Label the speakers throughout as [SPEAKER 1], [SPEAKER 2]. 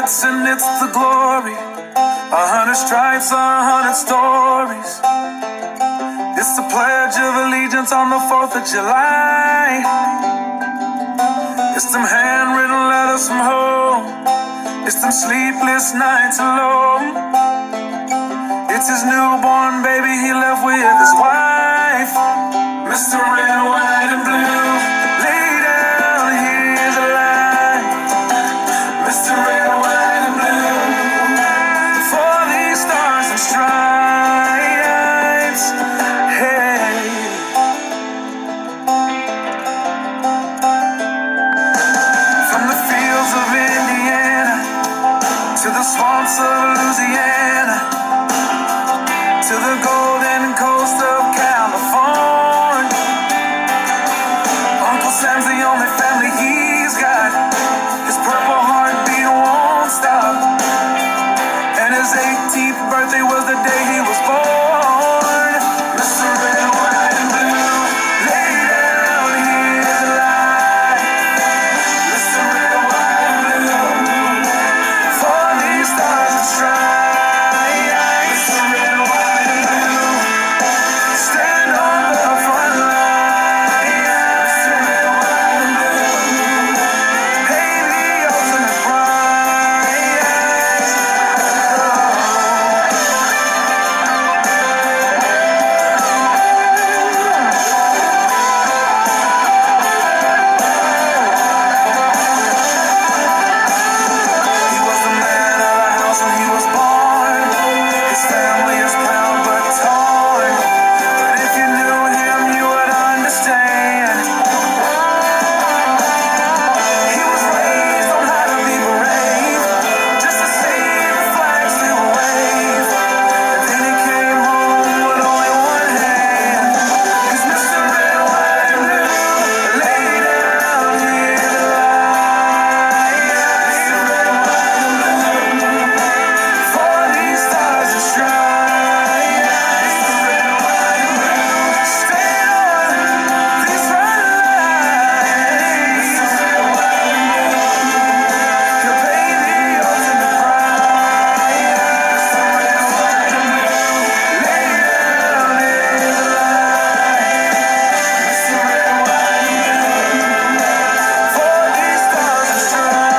[SPEAKER 1] bullets and it's the glory. 100 stripes, 100 stories. It's the Pledge of Allegiance on the 4th of July. It's them handwritten letters from home. It's them sleepless nights alone. It's his newborn baby he left with his wife. Mr. Red, White, and Blue, lay down, he's alive. Mr. Red, White, and Blue, for these stars and stripes. Hey. From the fields of Indiana to the swamps of Louisiana, to the golden coast of California, Uncle Sam's the only family he's got. His purple heartbeat won't stop, and his 18th birthday was the day he was born. Mr. Red, White, and Blue, lay down, he's alive. Mr. Red, White, and Blue, for these stars and stripes. Mr. Red, White, and Blue, stand on the front line. Mr. Red, White, and Blue, pay the ultimate price. He was the man of the house when he was born. His family is proud but torn. But if you knew him, you would understand. He was raised on how to be brave, just to see the flag still wave. And then he came home with only one hand. He's Mr. Red, White, and Blue, lay down, he's alive. Mr. Red, White, and Blue, for these stars and stripes. Mr. Red, White, and Blue, stay on this front line. Mr. Red, White, and Blue, he'll pay the ultimate price. Mr. Red, White, and Blue, lay down, he's alive. Mr. Red, White, and Blue, for these stars and stripes.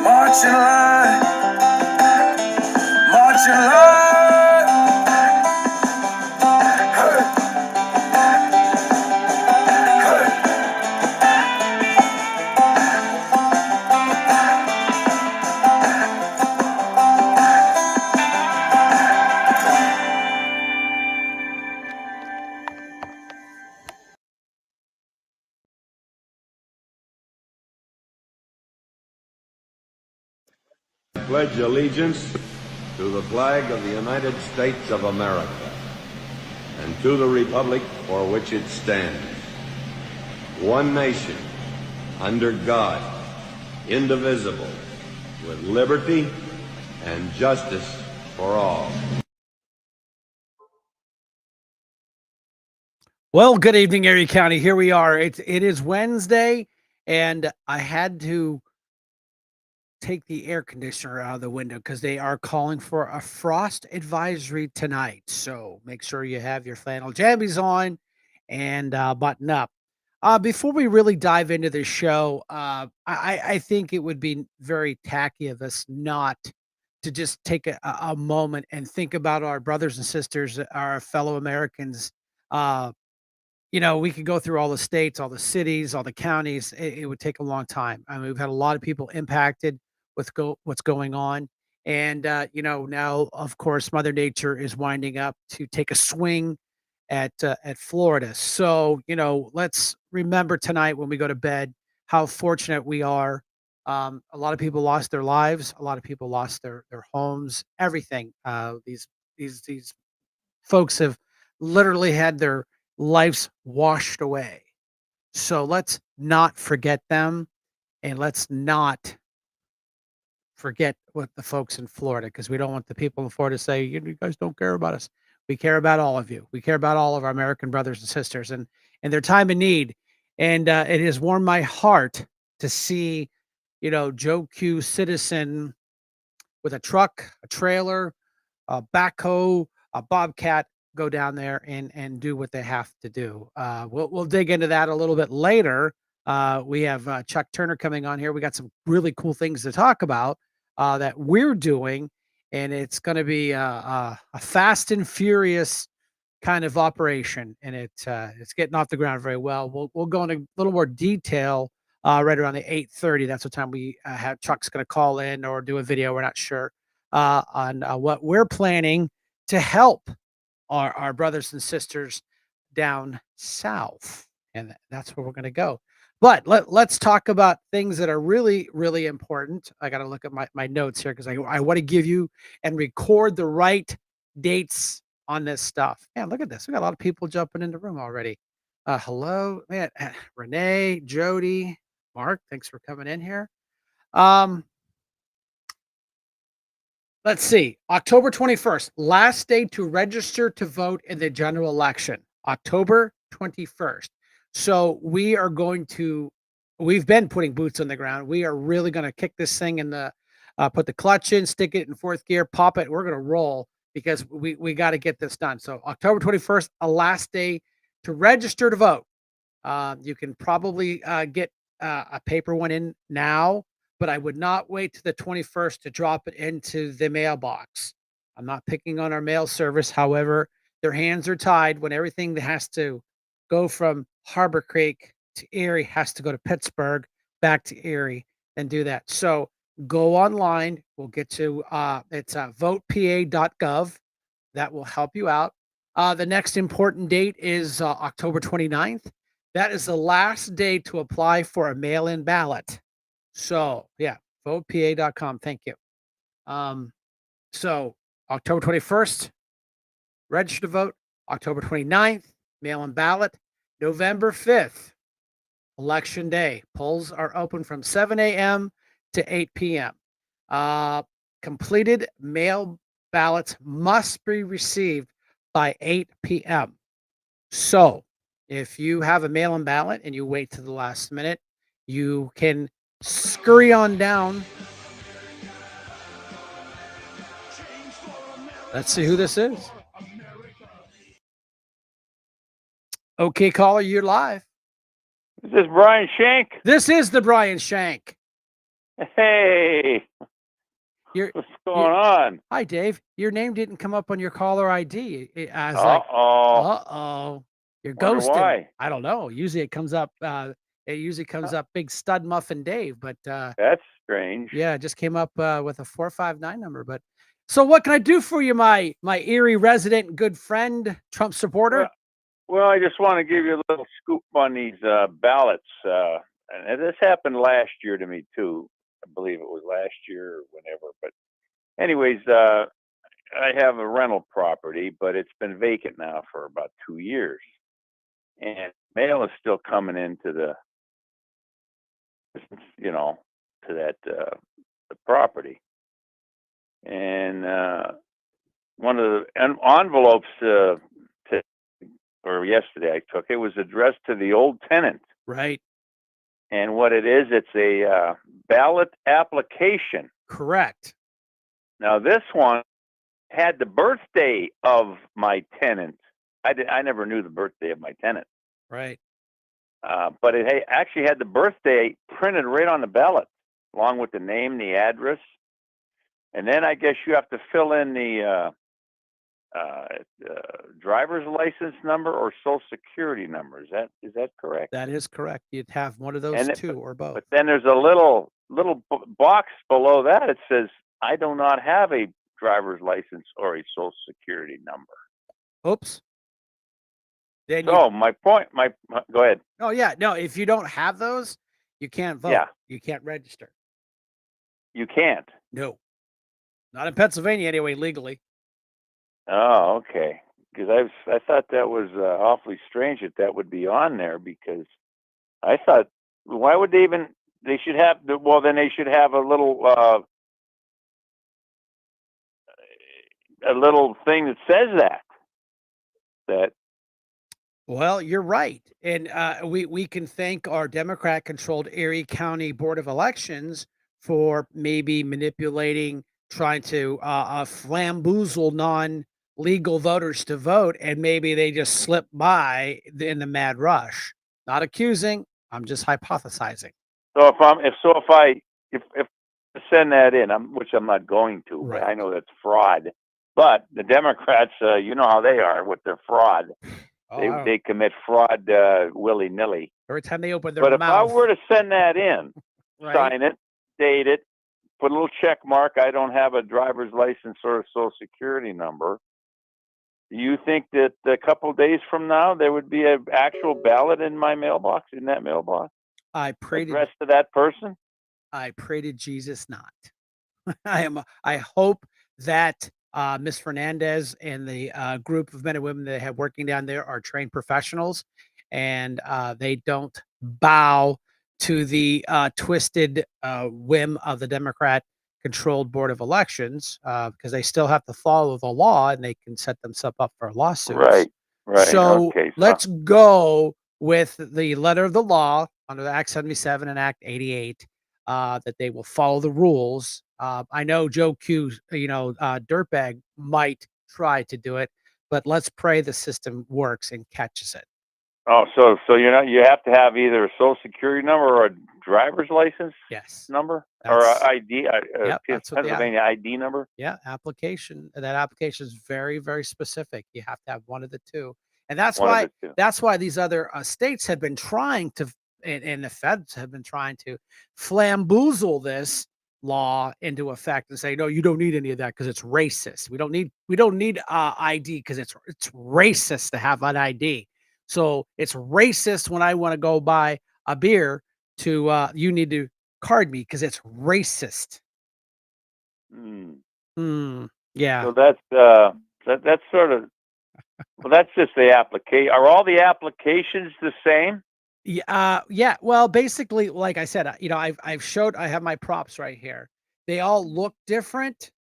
[SPEAKER 1] March in line, march in line. Hey, hey.
[SPEAKER 2] Pledge allegiance to the flag of the United States of America and to the republic for which it stands, one nation, under God, indivisible, with liberty and justice for all.
[SPEAKER 3] Well, good evening, Erie County. Here we are. It is Wednesday, and I had to take the air conditioner out of the window because they are calling for a frost advisory tonight. So make sure you have your flannel jammies on and button up. Before we really dive into the show, I think it would be very tacky of us not to just take a moment and think about our brothers and sisters, our fellow Americans. Uh, we could go through all the states, all the cities, all the counties. It would take a long time. I mean, we've had a lot of people impacted with what's going on. And, now, of course, Mother Nature is winding up to take a swing at Florida. So, let's remember tonight when we go to bed how fortunate we are. A lot of people lost their lives. A lot of people lost their homes, everything. These folks have literally had their lives washed away. So let's not forget them, and let's not forget what the folks in Florida, because we don't want the people in Florida to say, you guys don't care about us. We care about all of you. We care about all of our American brothers and sisters and their time of need. And it has warmed my heart to see, Joe Q Citizen with a truck, a trailer, a backhoe, a bobcat go down there and do what they have to do. We'll dig into that a little bit later. We have Chuck Turner coming on here. We got some really cool things to talk about that we're doing, and it's going to be a fast and furious kind of operation, and it's getting off the ground very well. We'll go into a little more detail right around the 8:30. That's what time we have Chuck's going to call in or do a video. We're not sure on what we're planning to help our brothers and sisters down south, and that's where we're going to go. But let's talk about things that are really, really important. I got to look at my notes here because I want to give you and record the right dates on this stuff. Man, look at this. We got a lot of people jumping in the room already. Hello, man. Renee, Jody, Mark, thanks for coming in here. Um, Let's see. October 21st, last day to register to vote in the general election. October 21st. So we've been putting boots on the ground. We are really going to kick this thing in put the clutch in, stick it in fourth gear, pop it. We're going to roll because we got to get this done. So October 21st, a last day to register to vote. You can probably get a paper one in now, but I would not wait to the 21st to drop it into the mailbox. I'm not picking on our mail service. However, their hands are tied when everything that has to go from Harbor Creek to Erie has to go to Pittsburgh, back to Erie, and do that. So go online. We'll get to it's votepa.gov. That will help you out. The next important date is October 29th. That is the last day to apply for a mail-in ballot. So, yeah, votepa.com. Thank you. So October 21st, register to vote. October 29th, mail-in ballot. November 5th, election day. Polls are open from 7 a.m. to 8 p.m. Completed mail ballots must be received by 8 p.m. So if you have a mail-in ballot and you wait to the last minute, you can scurry on down. Let's see who this is. Okay, caller, you're live.
[SPEAKER 4] This is Brian Shank.
[SPEAKER 3] This is the Brian Shank.
[SPEAKER 4] Hey,
[SPEAKER 3] You're,
[SPEAKER 4] what's going on?
[SPEAKER 3] Hi, Dave. Your name didn't come up on your caller ID. I was like,
[SPEAKER 4] Uh-oh.
[SPEAKER 3] uh-oh. You're
[SPEAKER 4] Wonder
[SPEAKER 3] ghosted.
[SPEAKER 4] why.
[SPEAKER 3] I don't know. Usually it comes up Big Stud Muffin Dave, but
[SPEAKER 4] That's strange.
[SPEAKER 3] yeah, it just came up with a 459 number. But so what can I do for you, my Erie resident and good friend, Trump supporter?
[SPEAKER 4] Well, I just want to give you a little scoop on these ballots. And this happened last year to me, too. I believe it was last year or whenever. But anyways, I have a rental property, but it's been vacant now for about 2 years. And mail is still coming into the property. And one of the envelopes yesterday I took, it was addressed to the old tenant.
[SPEAKER 3] Right.
[SPEAKER 4] And what it is, it's a ballot application.
[SPEAKER 3] Correct.
[SPEAKER 4] Now this one had the birthday of my tenant. I never knew the birthday of my tenant.
[SPEAKER 3] Right.
[SPEAKER 4] But it actually had the birthday printed right on the ballot, along with the name, the address. And then I guess you have to fill in the driver's license number or social security number. Is that correct?
[SPEAKER 3] That is correct. You'd have one of those two or both.
[SPEAKER 4] But then there's a little box below that. It says, "I do not have a driver's license or a social security number."
[SPEAKER 3] Oops. Then
[SPEAKER 4] my point. Go ahead.
[SPEAKER 3] Oh yeah, no. If you don't have those, you can't vote.
[SPEAKER 4] Yeah.
[SPEAKER 3] You can't register.
[SPEAKER 4] You can't.
[SPEAKER 3] No. Not in Pennsylvania anyway, legally.
[SPEAKER 4] Oh, okay. Because I thought that was awfully strange that would be on there, because I thought, why would they even? They should have. Well, then they should have a little thing that says that.
[SPEAKER 3] Well, you're right, and we can thank our Democrat-controlled Erie County Board of Elections for maybe manipulating, trying to flamboozle non-legal voters to vote, and maybe they just slipped by in the mad rush. Not accusing, I'm just hypothesizing.
[SPEAKER 4] So if I send that in, which I'm not going to, but I
[SPEAKER 3] Right.
[SPEAKER 4] know that's fraud. But the Democrats, you know how they are with their fraud.
[SPEAKER 3] Oh,
[SPEAKER 4] They
[SPEAKER 3] I don't,
[SPEAKER 4] they commit fraud willy nilly.
[SPEAKER 3] every time they open their
[SPEAKER 4] But if I were
[SPEAKER 3] mouth,
[SPEAKER 4] to send that in,
[SPEAKER 3] right?
[SPEAKER 4] sign it, date it, put a little check mark, I don't have a driver's license or a social security number. Do you think that a couple days from now there would be an actual ballot in my mailbox, in that mailbox,
[SPEAKER 3] I pray to
[SPEAKER 4] addressed to that person?
[SPEAKER 3] I pray to Jesus not. I hope that Miss Fernandez and the group of men and women that they have working down there are trained professionals, and they don't bow to the twisted whim of the Democrat-controlled Board of Elections, because they still have to follow the law, and they can set themselves up for lawsuits.
[SPEAKER 4] Right, right.
[SPEAKER 3] So
[SPEAKER 4] Okay, so
[SPEAKER 3] let's go with the letter of the law under the Act 77 and Act 88, that they will follow the rules. I know Joe Q, dirtbag might try to do it, but let's pray the system works and catches it.
[SPEAKER 4] so you have to have either a social security number or a driver's license
[SPEAKER 3] Yes,
[SPEAKER 4] number or a
[SPEAKER 3] that's
[SPEAKER 4] ID,
[SPEAKER 3] yep. That's what
[SPEAKER 4] Pennsylvania ID number.
[SPEAKER 3] yeah, application. That application is very, very specific. You have to have one of the two, and that's
[SPEAKER 4] One of
[SPEAKER 3] why
[SPEAKER 4] the two.
[SPEAKER 3] these other states have been trying to, and the feds have been trying to flamboozle this law into effect and say, no, you don't need any of that because it's racist. We don't need ID because it's racist to have an ID. So it's racist when I want to go buy a beer to you need to card me because it's racist.
[SPEAKER 4] Hmm.
[SPEAKER 3] Hmm. Yeah.
[SPEAKER 4] So that's sort of, well, that's just the application. Are all the applications the same?
[SPEAKER 3] Yeah. Yeah. Well, basically, like I said, I have my props right here. They all look different,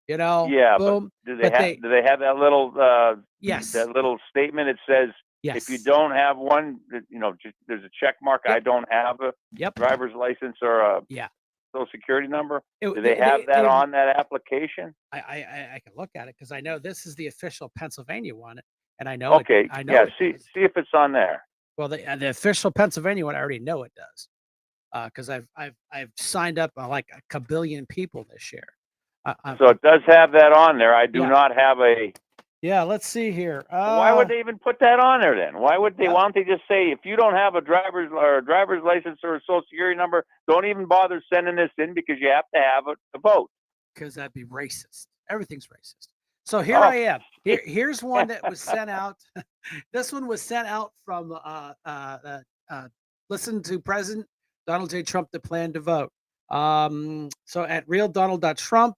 [SPEAKER 4] Yeah, but
[SPEAKER 3] boom. But they,
[SPEAKER 4] do they have
[SPEAKER 3] yes,
[SPEAKER 4] that little statement? It says if you
[SPEAKER 3] yes,
[SPEAKER 4] don't have one, just, there's a check mark. I
[SPEAKER 3] yep,
[SPEAKER 4] don't have a
[SPEAKER 3] yep,
[SPEAKER 4] driver's license or a
[SPEAKER 3] yeah.
[SPEAKER 4] social security number. Do they have that
[SPEAKER 3] They
[SPEAKER 4] on that application?
[SPEAKER 3] I can look at it because I know this is the official Pennsylvania one, and
[SPEAKER 4] Okay,
[SPEAKER 3] I know
[SPEAKER 4] yeah.
[SPEAKER 3] it does.
[SPEAKER 4] See if it's on there.
[SPEAKER 3] Well, the official Pennsylvania one, I already know it does, because I've signed up like a kabillion people this year.
[SPEAKER 4] So it does have that on there. I do
[SPEAKER 3] Yeah,
[SPEAKER 4] not have a.
[SPEAKER 3] yeah. Let's see here.
[SPEAKER 4] Why would they even put that on there then? Why would they?
[SPEAKER 3] Yeah,
[SPEAKER 4] Why don't they just say if you don't have a driver's license or a social security number, don't even bother sending this in because you have to have it to vote.
[SPEAKER 3] because that'd be racist. Everything's racist. So here
[SPEAKER 4] Oh,
[SPEAKER 3] I am. Here's one that was sent out. This one was sent out from listen to President Donald J. Trump, the plan to vote. So at realdonald.trump,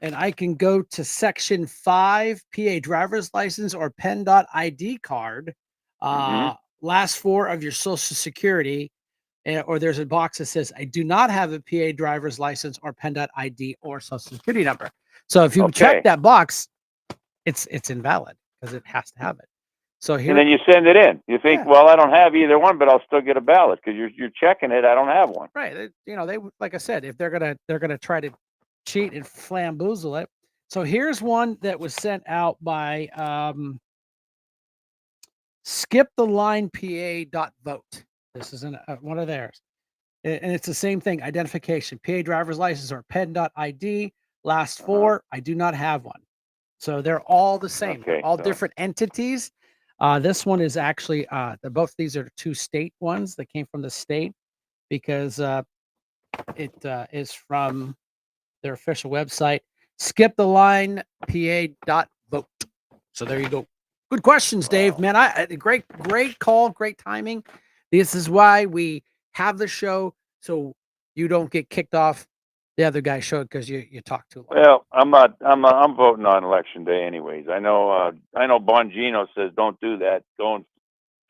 [SPEAKER 3] and I can go to section 5, PA driver's license or pen.id card,
[SPEAKER 4] hmm
[SPEAKER 3] last four of your social security, or there's a box that says, I do not have a PA driver's license or pen.id or social security number. So if you check
[SPEAKER 4] okay.
[SPEAKER 3] that box, it's invalid because it has to have it. So
[SPEAKER 4] And
[SPEAKER 3] here,
[SPEAKER 4] then you send it in. You think,
[SPEAKER 3] yeah,
[SPEAKER 4] well, I don't have either one, but I'll still get a ballot because you're checking it. I don't have one.
[SPEAKER 3] right. They like I said, if they're gonna try to cheat and flamboozle it. So here's one that was sent out by skip the line pa.vote. This is one of theirs. And it's the same thing, identification, PA driver's license or pen.id, last
[SPEAKER 4] Uh huh.
[SPEAKER 3] four. I do not have one. So they're all the same. They're
[SPEAKER 4] Okay,
[SPEAKER 3] all
[SPEAKER 4] so
[SPEAKER 3] different entities. This one is actually, both these are two state ones that came from the state because it is from their official website, skip the line pa.vote. So there you go. Good questions, Dave.
[SPEAKER 4] wow.
[SPEAKER 3] Man, great call, great timing. This is why we have the show so you don't get kicked off the other guy's show because you talk too long.
[SPEAKER 4] Well, I'm not. I'm voting on election day, anyways. I know. I know. Bongino says don't do that. Go and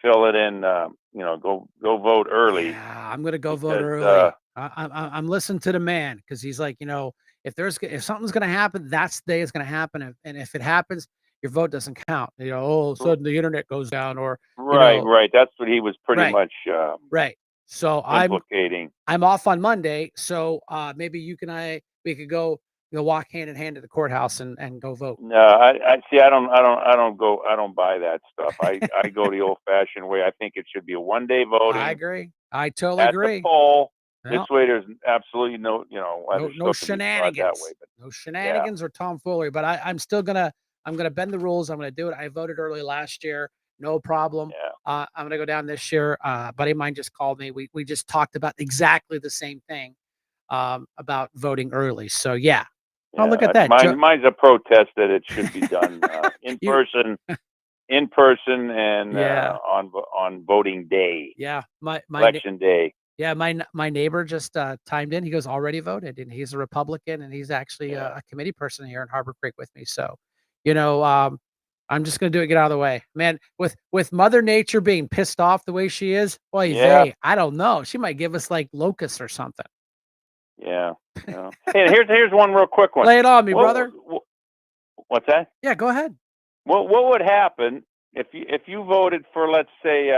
[SPEAKER 4] fill it in. Go vote early
[SPEAKER 3] Yeah, I'm gonna go vote
[SPEAKER 4] because.
[SPEAKER 3] early. I'm listening to the man because he's like, if something's gonna happen, that's the day it's gonna happen, and if it happens, your vote doesn't count. All of a sudden the internet goes down, or
[SPEAKER 4] Right. That's what he was pretty
[SPEAKER 3] right,
[SPEAKER 4] much
[SPEAKER 3] right. So
[SPEAKER 4] implicating.
[SPEAKER 3] I'm off on Monday, so maybe we could go walk hand in hand to the courthouse and go vote.
[SPEAKER 4] No, I see. I don't buy that stuff. I go the old-fashioned way. I think it should be a one-day
[SPEAKER 3] I
[SPEAKER 4] voting
[SPEAKER 3] agree. I totally
[SPEAKER 4] at the
[SPEAKER 3] agree.
[SPEAKER 4] poll. This
[SPEAKER 3] Yeah.
[SPEAKER 4] way, there's absolutely no, why
[SPEAKER 3] No
[SPEAKER 4] there's still can be fraud that way.
[SPEAKER 3] shenanigans.
[SPEAKER 4] But
[SPEAKER 3] No
[SPEAKER 4] yeah,
[SPEAKER 3] shenanigans or tomfoolery. But I'm gonna bend the rules. I'm gonna do it. I voted early last year, no problem.
[SPEAKER 4] yeah,
[SPEAKER 3] I'm gonna go down this year. A buddy of mine just called me. We just talked about exactly the same thing, about voting early. So yeah. Oh,
[SPEAKER 4] yeah.
[SPEAKER 3] look at that.
[SPEAKER 4] Mine's a protest that it should be done in
[SPEAKER 3] You
[SPEAKER 4] person, and
[SPEAKER 3] yeah.
[SPEAKER 4] on voting day,
[SPEAKER 3] Yeah.
[SPEAKER 4] election day.
[SPEAKER 3] Yeah, my neighbor just timed in. He goes, already voted, and he's a Republican, and he's actually
[SPEAKER 4] Yeah,
[SPEAKER 3] a committee person here in Harbor Creek with me. So, you know, um, I'm just gonna do it. Get out of the way, man. With Mother Nature being pissed off the way she is, boy,
[SPEAKER 4] yeah,
[SPEAKER 3] I don't know. She might give us like locusts or something.
[SPEAKER 4] yeah. Hey, here's one real quick one.
[SPEAKER 3] Lay it on me,
[SPEAKER 4] What,
[SPEAKER 3] brother.
[SPEAKER 4] what's that?
[SPEAKER 3] Yeah, go ahead.
[SPEAKER 4] What would happen if you voted for, let's say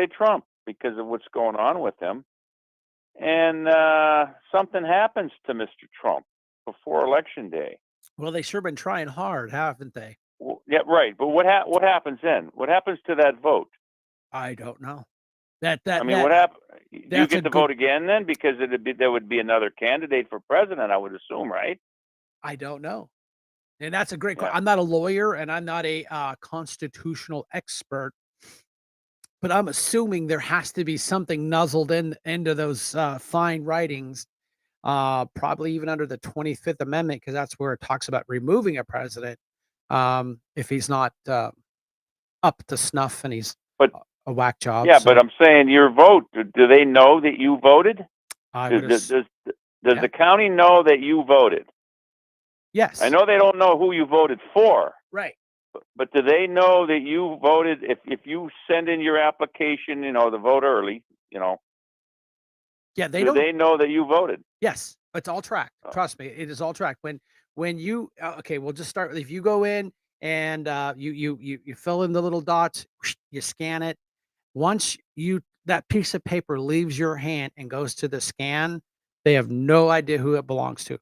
[SPEAKER 4] Trump, because of what's going on with him, and something happens to Mr. Trump before election day?
[SPEAKER 3] Well, they sure been trying hard, haven't they?
[SPEAKER 4] Well, yeah, right. But what happens then? What happens to that vote?
[SPEAKER 3] I don't know.
[SPEAKER 4] I mean, what happens? Do you
[SPEAKER 3] That's a
[SPEAKER 4] get to
[SPEAKER 3] good.
[SPEAKER 4] vote again then? Because there would be another candidate for president, I would assume, right?
[SPEAKER 3] I don't know. And that's a great
[SPEAKER 4] Yeah.
[SPEAKER 3] question. I'm not a lawyer and I'm not a constitutional expert, but I'm assuming there has to be something nuzzled into those fine writings, probably even under the 25th Amendment, because that's where it talks about removing a president, if he's not up to snuff and he's
[SPEAKER 4] But
[SPEAKER 3] a whack job.
[SPEAKER 4] yeah, but
[SPEAKER 3] So
[SPEAKER 4] I'm saying your vote. Do they know that you voted?
[SPEAKER 3] I
[SPEAKER 4] Does
[SPEAKER 3] would
[SPEAKER 4] does,
[SPEAKER 3] have.
[SPEAKER 4] does
[SPEAKER 3] Yeah.
[SPEAKER 4] the county know that you voted?
[SPEAKER 3] Yes.
[SPEAKER 4] I know they don't know who you voted for,
[SPEAKER 3] Right.
[SPEAKER 4] but do they know that you voted? If you send in your application, the vote early,
[SPEAKER 3] Yeah. They
[SPEAKER 4] do
[SPEAKER 3] don't.
[SPEAKER 4] they know that you voted?
[SPEAKER 3] Yes, it's all tracked.
[SPEAKER 4] Oh,
[SPEAKER 3] Trust me, it is all tracked. When you okay, we'll just start with, if you go in and you fill in the little dots, you scan it. Once that piece of paper leaves your hand and goes to the scan, they have no idea who it belongs to.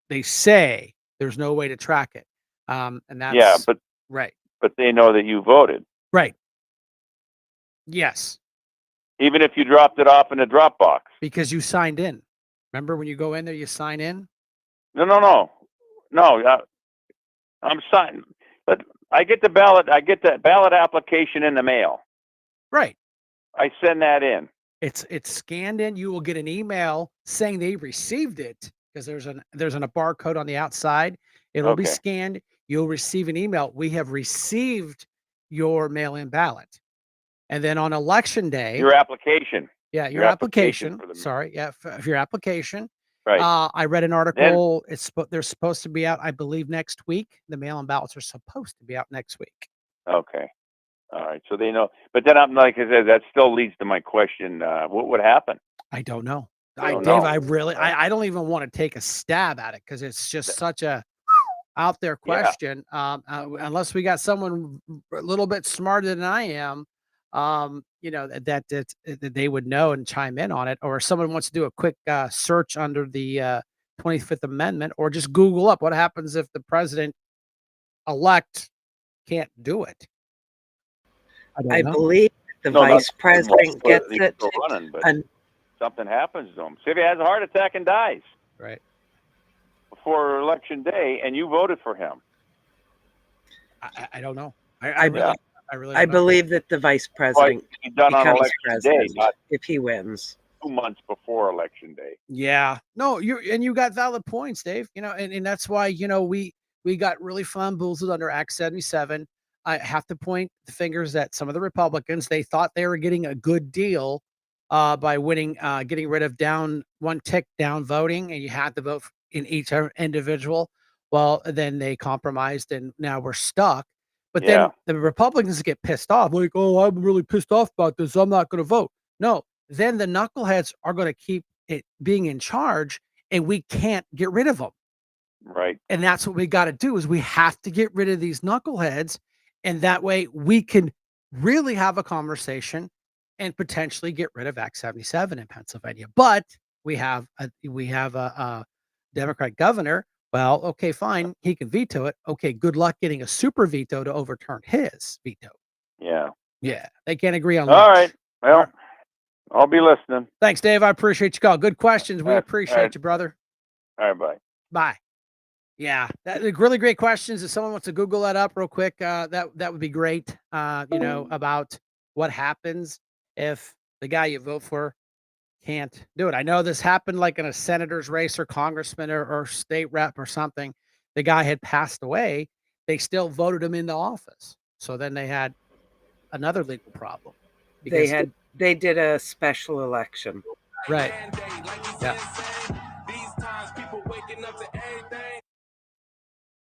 [SPEAKER 3] They say there's no way to track it. And
[SPEAKER 4] yeah,
[SPEAKER 3] that's
[SPEAKER 4] but
[SPEAKER 3] right.
[SPEAKER 4] they know that you voted,
[SPEAKER 3] Right. Yes.
[SPEAKER 4] even if you dropped it off in a drop box.
[SPEAKER 3] Because you signed in. Remember when you go in there, you sign in?
[SPEAKER 4] No. I'm signing, but I get the ballot. I get that ballot application in the mail.
[SPEAKER 3] Right.
[SPEAKER 4] I send that in.
[SPEAKER 3] It's scanned in. You will get an email saying they received it, because there's a barcode on the outside. It'll be
[SPEAKER 4] Okay.
[SPEAKER 3] scanned. You'll receive an email. We have received your mail-in ballot. And then on election day,
[SPEAKER 4] Your application.
[SPEAKER 3] yeah, your
[SPEAKER 4] Your application
[SPEAKER 3] application.
[SPEAKER 4] for the
[SPEAKER 3] Sorry, yeah, for your application.
[SPEAKER 4] right.
[SPEAKER 3] I read an
[SPEAKER 4] Then
[SPEAKER 3] article. They're supposed to be out, I believe, next week. The mail-in ballots are supposed to be out next week.
[SPEAKER 4] okay. All right. So they know, but then I'm like I said, that still leads to my question: what would happen?
[SPEAKER 3] I don't know.
[SPEAKER 4] I don't
[SPEAKER 3] Dave,
[SPEAKER 4] know.
[SPEAKER 3] I really,
[SPEAKER 4] Right?
[SPEAKER 3] I don't even want to take a stab at it, because it's just such a out there
[SPEAKER 4] Yeah.
[SPEAKER 3] question. Unless we got someone a little bit smarter than I am, that they would know and chime in on it, or someone wants to do a quick search under the 25th Amendment, or just Google up what happens if the president elect can't do it. I don't
[SPEAKER 5] I
[SPEAKER 3] know.
[SPEAKER 5] believe the
[SPEAKER 4] No,
[SPEAKER 5] vice president gets
[SPEAKER 4] he's
[SPEAKER 5] it.
[SPEAKER 4] still running, but
[SPEAKER 5] And
[SPEAKER 4] something happens to him. See if he has a heart attack and dies
[SPEAKER 3] Right.
[SPEAKER 4] before election day, and you voted for him.
[SPEAKER 3] I don't know.
[SPEAKER 5] I
[SPEAKER 4] Yeah.
[SPEAKER 3] I really
[SPEAKER 5] I
[SPEAKER 3] don't know.
[SPEAKER 5] believe that the vice
[SPEAKER 4] Well, it
[SPEAKER 5] president
[SPEAKER 4] can be done on
[SPEAKER 5] becomes
[SPEAKER 4] election day,
[SPEAKER 5] president
[SPEAKER 4] not
[SPEAKER 5] if he wins.
[SPEAKER 4] 2 months before election day.
[SPEAKER 3] Yeah. No, you got valid points, Dave. And that's why, we got really bamboozled under Act 77. I have to point the fingers at some of the Republicans. They thought they were getting a good deal by getting rid of one tick down voting, and you had to vote in each individual. Well, then they compromised, and now we're stuck. But
[SPEAKER 4] Yeah.
[SPEAKER 3] then the Republicans get pissed off, like, oh, I'm really pissed off about this. I'm not going to vote. No, then the knuckleheads are going to keep it being in charge, and we can't get rid of them.
[SPEAKER 4] Right.
[SPEAKER 3] And that's what we got to do is we have to get rid of these knuckleheads. And that way we can really have a conversation and potentially get rid of Act 77 in Pennsylvania. But we have a Democrat governor. Well, okay, fine. He can veto it. Okay, good luck getting a super veto to overturn his veto.
[SPEAKER 4] Yeah.
[SPEAKER 3] Yeah, they can't agree on
[SPEAKER 4] All
[SPEAKER 3] much.
[SPEAKER 4] right. Well,
[SPEAKER 3] All right.
[SPEAKER 4] I'll be listening.
[SPEAKER 3] Thanks, Dave. I appreciate you call. Good questions. We
[SPEAKER 4] All
[SPEAKER 3] appreciate
[SPEAKER 4] right.
[SPEAKER 3] you, brother.
[SPEAKER 4] All right. Bye.
[SPEAKER 3] Bye. Yeah, really great questions. If someone wants to Google that up real quick, that would be great. About what happens if the guy you vote for can't do it. I know this happened like in a senator's race or congressman or state rep or something. The guy had passed away. They still voted him into office. So then they had another legal problem.
[SPEAKER 5] They did a special election.
[SPEAKER 3] Right. Yeah.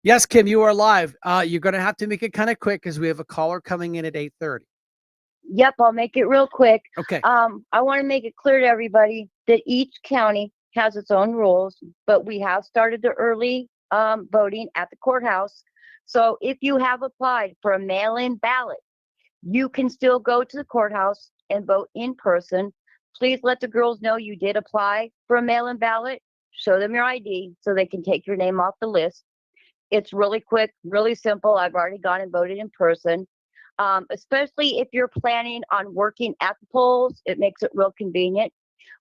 [SPEAKER 3] Yes, Kim, you are live. You're going to have to make it kind of quick because we have a caller coming in at 8:30.
[SPEAKER 6] Yep, I'll make it real quick.
[SPEAKER 3] Okay.
[SPEAKER 6] I want to make it clear to everybody that each county has its own rules, but we have started the early voting at the courthouse. So if you have applied for a mail-in ballot, you can still go to the courthouse and vote in person. Please let the girls know you did apply for a mail-in ballot. Show them your ID so they can take your name off the list. It's really quick, really simple. I've already gone and voted in person. Especially if you're planning on working at the polls, it makes it real convenient.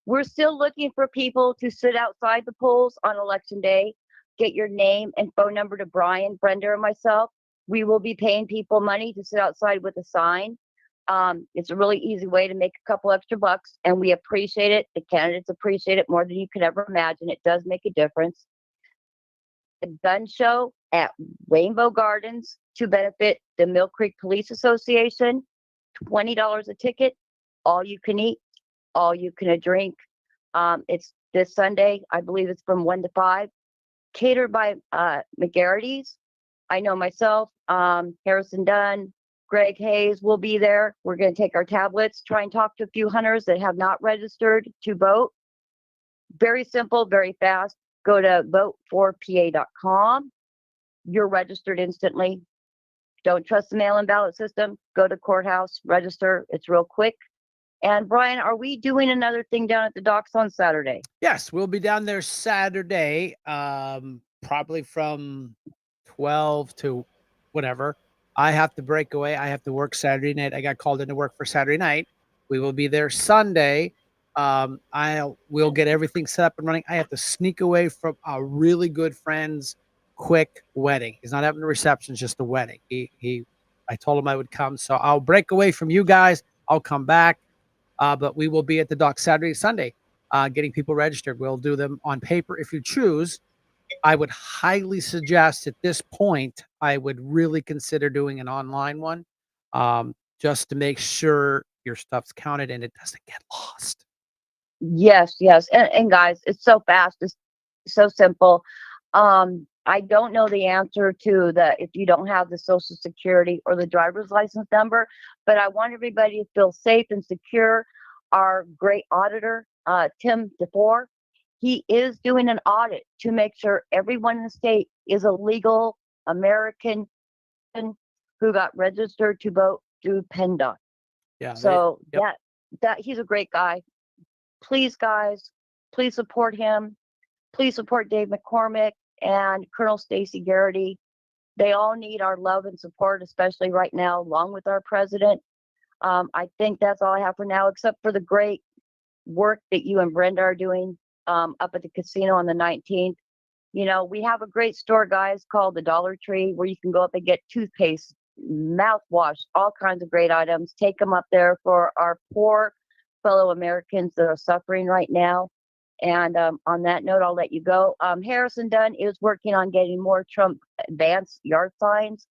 [SPEAKER 6] We're still looking for people to sit outside the polls on election day. Get your name and phone number to Brian, Brenda, or myself. We will be paying people money to sit outside with a sign. It's a really easy way to make a couple extra bucks, and we appreciate it. The candidates appreciate it more than you could ever imagine. It does make a difference. A gun show at Rainbow Gardens to benefit the Mill Creek Police Association. $20 a ticket, all you can eat, all you can drink. It's this Sunday, I believe it's from 1 to 5. Catered by McGarrity's. I know myself, Harrison Dunn, Greg Hayes will be there. We're going to take our tablets, try and talk to a few hunters that have not registered to vote. Very simple, very fast. Go to vote4pa.com. You're registered instantly. Don't trust the mail-in ballot system. Go to courthouse, register. It's real quick. And Brian, are we doing another thing down at the docks on Saturday?
[SPEAKER 3] Yes, we'll be down there Saturday, probably from 12 to whatever. I have to break away. I have to work Saturday night. I got called into work for Saturday night. We will be there Sunday. We'll get everything set up and running. I have to sneak away from a really good friend's quick wedding. He's not having a reception, it's just a wedding. I told him I would come, so I'll break away from you guys. I'll come back, but we will be at the dock Saturday, Sunday, getting people registered. We'll do them on paper if you choose. I would highly suggest at this point, I would really consider doing an online one, just to make sure your stuff's counted and it doesn't get lost.
[SPEAKER 6] Yes. And guys, it's so fast. It's so simple. I don't know the answer to if you don't have the social security or the driver's license number, but I want everybody to feel safe and secure. Our great auditor, Tim DeFore, he is doing an audit to make sure everyone in the state is a legal American who got registered to vote through PennDOT.
[SPEAKER 3] Yeah.
[SPEAKER 6] So that he's a great guy. Please, guys, please support him. Please support Dave McCormick and Colonel Stacy Garrity. They all need our love and support, especially right now, along with our president. I think that's all I have for now, except for the great work that you and Brenda are doing up at the casino on the 19th. You know, we have a great store, guys, called the Dollar Tree, where you can go up and get toothpaste, mouthwash, all kinds of great items. Take them up there for our poor fellow Americans that are suffering right now. And on that note, I'll let you go. Harrison Dunn is working on getting more Trump advance yard signs.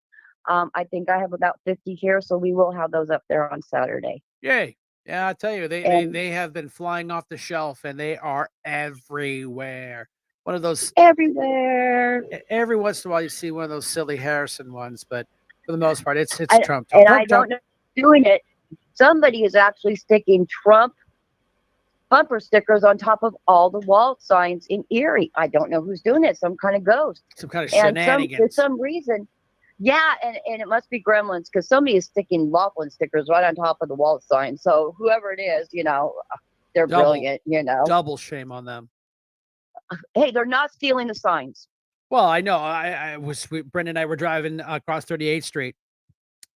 [SPEAKER 6] I think I have about 50 here, so we will have those up there on Saturday.
[SPEAKER 3] Yay. Yeah, I tell you, they have been flying off the shelf and they are everywhere. One of those
[SPEAKER 6] everywhere.
[SPEAKER 3] Every once in a while you see one of those silly Harrison ones, but for the most part it's Trump.
[SPEAKER 6] And I don't know who's doing it. Somebody is actually sticking Trump bumper stickers on top of all the wall signs in Erie. I don't know who's doing it. Some kind of ghost.
[SPEAKER 3] Some kind of
[SPEAKER 6] And for
[SPEAKER 3] shenanigans.
[SPEAKER 6] some reason, yeah, and it must be gremlins because somebody is sticking Laughlin stickers right on top of the wall sign. So whoever it is, they're brilliant.
[SPEAKER 3] Double shame on them.
[SPEAKER 6] Hey, they're not stealing the signs.
[SPEAKER 3] Well, I know. Brenda and I were driving across 38th Street,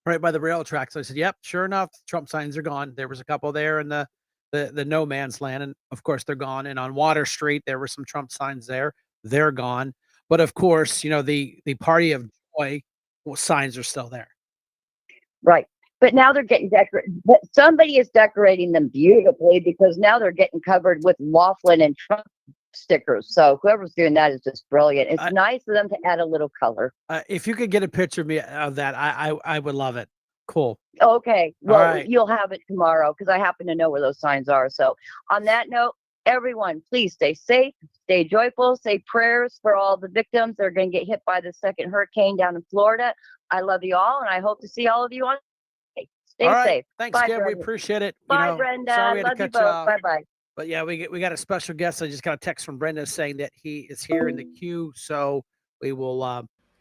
[SPEAKER 3] right by the rail tracks. So I said, "Yep, sure enough, Trump signs are gone." There was a couple there in the no man's land, and of course they're gone. And on Water Street, there were some Trump signs there. They're gone. But of course, the Party of Joy signs are still there.
[SPEAKER 6] Right. But now they're getting decorated. But somebody is decorating them beautifully because now they're getting covered with Laughlin and Trump stickers. So whoever's doing that is just brilliant. It's nice of them to add a little color.
[SPEAKER 3] If you could get a picture of me of that, I would love it. Cool.
[SPEAKER 6] Okay. Well,
[SPEAKER 3] right.
[SPEAKER 6] You'll have it tomorrow because I happen to know where those signs are. So on that note, everyone, please stay safe, stay joyful, say prayers for all the victims that are going to get hit by the second hurricane down in Florida. I love you all, and I hope to see all of you on. Stay safe.
[SPEAKER 3] Thanks,
[SPEAKER 6] Bye,
[SPEAKER 3] Kim. We
[SPEAKER 6] Brenda.
[SPEAKER 3] appreciate it.
[SPEAKER 6] Bye, Brenda.
[SPEAKER 3] Sorry we had
[SPEAKER 6] Love
[SPEAKER 3] to
[SPEAKER 6] you
[SPEAKER 3] cut you
[SPEAKER 6] both.
[SPEAKER 3] off.
[SPEAKER 6] Bye bye.
[SPEAKER 3] But yeah, we got a special guest. I just got a text from Brenda saying that he is here in the queue. So we will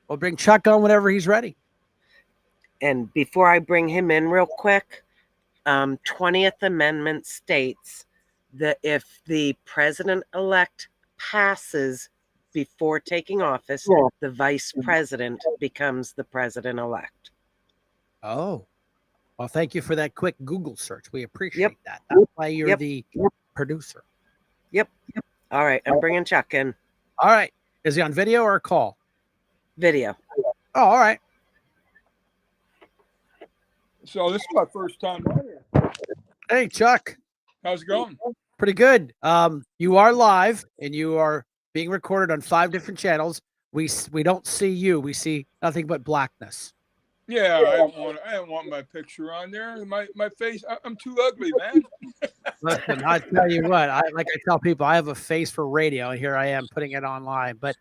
[SPEAKER 3] we'll bring Chuck on whenever he's ready.
[SPEAKER 5] And before I bring him in real quick, 20th Amendment states that if the president-elect passes before taking office, the vice president becomes the president-elect.
[SPEAKER 3] Oh, well, thank you for that quick Google search. We appreciate that. That's why you're the producer.
[SPEAKER 5] Yep. All right, I'm bringing Chuck in.
[SPEAKER 3] All right. Is he on video or a call?
[SPEAKER 5] Video.
[SPEAKER 3] Oh, all right.
[SPEAKER 7] So this is my first time on here.
[SPEAKER 3] Hey, Chuck.
[SPEAKER 7] How's it going?
[SPEAKER 3] Pretty good. You are live and you are being recorded on 5 different channels. We don't see you. We see nothing but blackness.
[SPEAKER 7] Yeah, I don't want my picture on there. My face. I'm too ugly, man.
[SPEAKER 3] Listen, I tell you what. I tell people, I have a face for radio, and here I am putting it online. But,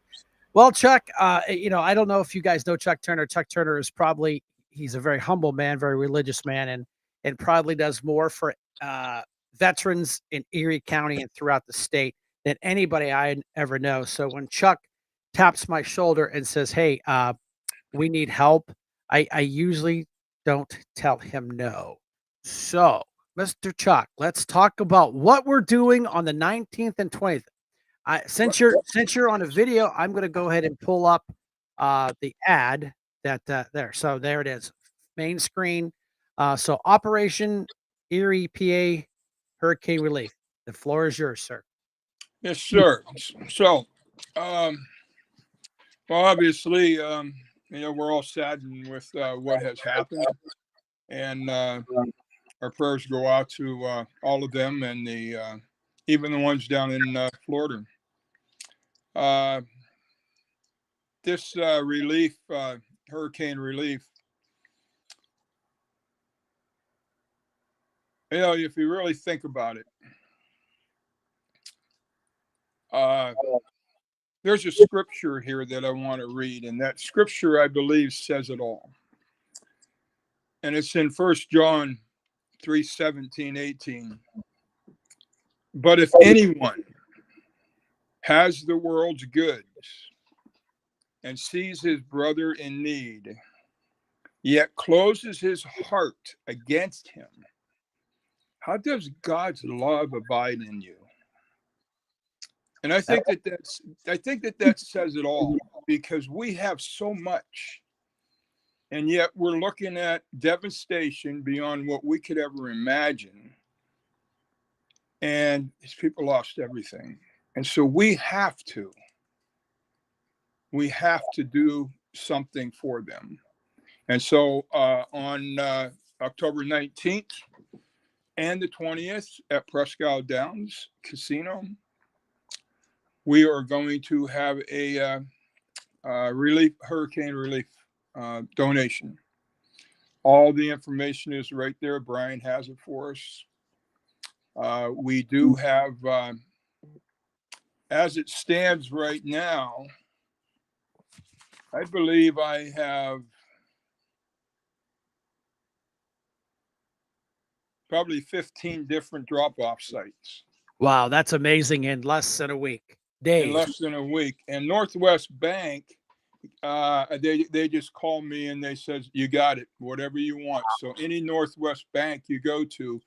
[SPEAKER 3] well, Chuck, I don't know if you guys know Chuck Turner. Chuck Turner is he's a very humble man, very religious man, and probably does more for veterans in Erie County and throughout the state than anybody I ever know. So when Chuck taps my shoulder and says, "Hey, we need help," I usually don't tell him no. So, Mr. Chuck, let's talk about what we're doing on the 19th and 20th. Since you're on a video, I'm going to go ahead and pull up the ad that there. So there it is, main screen. So Operation Erie, PA, Hurricane Relief. The floor is yours, sir.
[SPEAKER 7] Yes, sir. So, obviously, we're all saddened with what has happened, and our prayers go out to all of them, and even the ones down in Florida. This relief, hurricane relief, if you really think about it, there's a scripture here that I want to read, and that scripture, I believe, says it all. And it's in 1 John 3:17, 18. But if anyone has the world's goods and sees his brother in need, yet closes his heart against him, how does God's love abide in you? And I think that says it all, because we have so much, and yet we're looking at devastation beyond what we could ever imagine. And these people lost everything. And so we have to do something for them. And so on October 19th and the 20th at Prescott Downs Casino, we are going to have a hurricane relief donation. All the information is right there. Brian has it for us. We do have, as it stands right now, I believe I have probably 15 different drop-off sites.
[SPEAKER 3] Wow, that's amazing in less than a week.
[SPEAKER 7] in
[SPEAKER 3] Days.
[SPEAKER 7] less than a week. And Northwest Bank, they just called me and they said, you got it, whatever you want. So any Northwest Bank you go to,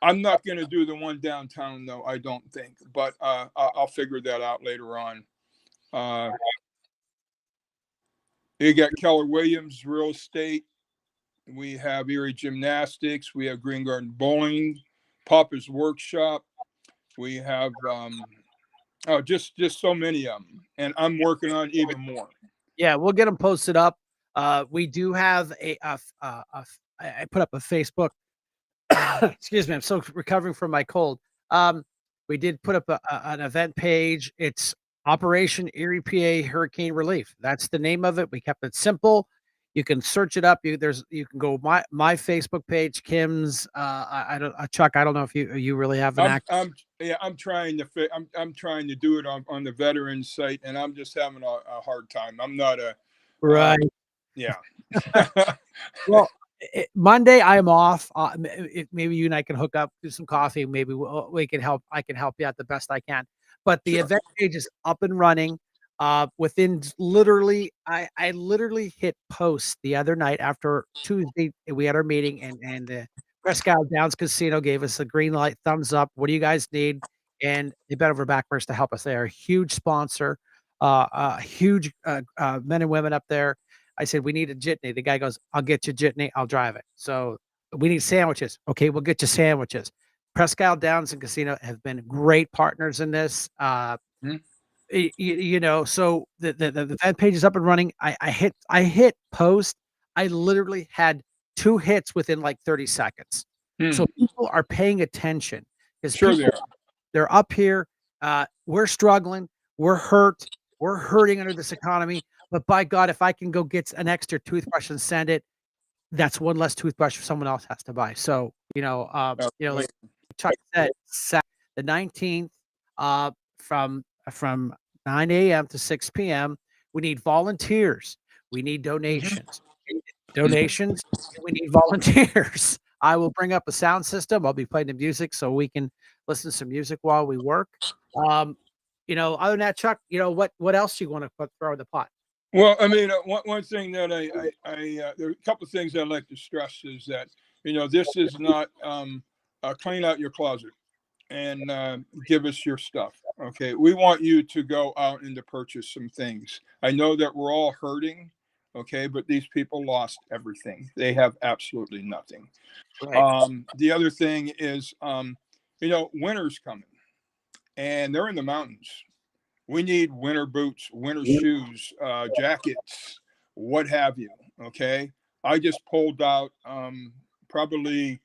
[SPEAKER 7] I'm not going to do the one downtown though, I don't think, but I'll figure that out later on. You got Keller Williams Real Estate. We have Erie Gymnastics. We have Green Garden Bowling, Papa's Workshop. We have just so many of them, and I'm working on even more.
[SPEAKER 3] Yeah, we'll get them posted up. We do have I put up a Facebook. Excuse me, I'm still recovering from my cold. We did put up an event page. It's Operation Erie PA Hurricane Relief. That's the name of it. We kept it simple. You can search it up. You can go my Facebook page, Kim's. I don't Chuck. I don't know if you really have an act.
[SPEAKER 7] I'm trying to do it on the veterans site, and I'm just having a hard time. I'm not a
[SPEAKER 3] Right.
[SPEAKER 7] Yeah.
[SPEAKER 3] Well, Monday I'm off. Maybe you and I can hook up, do some coffee. Maybe we can help. I can help you out the best I can. But the
[SPEAKER 7] Sure.
[SPEAKER 3] event page is up and running. Within literally, I literally hit post the other night after Tuesday. We had our meeting, and the Presque Isle Downs Casino gave us a green light, thumbs up. What do you guys need? And they bent over backwards to help us. They are a huge sponsor, huge men and women up there. I said, we need a jitney. The guy goes, I'll get you jitney. I'll drive it. So we need sandwiches. Okay, we'll get you sandwiches. Presque Isle Downs and Casino have been great partners in this.
[SPEAKER 7] Mhm.
[SPEAKER 3] So the fan page is up and running. I hit post. I literally had 2 hits within like 30 seconds. So people are paying attention because
[SPEAKER 7] Sure they are.
[SPEAKER 3] they're up here. We're struggling. We're hurt. We're hurting under this economy. But by God, if I can go get an extra toothbrush and send it, that's one less toothbrush someone else has to buy. So, like Chuck said, the 19th, from 9 a.m. to 6 p.m. We need volunteers. We need donations. Donations. We need volunteers. I will bring up a sound system. I'll be playing the music so we can listen to some music while we work. Other than that, Chuck, what else you want to throw in the pot?
[SPEAKER 7] Well, I mean, one thing that there are a couple of things I'd like to stress is that, this is not clean out your closet and give us your stuff. Okay. We want you to go out and to purchase some things. I know that we're all hurting. Okay. But these people lost everything. They have absolutely nothing.
[SPEAKER 3] Right.
[SPEAKER 7] The other thing is, winter's coming and they're in the mountains. We need winter boots, winter shoes, jackets, what have you. Okay. I just pulled out probably,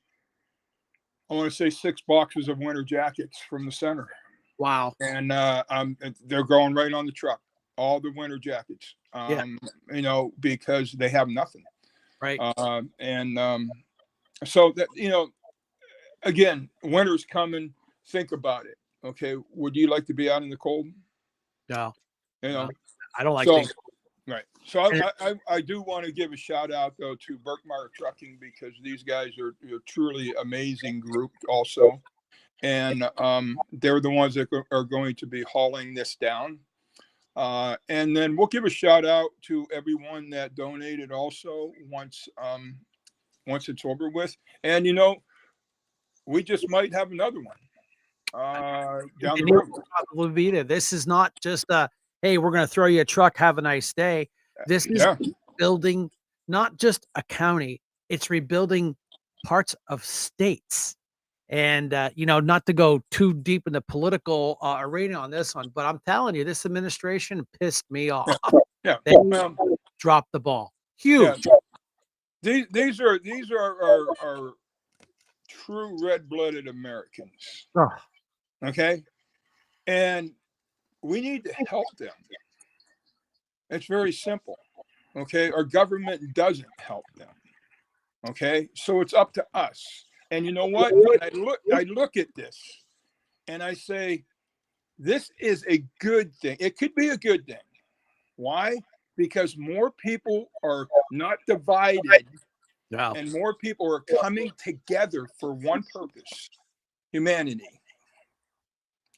[SPEAKER 7] I want to say 6 boxes of winter jackets from the center.
[SPEAKER 3] Wow.
[SPEAKER 7] And they're going right on the truck, all the winter jackets,
[SPEAKER 3] Yeah.
[SPEAKER 7] Because they have nothing.
[SPEAKER 3] Right.
[SPEAKER 7] So that, again, winter's coming. Think about it. Okay. Would you like to be out in the cold?
[SPEAKER 3] No.
[SPEAKER 7] You know,
[SPEAKER 3] I don't like
[SPEAKER 7] so,
[SPEAKER 3] being
[SPEAKER 7] right. So I do want to give a shout out though to Berkmeyer Trucking because these guys are a truly amazing group also. And they're the ones that are going to be hauling this down. And then we'll give a shout out to everyone that donated also once it's over with. And we just might have another one down the road.
[SPEAKER 3] probably be there. This is not just hey, we're going to throw you a truck. Have a nice day. This is building not just a county; it's rebuilding parts of states. And not to go too deep in the political arena on this one, but I'm telling you, this administration pissed me off.
[SPEAKER 7] Yeah.
[SPEAKER 3] They dropped the ball. Huge.
[SPEAKER 7] Yeah. These are our true red-blooded Americans.
[SPEAKER 3] Oh.
[SPEAKER 7] Okay. And we need to help them. It's very simple. Okay. Our government doesn't help them. Okay. So it's up to us. And you know what? I look at this and I say, this is a good thing. It could be a good thing. Why? Because more people are not divided and more people are coming together for one purpose, humanity.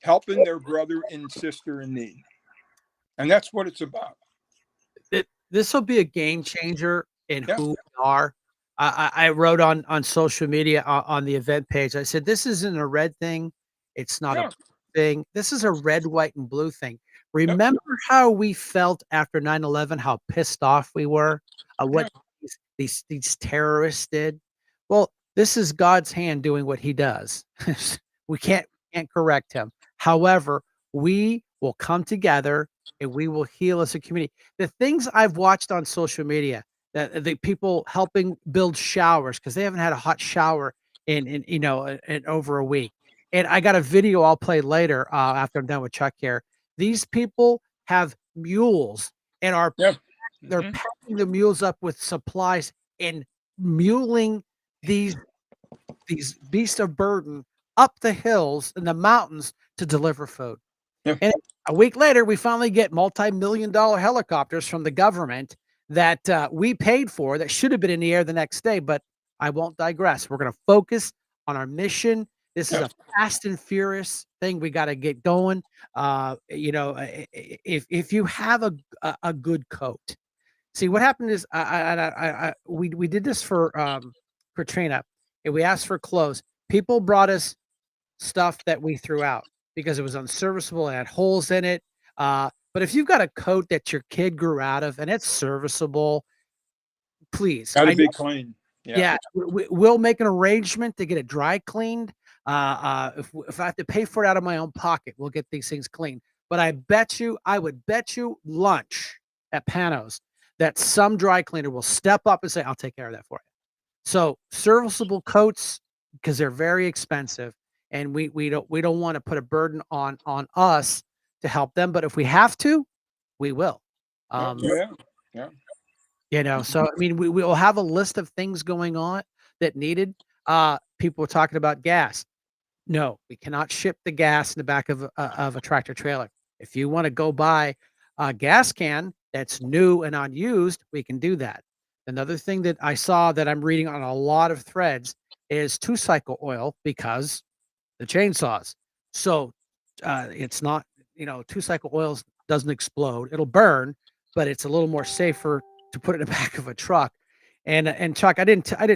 [SPEAKER 7] helping their brother and sister in need. And that's what it's about.
[SPEAKER 3] This will be a game changer in
[SPEAKER 7] Yeah.
[SPEAKER 3] who we are. I wrote on social media on the event page. I said, this isn't a red thing. It's not a
[SPEAKER 7] Yeah.
[SPEAKER 3] blue thing. This is a red, white, and blue thing.
[SPEAKER 7] Yep.
[SPEAKER 3] Remember how we felt after 9/11, how pissed off we were at what these terrorists did? Well, this is God's hand doing what he does. We can't correct him. However, we will come together and we will heal as a community. The things I've watched on social media, that the people helping build showers because they haven't had a hot shower in over a week. And I got a video I'll play later after I'm done with Chuck here. These people have mules and are
[SPEAKER 7] Yeah.
[SPEAKER 3] they're packing the mules up with supplies and muling these beasts of burden up the hills and the mountains to deliver food.
[SPEAKER 7] Yeah.
[SPEAKER 3] And a week later, we finally get multi-million-dollar helicopters from the government that we paid for that should have been in the air the next day. But I won't digress. We're going to focus on our mission. This is
[SPEAKER 7] Yeah.
[SPEAKER 3] a fast and furious thing. We got to get going. If you have a good coat, see what happened is we did this for Trina, and we asked for clothes. People brought us stuff that we threw out because it was unserviceable and had holes in it. But if you've got a coat that your kid grew out of and it's serviceable, please,
[SPEAKER 7] Got
[SPEAKER 3] I
[SPEAKER 7] to be clean. Yeah.
[SPEAKER 3] yeah, we'll make an arrangement to get it dry cleaned. If I have to pay for it out of my own pocket, we'll get these things cleaned. But I would bet you lunch at Panos that some dry cleaner will step up and say, "I'll take care of that for you." So serviceable coats, because they're very expensive, and we don't want to put a burden on us to help them. But if we have to, we will.
[SPEAKER 7] Yeah. Yeah.
[SPEAKER 3] So I mean, we will have a list of things going on that needed. People were talking about gas. No, we cannot ship the gas in the back of a tractor trailer. If you want to go buy a gas can that's new and unused, we can do that. Another thing that I saw that I'm reading on a lot of threads is two-cycle oil because the chainsaws. So it's not, two-cycle oils doesn't explode. It'll burn, but it's a little more safer to put it in the back of a truck. And Chuck, I didn't talk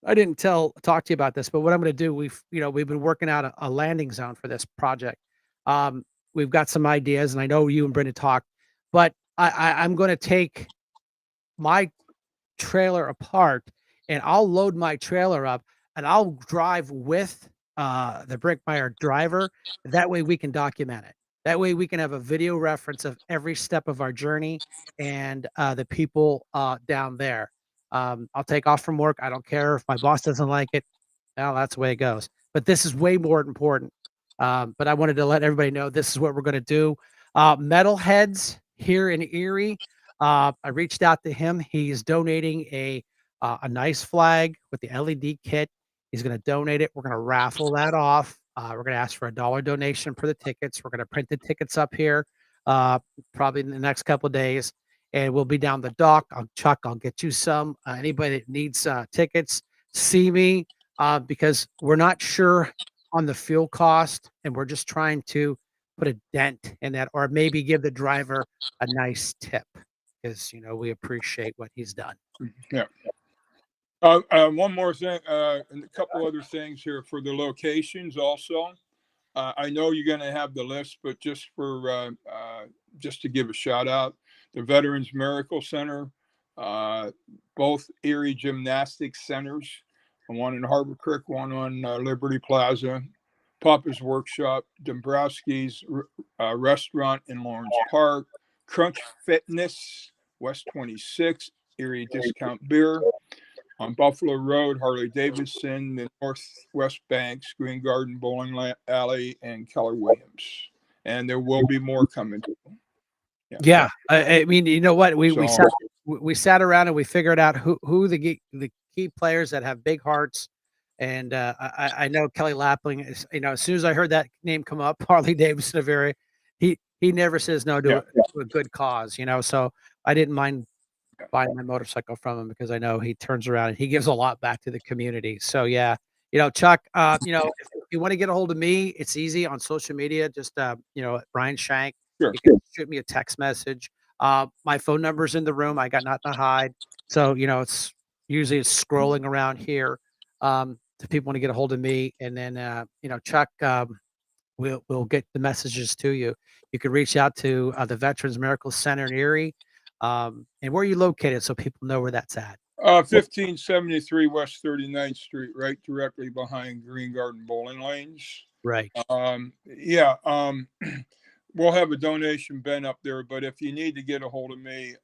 [SPEAKER 3] to you about this, but what I'm going to do, we've been working out a landing zone for this project. We've got some ideas, and I know you and Brenda talked, but I'm going to take my trailer apart and I'll load my trailer up and I'll drive with the Brickmeyer driver. That way we can document it. That way we can have a video reference of every step of our journey and the people down there. I'll take off from work. I don't care if my boss doesn't like it. Well, that's the way it goes. But this is way more important. But I wanted to let everybody know this is what we're going to do. Metalheads here in Erie. I reached out to him. He's donating a nice flag with the LED kit. He's going to donate it. We're going to raffle that off. We're going to ask for $1 donation for the tickets. We're going to print the tickets up here probably in the next couple of days, and we'll be down the dock. Chuck, I'll get you some. Anybody that needs tickets, see me because we're not sure on the fuel cost, and we're just trying to put a dent in that, or maybe give the driver a nice tip because we appreciate what he's done.
[SPEAKER 7] Yeah. One more thing, and a couple other things here for the locations also. I know you're going to have the list, but just just to give a shout out, the Veterans Miracle Center, both Erie Gymnastics Centers, one in Harbor Creek, one on Liberty Plaza, Papa's Workshop, Dombrowski's Restaurant in Lawrence Park, Crunch Fitness, West 26, Erie Discount Beer, on Buffalo Road, Harley Davidson, the Northwest Banks, Green Garden Bowling Alley, and Keller Williams. And there will be more coming.
[SPEAKER 3] Yeah. I mean, you know what? We sat around and we figured out who the key players that have big hearts. And I know Kelly Lapling is, as soon as I heard that name come up, Harley Davidson of Erie, he never says no to a good cause, so I didn't mind buying my motorcycle from him because I know he turns around and he gives a lot back to the community. So yeah, Chuck, if you want to get a hold of me, it's easy on social media. Just, Brian Shank.
[SPEAKER 7] Sure.
[SPEAKER 3] You can shoot me a text message. My phone number's in the room. I got nothing to hide. So, it's usually it's scrolling around here. If people want to get a hold of me, and then, Chuck, we'll get the messages to you. You can reach out to the Veterans Medical Center in Erie. And where are you located so people know where that's at?
[SPEAKER 7] 1573 West 39th Street, right directly behind Green Garden Bowling Lanes.
[SPEAKER 3] Right.
[SPEAKER 7] Yeah. We'll have a donation bin up there, but if you need to get a hold of me,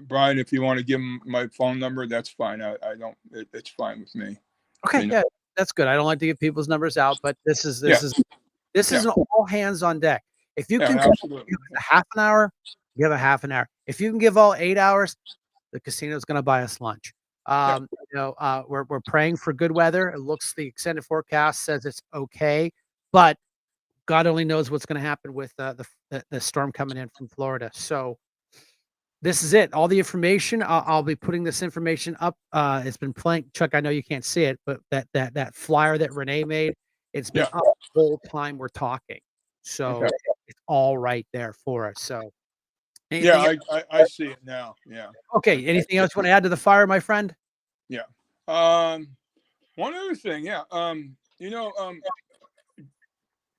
[SPEAKER 7] Brian, if you want to give him my phone number, that's fine. It's fine with me.
[SPEAKER 3] Okay. Yeah, that's good. I don't like to give people's numbers out, but this is an all hands on deck. If you can give a half an hour, give a half an hour. If you can give all 8 hours, the casino is going to buy us lunch. We're praying for good weather. It looks the extended forecast says it's okay, but God only knows what's going to happen with the storm coming in from Florida. So this is it. All the information. I'll be putting this information up. It's been playing. Chuck, I know you can't see it, but that flyer that Renee made, it's been up the whole time we're talking. So it's all right there for us. So
[SPEAKER 7] I see it now. Yeah.
[SPEAKER 3] Okay. Anything else you want to add to the fire, my friend?
[SPEAKER 7] Yeah. One other thing. Yeah.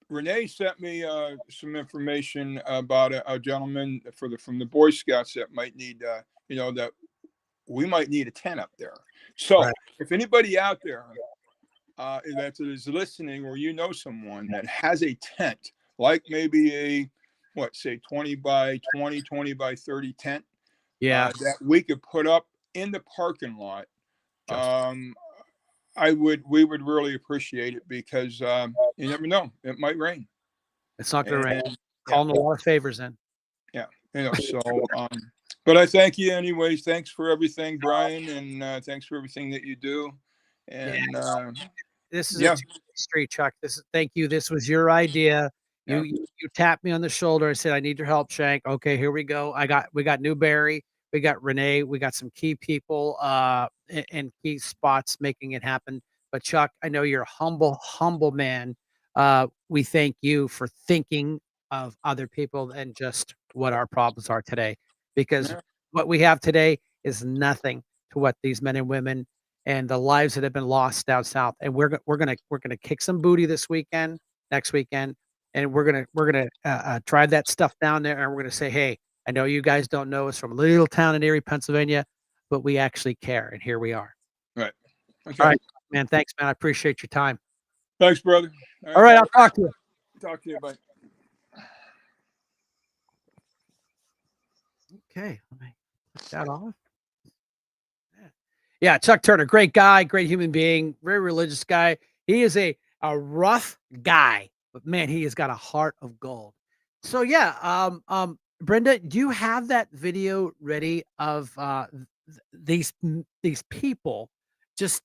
[SPEAKER 7] Renee sent me some information about a gentleman from the Boy Scouts that might need, that we might need a tent up there. So if anybody out there that is listening, or someone that has a tent, like maybe a 20 by 20, 20 by 30 tent, that we could put up in the parking lot, we would really appreciate it, because you never know, it might rain.
[SPEAKER 3] It's not going to rain. Calling a lot of favors in.
[SPEAKER 7] Yeah. So but I thank you anyways. Thanks for everything, Brian, and thanks for everything that you do. And
[SPEAKER 3] this is a street, Chuck. Thank you. This was your idea. You tapped me on the shoulder and said, I need your help, Shank. Okay, here we go. We got Newberry, we got Renee, we got some key people and key spots making it happen. But Chuck, I know you're a humble man. We thank you for thinking of other people and just what our problems are today, because what we have today is nothing to what these men and women and the lives that have been lost down south. And we're gonna kick some booty this weekend, next weekend, and we're gonna drive that stuff down there, and we're gonna say, hey, I know you guys don't know us from a little town in Erie, Pennsylvania, but we actually care, and here we are.
[SPEAKER 7] Right. Okay.
[SPEAKER 3] All right, man. Thanks, man. I appreciate your time.
[SPEAKER 7] Thanks, brother.
[SPEAKER 3] All right, I'll talk to you.
[SPEAKER 7] Talk to you. Bye.
[SPEAKER 3] Okay, let me put that off. Yeah, Chuck Turner, great guy, great human being, very religious guy. He is a rough guy, but man, he has got a heart of gold. So yeah, Brenda, do you have that video ready of these people just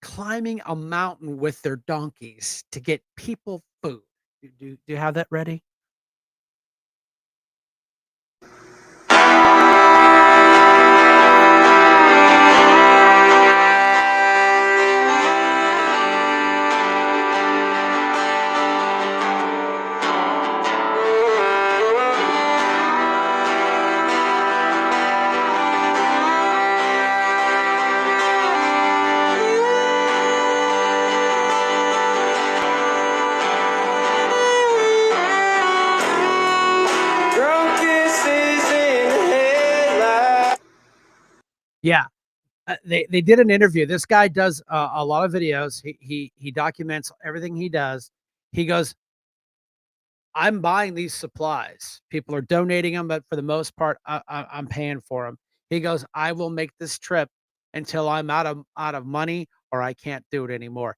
[SPEAKER 3] climbing a mountain with their donkeys to get people food? Do you have that ready? Yeah. They did an interview. This guy does a lot of videos. He documents everything he does. He goes, I'm buying these supplies. People are donating them, but for the most part, I'm paying for them. He goes, I will make this trip until I'm out of money or I can't do it anymore.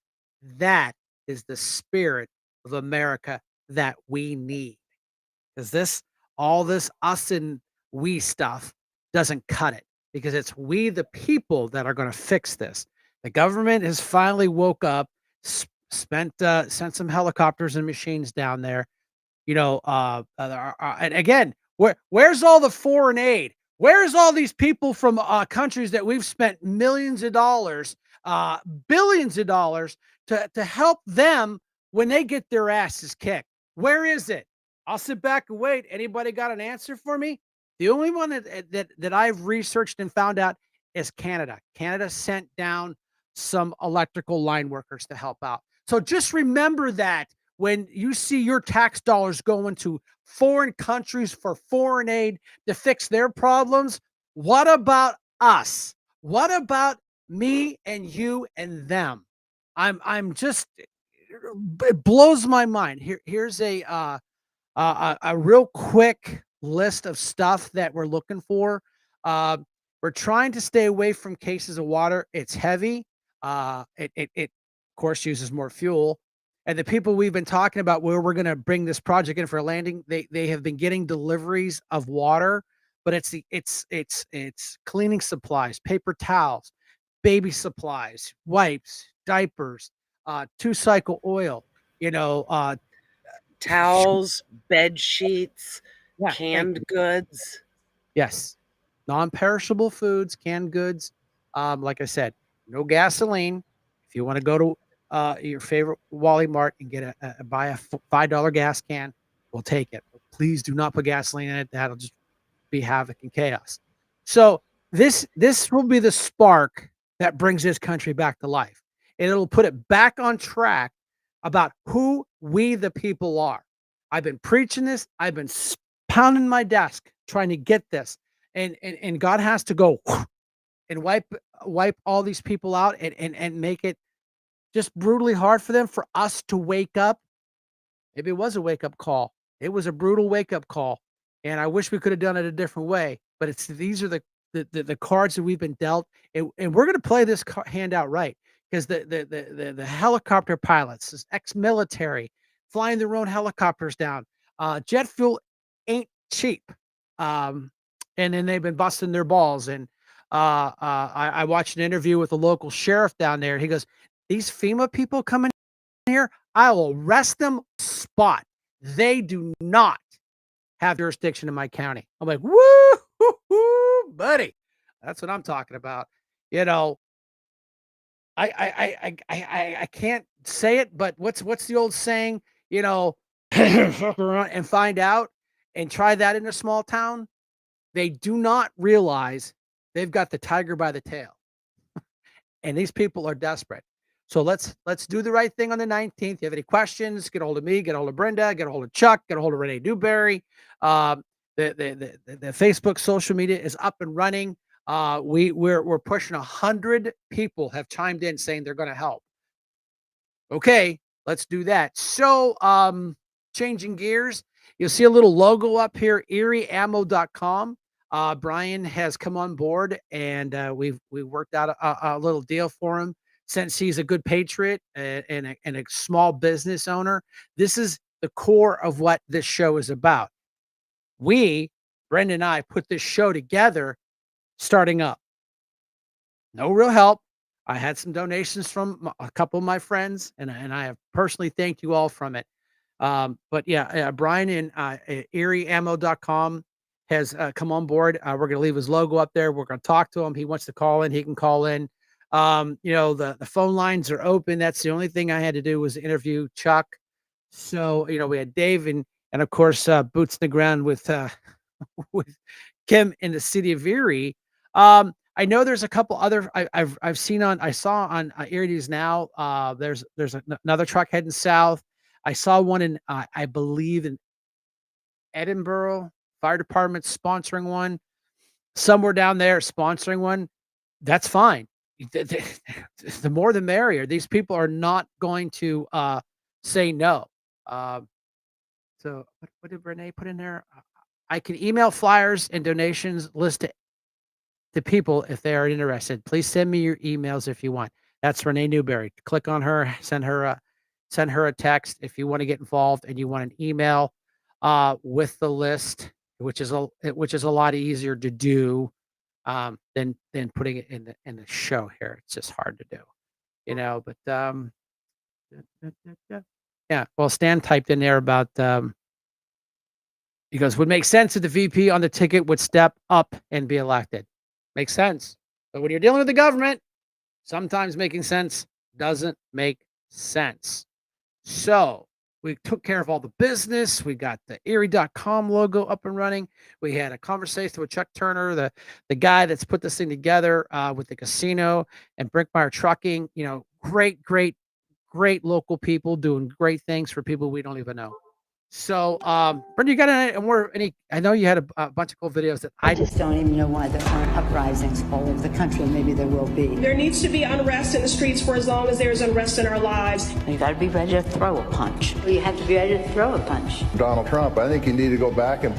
[SPEAKER 3] That is the spirit of America that we need. Because all this us and we stuff doesn't cut it, because it's we, the people, that are going to fix this. The government has finally woke up, sent some helicopters and machines down there. And again, where's all the foreign aid? Where's all these people from countries that we've spent millions of dollars, billions of dollars to help them when they get their asses kicked? Where is it? I'll sit back and wait. Anybody got an answer for me? The only one that I've researched and found out is Canada. Canada sent down some electrical line workers to help out. So just remember that when you see your tax dollars going to foreign countries for foreign aid to fix their problems, what about us? What about me and you and them? I'm just it blows my mind. Here's a real quick list of stuff that we're looking for. Uh, we're trying to stay away from cases of water. It's heavy. It of course uses more fuel. And the people we've been talking about where we're going to bring this project in for a landing, they have been getting deliveries of water, but it's cleaning supplies, paper towels, baby supplies, wipes, diapers, 2-cycle oil, you know,
[SPEAKER 5] Towels, bed sheets,
[SPEAKER 3] yeah, thank
[SPEAKER 5] canned
[SPEAKER 3] you.
[SPEAKER 5] goods.
[SPEAKER 3] Yes. Non-perishable foods, canned goods. Like I said, no gasoline. If you want to go to your favorite Wally Mart and get buy a $5 gas can, we'll take it. But please do not put gasoline in it. That'll just be havoc and chaos. So this will be the spark that brings this country back to life. And it'll put it back on track about who we the people are. I've been preaching this. I've been pounding my desk trying to get this. And God has to go and wipe all these people out and make it just brutally hard for them for us to wake up. Maybe it was a wake up call. It was a brutal wake up call, and I wish we could have done it a different way. But it's these are the cards that we've been dealt, and we're going to play this hand out right because the helicopter pilots, this ex-military, flying their own helicopters down. Jet fuel ain't cheap, um, and then they've been busting their balls. And I watched an interview with a local sheriff down there. He goes, "These FEMA people coming here, I will arrest them spot. They do not have jurisdiction in my county." I'm like, woo, buddy. That's what I'm talking about. You know, I can't say it, but what's the old saying? You know, fuck around and find out, and try that in a small town. They do not realize they've got the tiger by the tail, and these people are desperate. So let's do the right thing on the 19th. You have any questions? Get a hold of me, get a hold of Brenda, get a hold of Chuck, get a hold of Renee Dewberry. Um, the Facebook social media is up and running. We're pushing 100 people have chimed in saying they're going to help. Okay, let's do that. So changing gears, you'll see a little logo up here, erieammo.com. Brian has come on board, and we worked out a little deal for him. Since he's a good patriot and a small business owner, this is the core of what this show is about. We, Brenda and I, put this show together starting up. No real help. I had some donations from a couple of my friends, and I have personally thanked you all from it. But yeah, Brian and erieammo.com has come on board. We're going to leave his logo up there. We're going to talk to him. He wants to call in. He can call in. The phone lines are open. That's the only thing I had to do was interview Chuck. So, we had Dave and of course, boots in the ground with with Kim in the city of Erie. I know there's a couple other I've seen on I saw on Erie News Now. There's another truck heading south. I saw one in I believe in Edinburgh. Fire department sponsoring one. Somewhere down there sponsoring one. That's fine. The more the merrier. These people are not going to say no. So what did Renee put in there? I can email flyers and donations list to people if they are interested. Please send me your emails if you want. That's Renee Newberry. Click on her, send her a text if you want to get involved and you want an email with the list, which is a lot easier to do than putting it in the show here. It's just hard to do, But yeah. Well, Stan typed in there about He goes, would make sense if the VP on the ticket would step up and be elected. Makes sense. But when you're dealing with the government, sometimes making sense doesn't make sense. So we took care of all the business. We got the Erie.com logo up and running. We had a conversation with Chuck Turner, the guy that's put this thing together with the casino, and Brinkmeyer Trucking. You know, great local people doing great things for people we don't even know. So, Brenda, you got any? I know you had a bunch of cool videos that
[SPEAKER 8] I just don't even know why there aren't uprisings all over the country. Maybe there will be.
[SPEAKER 9] There needs to be unrest in the streets for as long as there's unrest in our lives.
[SPEAKER 8] You got to be ready to throw a punch. You have to be ready to throw a punch.
[SPEAKER 10] Donald Trump, I think you need to go back and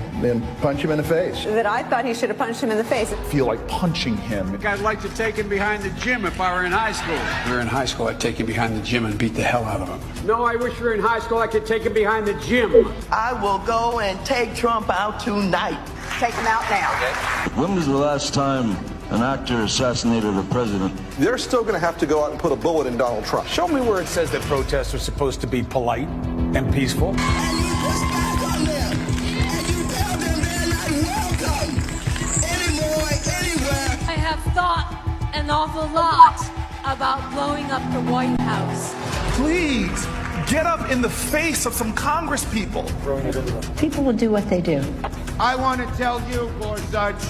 [SPEAKER 10] punch him in the face.
[SPEAKER 11] That I thought he should have punched him in the face.
[SPEAKER 10] I feel like punching him.
[SPEAKER 12] I'd like to take him behind the gym if I were in high school. If we were in high school, I'd take him behind the gym and beat the hell out of him. No, I wish we were in high school. I could take him behind the gym.
[SPEAKER 13] I will go and take Trump out tonight.
[SPEAKER 11] Take him out now.
[SPEAKER 14] When was the last time an actor assassinated a president?
[SPEAKER 10] They're still going to have to go out and put a bullet in Donald Trump.
[SPEAKER 12] Show me where it says that protests are supposed to be polite and peaceful.
[SPEAKER 15] I have thought an awful lot about blowing up the White House.
[SPEAKER 16] Please get up in the face of some Congress people.
[SPEAKER 8] People will do what they do.
[SPEAKER 17] I want to tell you, Gorsuch,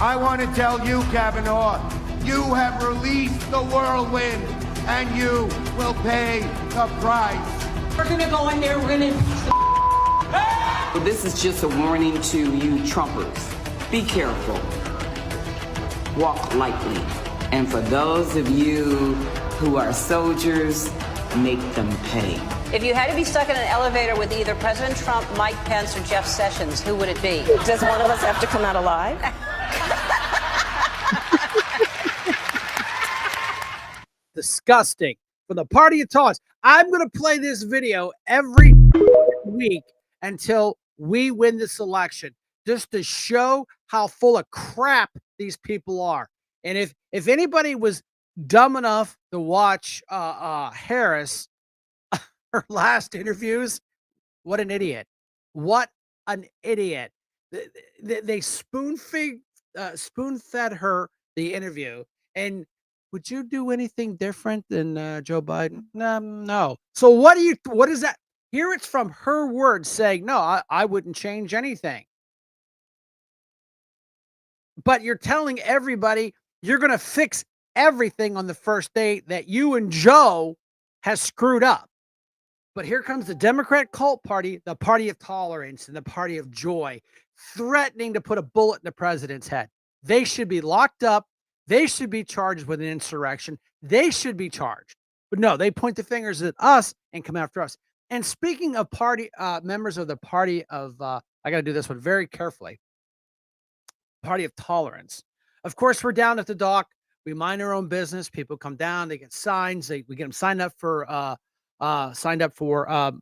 [SPEAKER 17] I want to tell you, Kavanaugh, you have released the whirlwind and you will pay the price.
[SPEAKER 11] We're going to go in there, we're going to...
[SPEAKER 18] This is just a warning to you Trumpers. Be careful. Walk lightly. And for those of you who are soldiers, make them pay.
[SPEAKER 19] If you had to be stuck in an elevator with either President Trump, Mike Pence, or Jeff Sessions, who would it be?
[SPEAKER 11] Does one of us have to come out alive?
[SPEAKER 3] Disgusting. For the party of toss. I'm going to play this video every week until we win this election, just to show how full of crap these people are. And if anybody was dumb enough to watch Harris, her last interviews, what an idiot. What an idiot. They spoon-fed her the interview. And would you do anything different than Joe Biden? No. So what is that? Here it's from her words saying, no, I wouldn't change anything. But you're telling everybody you're going to fix everything on the first day that you and Joe has screwed up. But here comes the Democrat cult party, the party of tolerance and the party of joy, threatening to put a bullet in the president's head. They should be locked up. They should be charged with an insurrection. They should be charged. But no, they point the fingers at us and come after us. And speaking of party members of the party of, I got to do this one very carefully, party of tolerance. Of course, we're down at the dock. We mind our own business. People come down. They get signs. We get them signed up for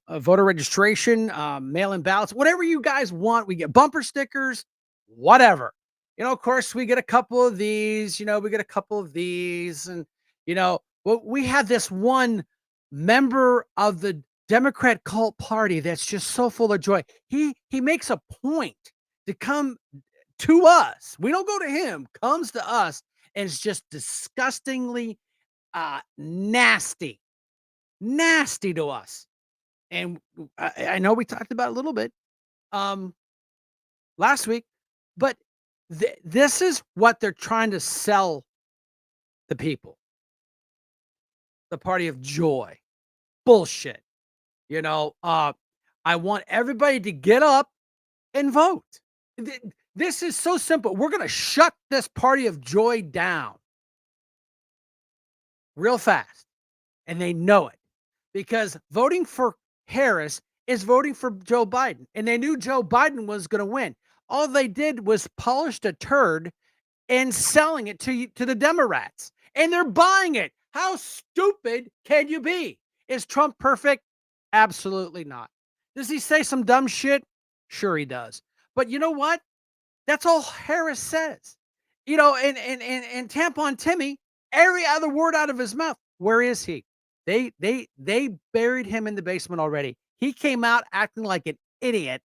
[SPEAKER 3] voter registration, mail-in ballots, whatever you guys want. We get bumper stickers, whatever. Of course, we get a couple of these. We get a couple of these, and we have this one member of the Democrat cult party that's just so full of joy. He makes a point to come to us. We don't go to him. Comes to us, and it's just disgustingly nasty to us. And I know we talked about it a little bit last week, but this is what they're trying to sell the people. The party of joy. Bullshit. I want everybody to get up and vote. This is so simple. We're going to shut this party of joy down real fast. And they know it. Because voting for Harris is voting for Joe Biden. And they knew Joe Biden was going to win. All they did was polish a turd and selling it to the Democrats. And they're buying it. How stupid can you be? Is Trump perfect? Absolutely not. Does he say some dumb shit? Sure he does. But you know what? That's all Harris says. And Tampon Timmy, every other word out of his mouth. Where is he? They buried him in the basement already. He came out acting like an idiot,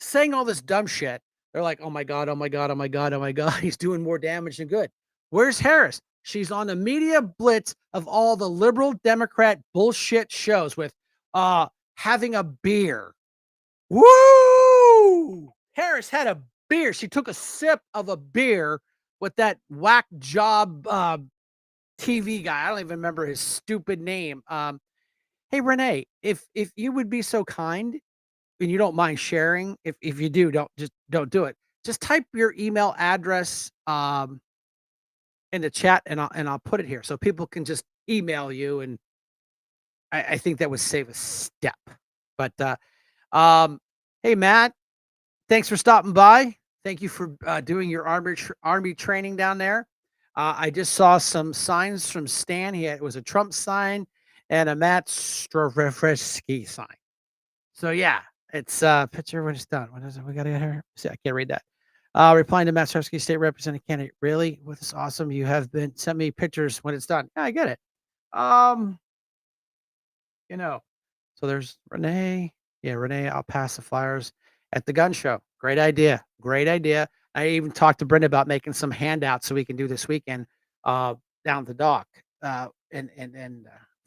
[SPEAKER 3] saying all this dumb shit. They're like, oh my God, oh my God, oh my God, oh my God. He's doing more damage than good. Where's Harris? She's on the media blitz of all the liberal Democrat bullshit shows with having a beer. Woo! Harris had a beer. She took a sip of a beer with that whack job TV guy. I don't even remember his stupid name. Hey Renee, if you would be so kind and you don't mind sharing, if you do, don't do it. Just type your email address in the chat and I'll put it here so people can just email you, and I think that would save a step. But hey Matt, thanks for stopping by. Thank you for doing your army training down there. I just saw some signs from Stan. It was a Trump sign and a Matt Stravresky sign. So yeah, it's picture when it's done. What is it? We got to get here. See, I can't read that. Replying to Matt Stravresky, state representative candidate. Really? What is awesome? You have been sent me pictures when it's done. Yeah, I get it. You know, so there's Renee. Yeah, Renee, I'll pass the flyers at the gun show. Great idea. Great idea. I even talked to Brenda about making some handouts so we can do this weekend down the dock and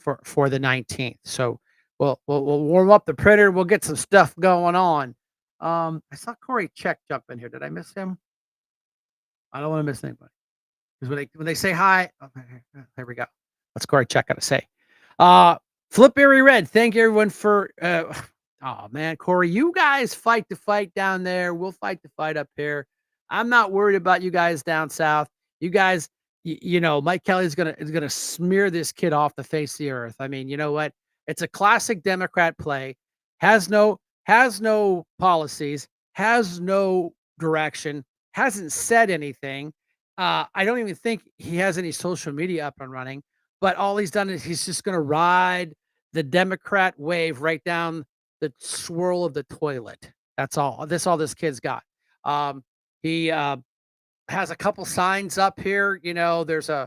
[SPEAKER 3] for the 19th. So we'll warm up the printer. We'll get some stuff going on. I saw Corey Check jump in here. Did I miss him? I don't want to miss anybody. Because when they say hi, okay, there we go. What's Corey Check got to say? Flipberry Red, thank you everyone for oh man, Corey, you guys fight the fight down there. We'll fight the fight up here. I'm not worried about you guys down south. You guys, you know, Mike Kelly is gonna smear this kid off the face of the earth. I mean, you know what? It's a classic Democrat play. Has no policies, has no direction, hasn't said anything. I don't even think he has any social media up and running. But all he's done is he's just going to ride the Democrat wave right down the swirl of the toilet. That's all. All this kid's got. He has a couple signs up here. You know, there's a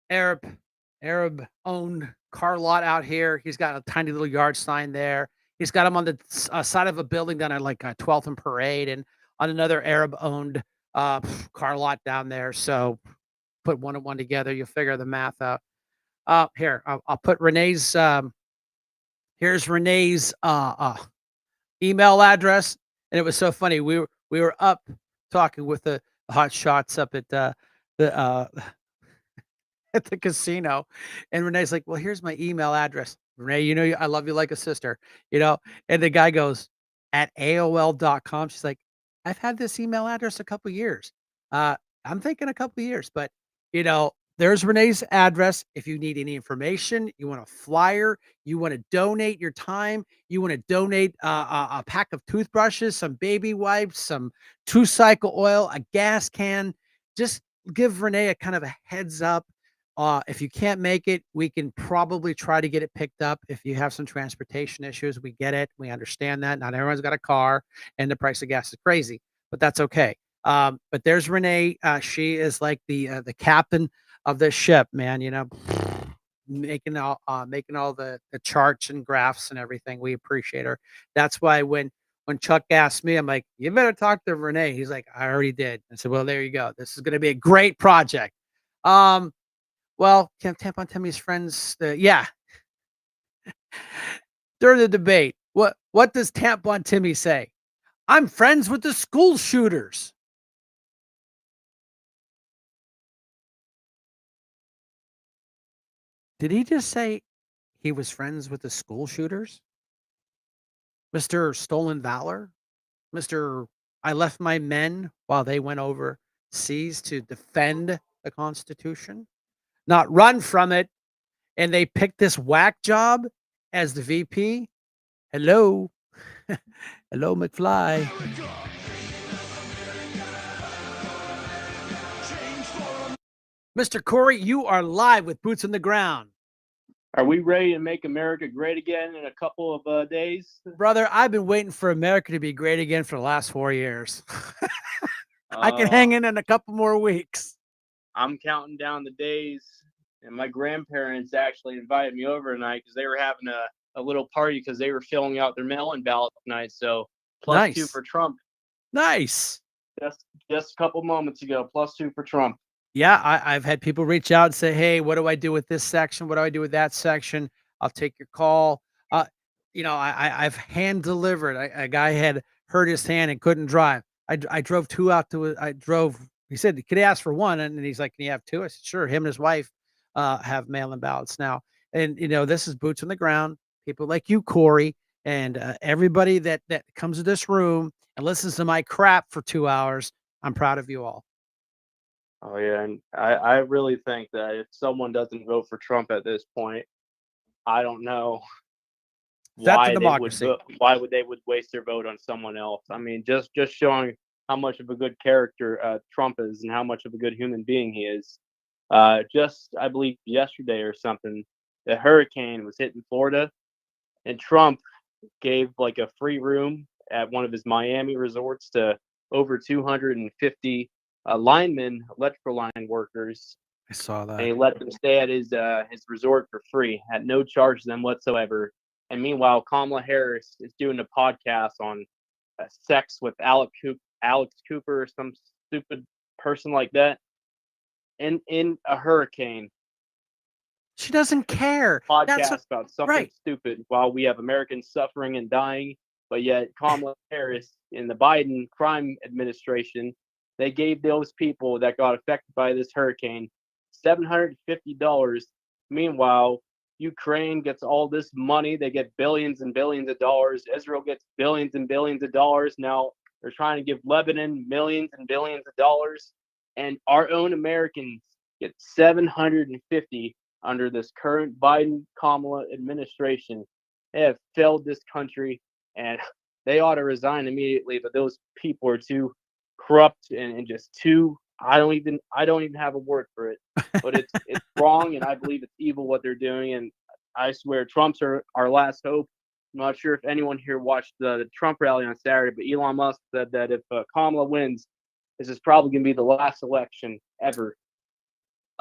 [SPEAKER 3] Arab owned car lot out here. He's got a tiny little yard sign there. He's got him on the side of a building down at like 12th and Parade, and on another Arab owned car lot down there. So put one and one together, you'll figure the math out. Here, I'll put Renee's, here's Renee's, email address. And it was so funny. We were up talking with the hot shots up at, the at the casino. And Renee's like, well, here's my email address. Renee, you know, I love you like a sister, you know? And the guy goes, at AOL.com. She's like, I've had this email address a couple years. I'm thinking a couple years, but you know, there's Renee's address. If you need any information, you want a flyer, you want to donate your time, you want to donate a pack of toothbrushes, some baby wipes, some 2-cycle oil, a gas can, just give Renee a kind of a heads up. If you can't make it, we can probably try to get it picked up. If you have some transportation issues, we get it. We understand that. Not everyone's got a car and the price of gas is crazy, but that's okay. But there's Renee. She is like the captain of this ship, man, you know, making all the charts and graphs and everything. We appreciate her. That's why when Chuck asked me, I'm like, you better talk to Renee. He's like, I already did. I said, well, there you go. This is going to be a great project. Well, Tampon Timmy's friends, yeah. During the debate, what does Tampon Timmy say? I'm friends with the school shooters. Did he just say he was friends with the school shooters? Mr. Stolen Valor? Mr. I left my men while they went overseas to defend the Constitution, not run from it. And they picked this whack job as the VP. Hello. Hello, McFly. Mr. Corey, you are live with Boots on the Ground.
[SPEAKER 20] Are we ready to make America great again in a couple of days?
[SPEAKER 3] Brother, I've been waiting for America to be great again for the last 4 years. I can hang in a couple more weeks.
[SPEAKER 20] I'm counting down the days, and my grandparents actually invited me over tonight because they were having a little party because they were filling out their mail-in ballot tonight. So +2
[SPEAKER 3] Nice.
[SPEAKER 20] for Trump.
[SPEAKER 3] Nice.
[SPEAKER 20] Just a couple moments ago, +2 for Trump.
[SPEAKER 3] Yeah, I've had people reach out and say, "Hey, what do I do with this section? What do I do with that section? I'll take your call." Uh, I've hand delivered. A guy had hurt his hand and couldn't drive. I drove two out to. I drove. He said, "Could he ask for one?" And he's like, "Can you have two?" I said, "Sure." Him and his wife have mail-in ballots now, and this is boots on the ground. People like you, Corey, and everybody that comes to this room and listens to my crap for 2 hours. I'm proud of you all.
[SPEAKER 20] Oh yeah, and I really think that if someone doesn't vote for Trump at this point, I don't know
[SPEAKER 3] That's a
[SPEAKER 20] why they would
[SPEAKER 3] democracy.
[SPEAKER 20] they would waste their vote on someone else. I mean, just showing how much of a good character Trump is and how much of a good human being he is. Just I believe yesterday or something, the hurricane was hitting Florida, and Trump gave like a free room at one of his Miami resorts to over 250 linemen, electrical line workers,
[SPEAKER 3] I saw
[SPEAKER 20] and
[SPEAKER 3] that.
[SPEAKER 20] he let them stay at his resort for free at no charge to them whatsoever. And meanwhile, Kamala Harris is doing a podcast on sex with Alex Cooper, or some stupid person like that, in a hurricane
[SPEAKER 3] She doesn't care. That's what,
[SPEAKER 20] podcast about something
[SPEAKER 3] right.
[SPEAKER 20] stupid while we have Americans suffering and dying. But yet Kamala Harris in the Biden crime administration, they gave those people that got affected by this hurricane $750. Meanwhile, Ukraine gets all this money. They get billions and billions of dollars. Israel gets billions and billions of dollars. Now they're trying to give Lebanon millions and billions of dollars. And our own Americans get 750 under this current Biden Kamala administration. They have failed this country, and they ought to resign immediately. But those people are too corrupt and just too. I don't even have a word for it. But it's wrong, and I believe it's evil what they're doing. And I swear, Trump's our last hope. I'm not sure if anyone here watched the Trump rally on Saturday, but Elon Musk said that if Kamala wins, this is probably going to be the last election ever.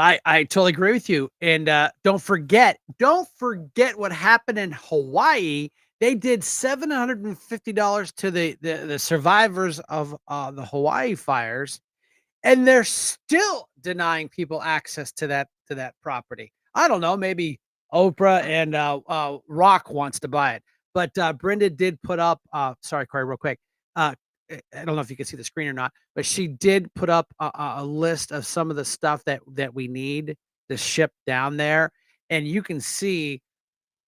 [SPEAKER 3] I totally agree with you. And don't forget what happened in Hawaii. They did $750 to the survivors of the Hawaii fires, and they're still denying people access to that property. I don't know, maybe Oprah and Rock wants to buy it. But Brenda did put up sorry, Corey, real quick. I don't know if you can see the screen or not, but she did put up a list of some of the stuff that we need to ship down there, and you can see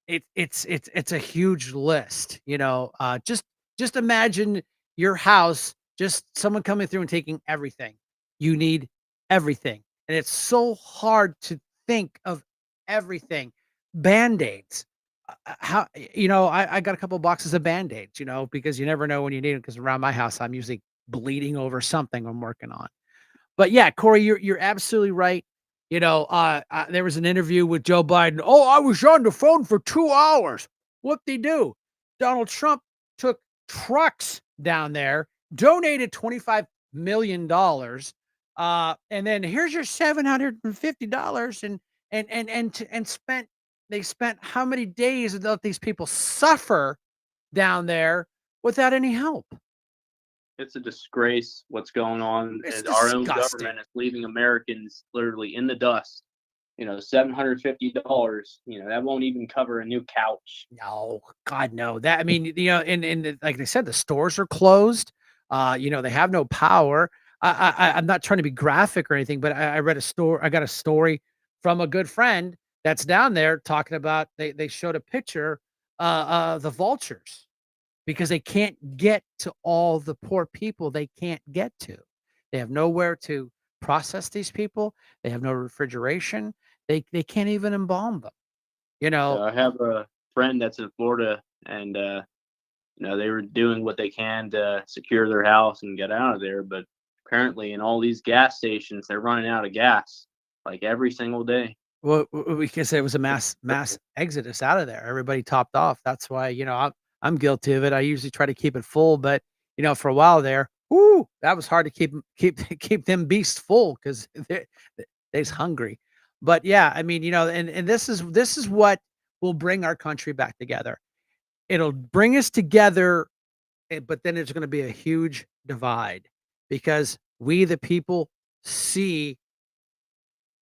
[SPEAKER 3] it's a huge list. Just imagine your house, just someone coming through and taking everything. You need everything, and it's so hard to think of everything. Band-Aids. I got a couple boxes of Band-Aids, because you never know when you need them. Because around my house, I'm usually bleeding over something I'm working on. But yeah, Corey, you're absolutely right. There was an interview with Joe Biden. Oh, I was on the phone for 2 hours. What'd he do? Donald Trump took trucks down there, donated $25 million, and then here's your $750, and spent. They spent how many days to let these people suffer down there without any help?
[SPEAKER 20] It's a disgrace what's going on.
[SPEAKER 3] It's
[SPEAKER 20] And our own
[SPEAKER 3] disgusting.
[SPEAKER 20] government is leaving Americans literally in the dust. $750. That won't even cover a new couch.
[SPEAKER 3] No, God, no. That I mean, and like they said, the stores are closed. They have no power. I'm not trying to be graphic or anything, but I read a story. I got a story from a good friend that's down there talking about. They showed a picture of the vultures because they can't get to all the poor people they can't get to. They have nowhere to process these people. They have no refrigeration. They can't even embalm them. You know,
[SPEAKER 20] I have a friend that's in Florida, and they were doing what they can to secure their house and get out of there. But apparently, in all these gas stations, they're running out of gas like every single day.
[SPEAKER 3] well, we can say it was a mass exodus out of there. Everybody topped off. That's why, I'm guilty of it. I usually try to keep it full, but for a while there, whoo, that was hard to keep them beasts full because they's hungry. But yeah, I mean, and this is what will bring our country back together. It'll bring us together but then there's going to be a huge divide because we, the people, see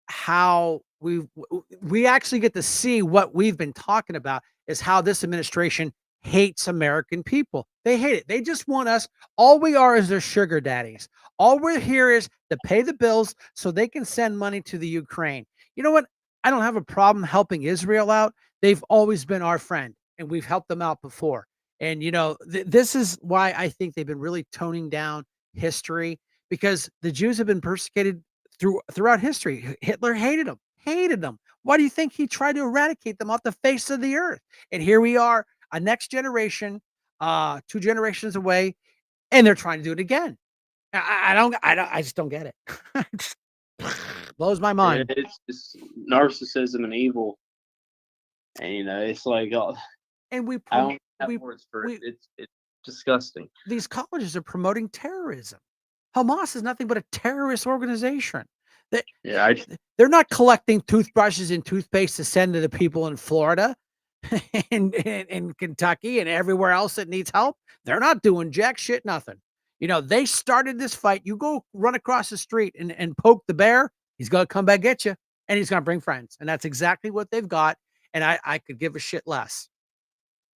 [SPEAKER 3] how we actually get to see what we've been talking about is how this administration hates American people. They hate it. They just want us. All we are is their sugar daddies. All we're here is to pay the bills so they can send money to the Ukraine. You know what? I don't have a problem helping Israel out. They've always been our friend, and we've helped them out before. And this is why I think they've been really toning down history because the Jews have been persecuted throughout history. Hitler hated them. Why do you think he tried to eradicate them off the face of the earth? And here we are, a next generation, 2 generations away, and they're trying to do it again. I just don't get it. It just blows my mind.
[SPEAKER 20] It's just narcissism and evil, and it's like
[SPEAKER 3] And
[SPEAKER 20] I don't have words for it. It's disgusting.
[SPEAKER 3] These colleges are promoting terrorism. Hamas is nothing but a terrorist organization. They're not collecting toothbrushes and toothpaste to send to the people in Florida and in Kentucky and everywhere else that needs help. They're not doing jack shit, nothing. They started this fight. You go run across the street and poke the bear, he's going to come back at you and he's going to bring friends. And that's exactly what they've got. And I could give a shit less.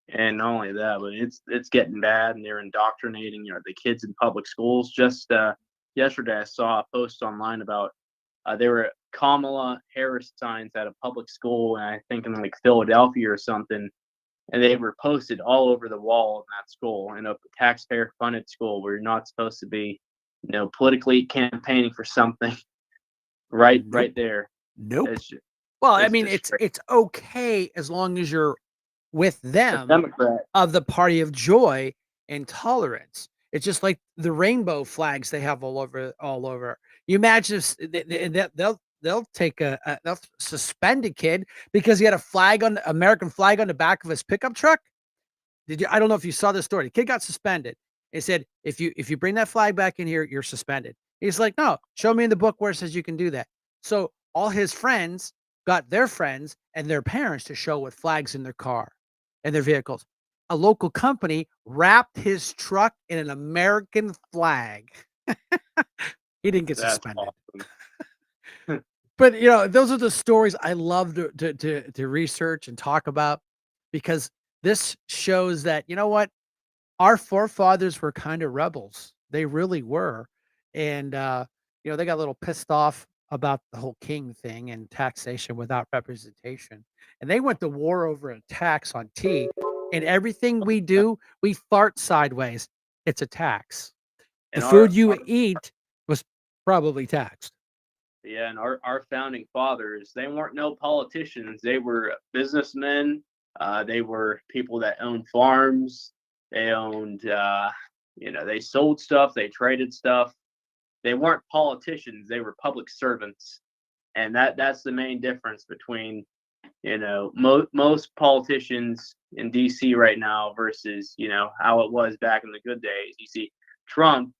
[SPEAKER 20] And not only that, but it's getting bad, and they're indoctrinating the kids in public schools. Just yesterday, I saw a post online about there were Kamala Harris signs at a public school, and I think in like Philadelphia or something, and they were posted all over the wall in that school, in a taxpayer-funded school where you're not supposed to be, politically campaigning for something. Right there.
[SPEAKER 3] Nope. It's okay as long as you're with them of the party of joy and tolerance. It's just like the rainbow flags they have all over. You imagine if they'll take they'll suspend a kid because he had a American flag on the back of his pickup truck. I don't know if you saw this story. The kid got suspended. It said, if you bring that flag back in here, you're suspended. He's like, no, show me in the book where it says you can do that. So all his friends got their friends and their parents to show with flags in their car and their vehicles. A local company wrapped his truck in an American flag. He didn't get suspended. Awesome. But those are the stories I love to research and talk about because this shows that our forefathers were kind of rebels. They really were, and they got a little pissed off about the whole king thing and taxation without representation, and they went to war over a tax on tea. And everything we do, we fart sideways. It's a tax. The food you eat was probably taxed.
[SPEAKER 20] Yeah, and our founding fathers, they weren't no politicians. They were businessmen. They were people that owned farms. They owned, they sold stuff. They traded stuff. They weren't politicians. They were public servants. And that's the main difference between, most politicians in DC right now versus, how it was back in the good days. You see Trump,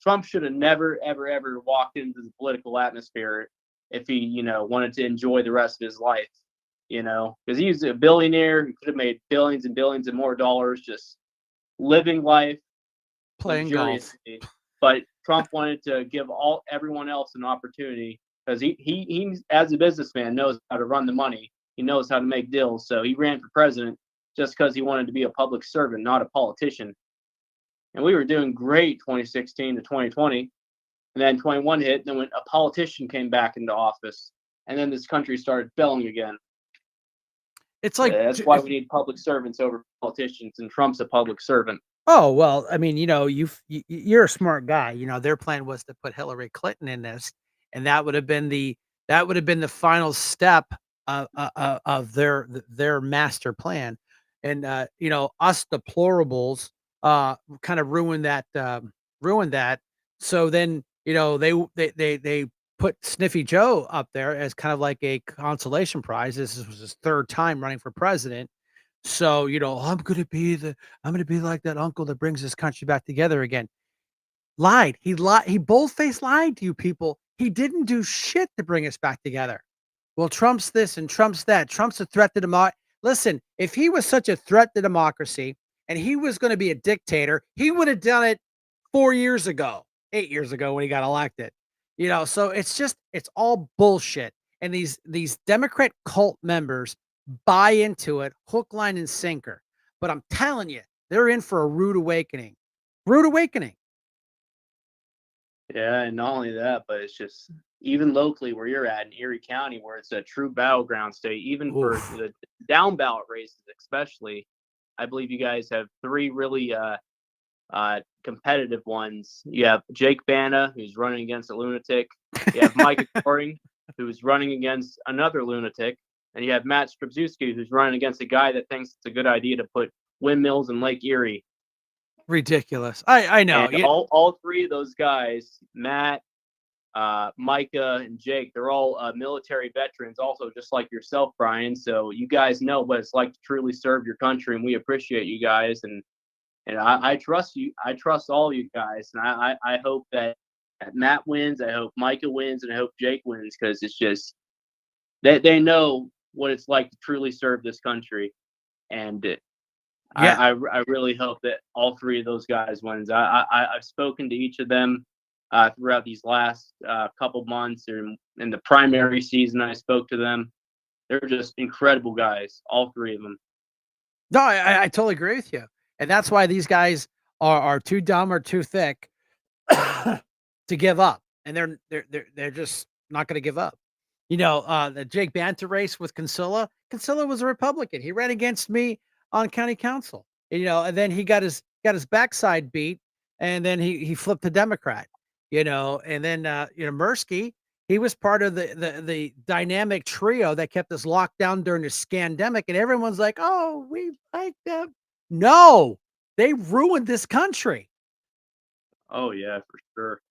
[SPEAKER 20] Trump should have never, ever, ever walked into the political atmosphere if he, wanted to enjoy the rest of his life, because he's a billionaire. He could have made billions and billions and more dollars just living life,
[SPEAKER 3] playing golf.
[SPEAKER 20] But Trump wanted to give everyone else an opportunity because he as a businessman knows how to run the money. He knows how to make deals. So he ran for president just because he wanted to be a public servant, not a politician. And we were doing great 2016 to 2020. And then 21 hit, and then when a politician came back into office, and then this country started failing again.
[SPEAKER 3] It's like
[SPEAKER 20] that's why we need public servants over politicians, and Trump's a public servant.
[SPEAKER 3] Oh, well, I mean, you're a smart guy. Their plan was to put Hillary Clinton in this, and that would have been the final step of their master plan. And us deplorables kind of ruined that. So then they put Sniffy Joe up there as kind of like a consolation prize. This was his third time running for president. So, I'm going to be like that uncle that brings this country back together again. Lied. He bold-faced lied to you people. He didn't do shit to bring us back together. Well, Trump's this and Trump's that. Trump's a threat to democracy. Listen, if he was such a threat to democracy, and he was going to be a dictator, he would have done it 4 years ago, 8 years ago when he got elected. So it's all bullshit. And these Democrat cult members buy into it hook, line, and sinker. But I'm telling you, they're in for a rude awakening. Rude awakening.
[SPEAKER 20] Yeah, and not only that, but it's just even locally where you're at in Erie County, where it's a true battleground state, even for the down ballot races, especially. I believe you guys have three really competitive ones. You have Jake Bana, who's running against a lunatic. You have Mike Goring, who's running against another lunatic. And you have Matt Strzebuski, who's running against a guy that thinks it's a good idea to put windmills in Lake Erie.
[SPEAKER 3] Ridiculous. I know.
[SPEAKER 20] And all three of those guys, Matt, Micah, and Jake, they're all military veterans, also just like yourself, Brian. So you guys know what it's like to truly serve your country, and we appreciate you guys. And I trust you. I trust all you guys, and I hope that Matt wins. I hope Micah wins, and I hope Jake wins, because it's just they know what it's like to truly serve this country, and I really hope that all three of those guys wins. I've spoken to each of them throughout these last couple months, and in the primary season, I spoke to them. They're just incredible guys, all three of them.
[SPEAKER 3] No, I totally agree with you. And that's why these guys are too dumb or too thick to give up. And they're just not going to give up. The Jake Banta race with Kinsella was a Republican. He ran against me on county council. And then he got his backside beat, and then he flipped to Democrat. And then Mirsky, he was part of the dynamic trio that kept us locked down during the scandemic, and everyone's like, "Oh, we like them." No, they ruined this country.
[SPEAKER 20] Oh yeah, for sure.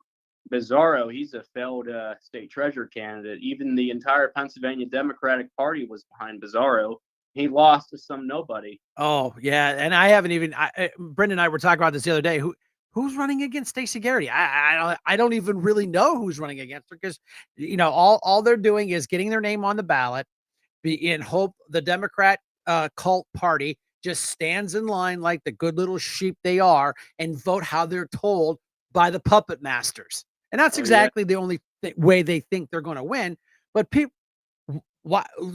[SPEAKER 20] Bizarro, he's a failed state treasurer candidate. Even the entire Pennsylvania Democratic Party was behind Bizarro. He lost to some nobody.
[SPEAKER 3] Oh yeah, and I haven't even. Brendan and I were talking about this the other day. Who's running against Stacey Garrity? I don't even really know who's running against her, because all they're doing is getting their name on the ballot, in hope the Democrat cult party just stands in line like the good little sheep they are and vote how they're told by the puppet masters. And that's exactly the only way they think they're going to win. But people,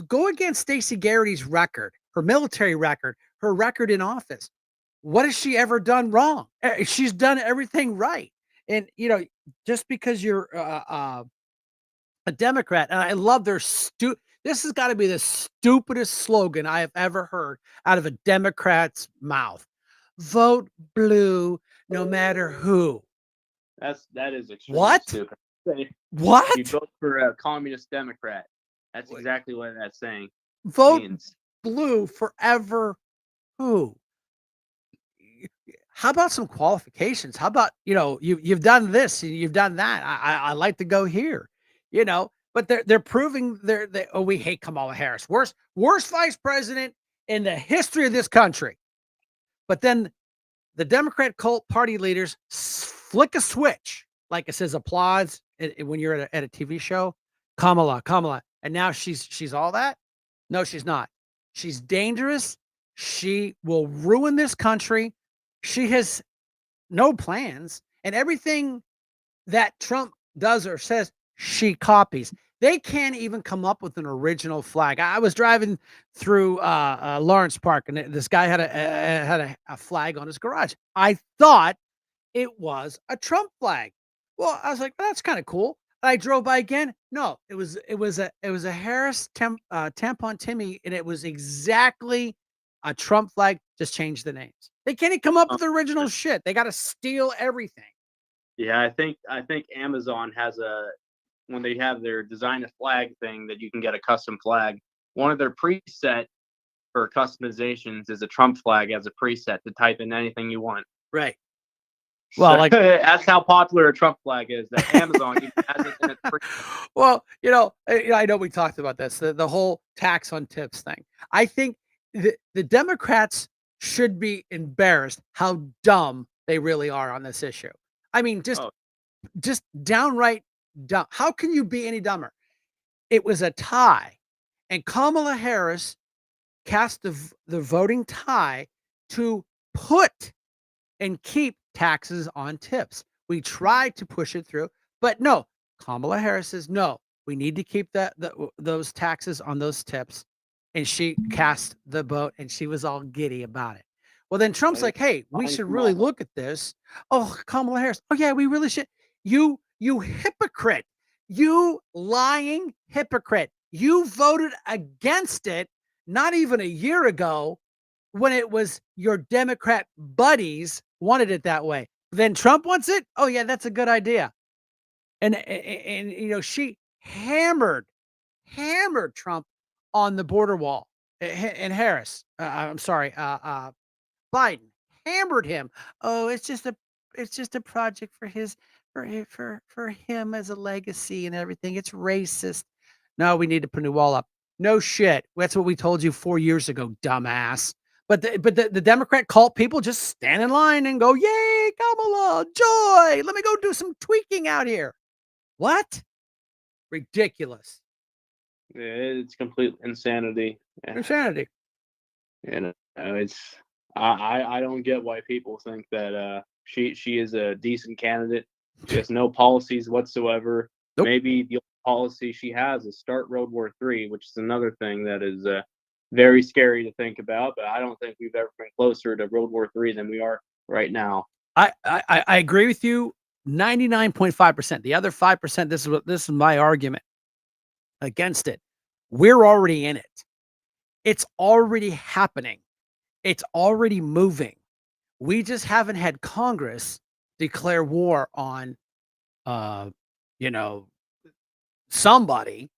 [SPEAKER 3] go against Stacey Garrity's record, her military record, her record in office. What has she ever done wrong? She's done everything right. And, just because you're a Democrat, and I love their this has got to be the stupidest slogan I have ever heard out of a Democrat's mouth. Vote blue no matter who.
[SPEAKER 20] That is extremely stupid.
[SPEAKER 3] What?
[SPEAKER 20] You vote for a communist Democrat. That's exactly what that's saying.
[SPEAKER 3] Vote blue forever who? How about some qualifications? How about, you've done this and you've done that. I like to go here, but they're proving we hate Kamala Harris. Worst vice president in the history of this country. But then the Democrat cult party leaders flick a switch, like it says applause when you're at a TV show. Kamala. And now she's all that? No, she's not. She's dangerous. She will ruin this country. She has no plans, and everything that Trump does or says, she copies. They can't even come up with an original flag. I was driving through Lawrence Park, and this guy had a flag on his garage. I thought it was a Trump flag. Well, I was like, well, that's kind of cool. I drove by again. No, it was a Harris tampon Timmy, and it was exactly a Trump flag. Just change the names. They can't even come up with original shit. They got to steal everything.
[SPEAKER 20] Yeah, I think Amazon has when they have their design a flag thing that you can get a custom flag. One of their preset for customizations is a Trump flag as a preset to type in anything you want.
[SPEAKER 3] Right. Well,
[SPEAKER 20] so, that's how popular a Trump flag is. That Amazon has it in its preset.
[SPEAKER 3] Well, I know we talked about this, the whole tax on tips thing. I think the Democrats should be embarrassed how dumb they really are on this issue. I mean, just downright dumb. How can you be any dumber? It was a tie, and Kamala Harris cast the voting tie to put and keep taxes on tips. We tried to push it through, but no. Kamala Harris says no. We need to keep those taxes on those tips, and she cast the vote, and she was all giddy about it. Well, then Trump's like, "Hey, we should really look at this." Oh, Kamala Harris. Oh yeah, we really should. You hypocrite. You lying hypocrite. You voted against it not even a year ago when it was your Democrat buddies wanted it that way. Then Trump wants it? Oh yeah, that's a good idea. And you know, she hammered Trump on the border wall. And Harris, I'm sorry, Biden hammered him. Oh, it's just a project for his for him as a legacy and everything. It's racist. No, we need to put a new wall up. No shit. That's what we told you 4 years ago, dumbass. But the Democrat cult people just stand in line and go, "Yay, Kamala, joy! Let me go do some tweaking out here." What? Ridiculous.
[SPEAKER 20] Yeah, it's complete insanity.
[SPEAKER 3] Insanity.
[SPEAKER 20] And it's I don't get why people think that she is a decent candidate. She has no policies whatsoever.
[SPEAKER 3] Nope.
[SPEAKER 20] Maybe the only policy she has is start World War III, which is another thing that is very scary to think about. But I don't think we've ever been closer to World War III than we are right now.
[SPEAKER 3] I agree with you 99.5%. The other 5%, this is my argument against it. We're already in it. It's already happening. It's already moving. We just haven't had Congress declare war on you know, somebody,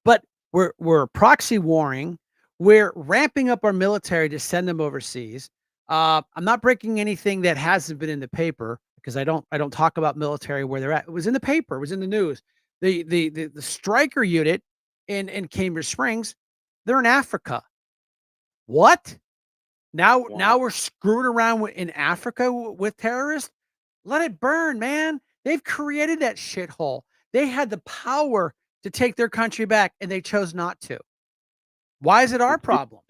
[SPEAKER 3] but we're proxy warring. We're ramping up our military to send them overseas. I'm not breaking anything that hasn't been in the paper because I don't talk about military where they're at. It was in the paper. It was in the news. The striker unit in Cambridge Springs, they're in Africa. What? Now we're screwing around in Africa with terrorists. Let it burn, man. They've created that shithole. They had the power to take their country back, and they chose not to. Why is it our problem?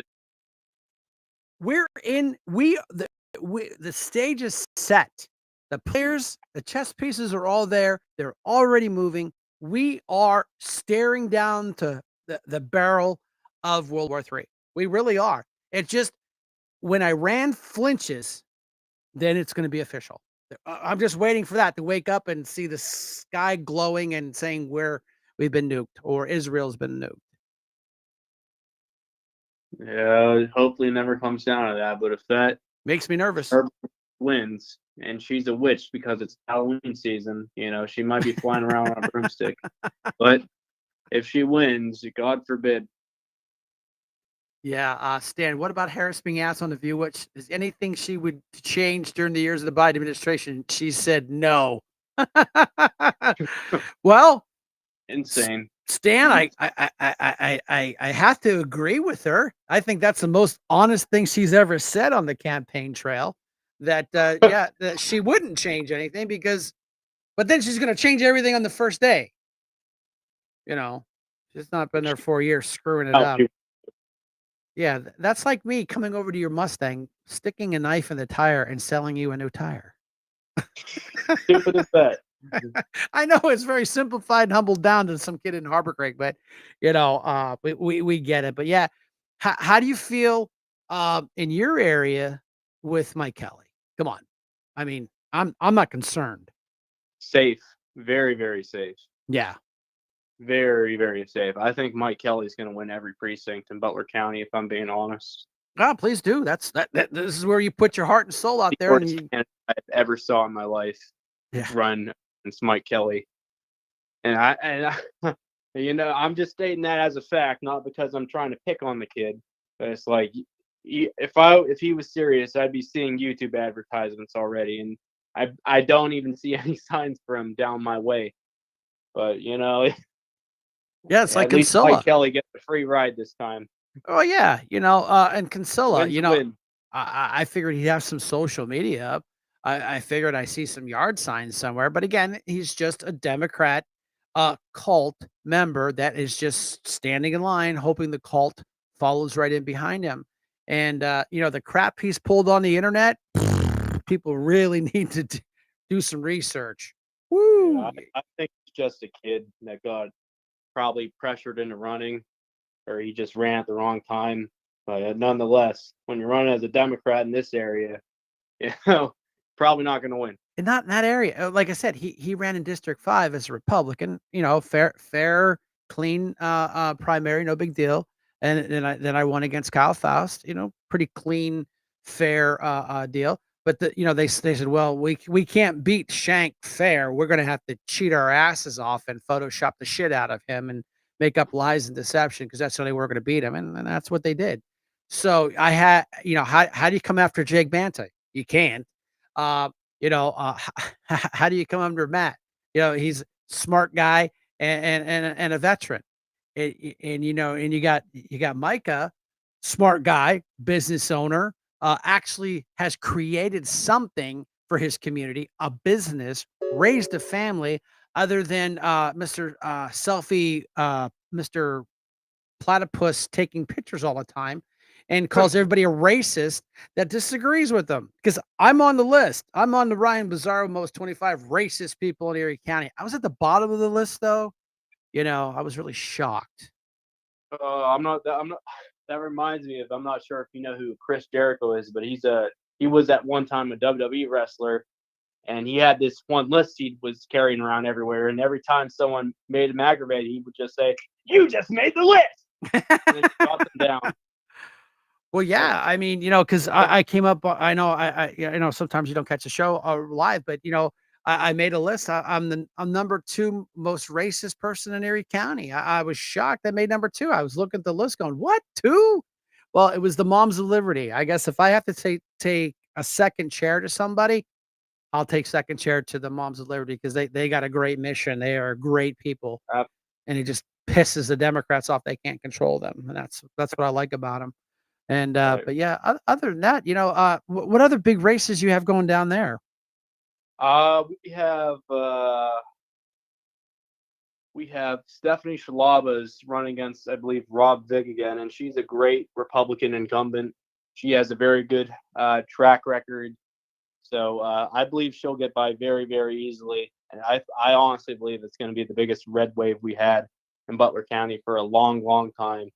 [SPEAKER 3] The stage is set. The players, the chess pieces are all there. They're already moving. We are staring down to the barrel of World War III. We really are. It's just when Iran flinches, then it's going to be official. I'm just waiting for that to wake up and see the sky glowing and saying we've been nuked or Israel's been nuked.
[SPEAKER 20] Yeah, hopefully it never comes down to that. But if that
[SPEAKER 3] makes me nervous,
[SPEAKER 20] wins, and she's a witch because it's Halloween season, she might be flying around on a broomstick. But if she wins, God forbid.
[SPEAKER 3] Yeah, Stan, what about Harris being asked on The View? What is anything she would change during the years of the Biden administration? She said no. Well,
[SPEAKER 20] insane.
[SPEAKER 3] Stan, I have to agree with her. I think that's the most honest thing she's ever said on the campaign trail. That that she wouldn't change anything but then she's going to change everything on the first day. She's not been there 4 years screwing it up. Yeah, that's like me coming over to your Mustang, sticking a knife in the tire and selling you a new tire.
[SPEAKER 20] Stupid as that.
[SPEAKER 3] I know it's very simplified and humbled down to some kid in Harbor Creek, but we get it. But yeah, how do you feel in your area with Mike Kelly? Come on, I mean, I'm not concerned.
[SPEAKER 20] Safe, very, very safe.
[SPEAKER 3] Yeah.
[SPEAKER 20] Very, very safe. I think Mike Kelly's going to win every precinct in Butler County, if I'm being honest.
[SPEAKER 3] Oh, please do. This is where you put your heart and soul out there.
[SPEAKER 20] Worst candidate I've ever saw in my life run against Mike Kelly. And I'm just stating that as a fact, not because I'm trying to pick on the kid. But it's like, if he was serious, I'd be seeing YouTube advertisements already, and I don't even see any signs for him down my way. But
[SPEAKER 3] yeah, it's like
[SPEAKER 20] at least
[SPEAKER 3] Kinsella.
[SPEAKER 20] Mike Kelly gets a free ride this time.
[SPEAKER 3] Oh yeah, and Kinsella, I figured he'd have some social media up. I figured I see some yard signs somewhere, but again, he's just a Democrat cult member that is just standing in line, hoping the cult follows right in behind him. And the crap he's pulled on the internet, people really need to do some research. Woo!
[SPEAKER 20] Yeah, I think it's just a kid that got probably pressured into running, or he just ran at the wrong time. But nonetheless, when you're running as a Democrat in this area, you know, probably not going to win.
[SPEAKER 3] And not in that area. Like I said, he ran in District 5 as a Republican, fair, clean primary, no big deal. And then I won against Kyle Faust, pretty clean, fair deal. But they said, well, we can't beat Shank fair. We're gonna have to cheat our asses off and Photoshop the shit out of him and make up lies and deception because that's the only way we're gonna beat him. And that's what they did. So I had, how do you come after Jake Banta? You can't. Uh, how do you come under Matt? He's a smart guy and a veteran. And you got Micah, smart guy, business owner, actually has created something for his community, a business, raised a family other than Mr. Selfie, Mr. Platypus taking pictures all the time and calls everybody a racist that disagrees with them. Because I'm on the list. I'm on the Ryan Bizarro most 25 racist people in Erie County. I was at the bottom of the list though. I was really shocked.
[SPEAKER 20] I'm not. I'm not. That reminds me of. I'm not sure if you know who Chris Jericho is, but he was at one time a WWE wrestler, and he had this one list he was carrying around everywhere. And every time someone made him aggravated, he would just say, "You just made the list," and then drop them down.
[SPEAKER 3] Well, yeah, I mean, because I came up. I know, sometimes you don't catch a show live, but I made a list. I'm number 2 most racist person in Erie County. I was shocked. I made number 2. I was looking at the list, going, "What 2?" Well, it was the Moms of Liberty. I guess if I have to take a second chair to somebody, I'll take second chair to the Moms of Liberty because they got a great mission. They are great people, and it just pisses the Democrats off. They can't control them, and that's what I like about them. And
[SPEAKER 20] Right.
[SPEAKER 3] but yeah, other than that, what other big races you have going down there?
[SPEAKER 20] We have Stephanie Shalabas running against, I believe, Rob Vig again, and she's a great Republican incumbent. She has a very good track record, so I believe she'll get by very, very easily. And I honestly believe it's going to be the biggest red wave we had in Butler County for a long, long time.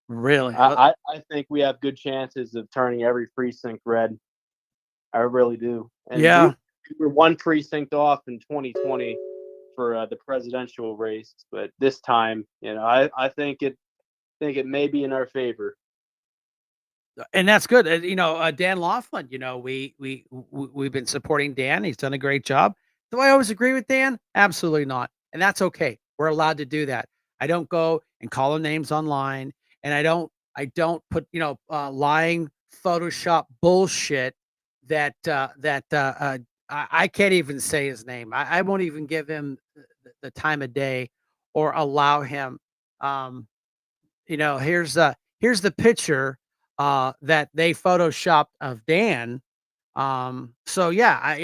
[SPEAKER 3] Really?
[SPEAKER 20] I think we have good chances of turning every precinct red. I really do. And
[SPEAKER 3] Yeah.
[SPEAKER 20] we were one precinct off in 2020 for the presidential race, but this time, I think it may be in our favor.
[SPEAKER 3] And that's good. Dan Laughlin, we've been supporting Dan. He's done a great job. Do I always agree with Dan? Absolutely not. And that's okay. We're allowed to do that. I don't go and call them names online, and I don't put, lying Photoshop bullshit that I can't even say his name. I won't even give him the time of day or allow him. Here's the picture that they photoshopped of Dan. So yeah,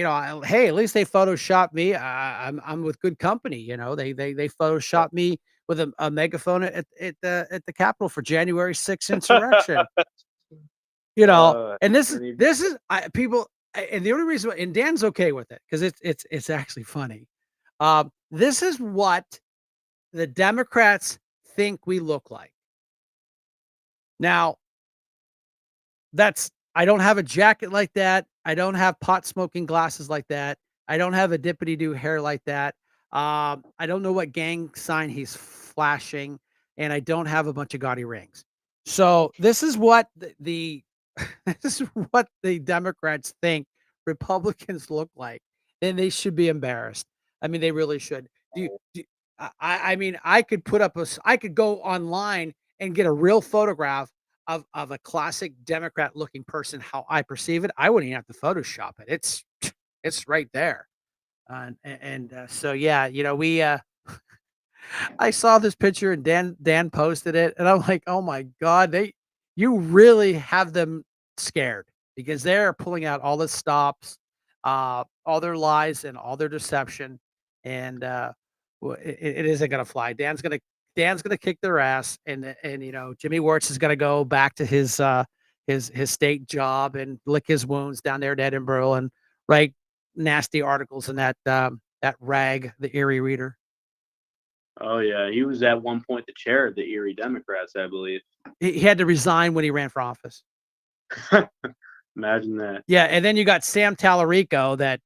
[SPEAKER 3] hey, at least they photoshopped me. I'm with good company. They photoshopped me with a megaphone at the Capitol for January 6th insurrection. And this is people, and the only reason, and Dan's okay with it because it's actually funny. This is what the Democrats think we look like. Now, I don't have a jacket like that. I don't have pot smoking glasses like that. I don't have a dippity doo hair like that. I don't know what gang sign he's flashing, and I don't have a bunch of gaudy rings. So this is what the this is what the Democrats think Republicans look like, and they should be embarrassed. I mean, they really should. I mean, I could I could go online and get a real photograph of a classic Democrat looking person, how I perceive it. I wouldn't even have to Photoshop it. It's right there. So yeah, we I saw this picture and Dan posted it, and I'm like, oh my God, you really have them scared because they're pulling out all the stops, all their lies and all their deception, and it isn't gonna fly. Dan's gonna kick their ass, and Jimmy Wirtz is gonna go back to his state job and lick his wounds down there at Edinburgh and write nasty articles in that rag, the Erie Reader.
[SPEAKER 20] Oh yeah, he was at one point the chair of the Erie Democrats, I believe.
[SPEAKER 3] He had to resign when he ran for office.
[SPEAKER 20] Imagine that.
[SPEAKER 3] Yeah, and then you got Sam Tallarico that,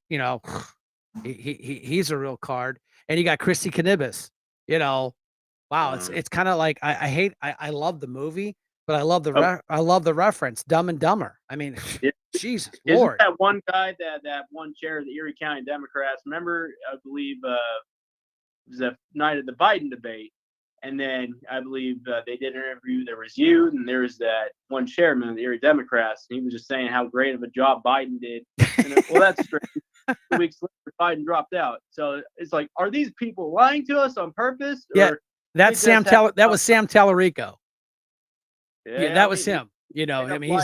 [SPEAKER 3] he's a real card. And you got Christy Knibis, wow, it's kind of like I love the movie, but I love the reference, Dumb and Dumber. I mean, Jesus
[SPEAKER 20] Isn't
[SPEAKER 3] Lord.
[SPEAKER 20] that one guy that one chair of the Erie County Democrats? Remember, I believe it was the night of the Biden debate, and then I believe they did an interview. There was you, and there was that one chairman of the Erie Democrats, and he was just saying how great of a job Biden did. And well, that's strange. 2 weeks later, Biden dropped out. So it's like, are these people lying to us on purpose?
[SPEAKER 3] Yeah,
[SPEAKER 20] Or
[SPEAKER 3] that's Sam that was Sam Tallarico. Yeah, that was him. I mean,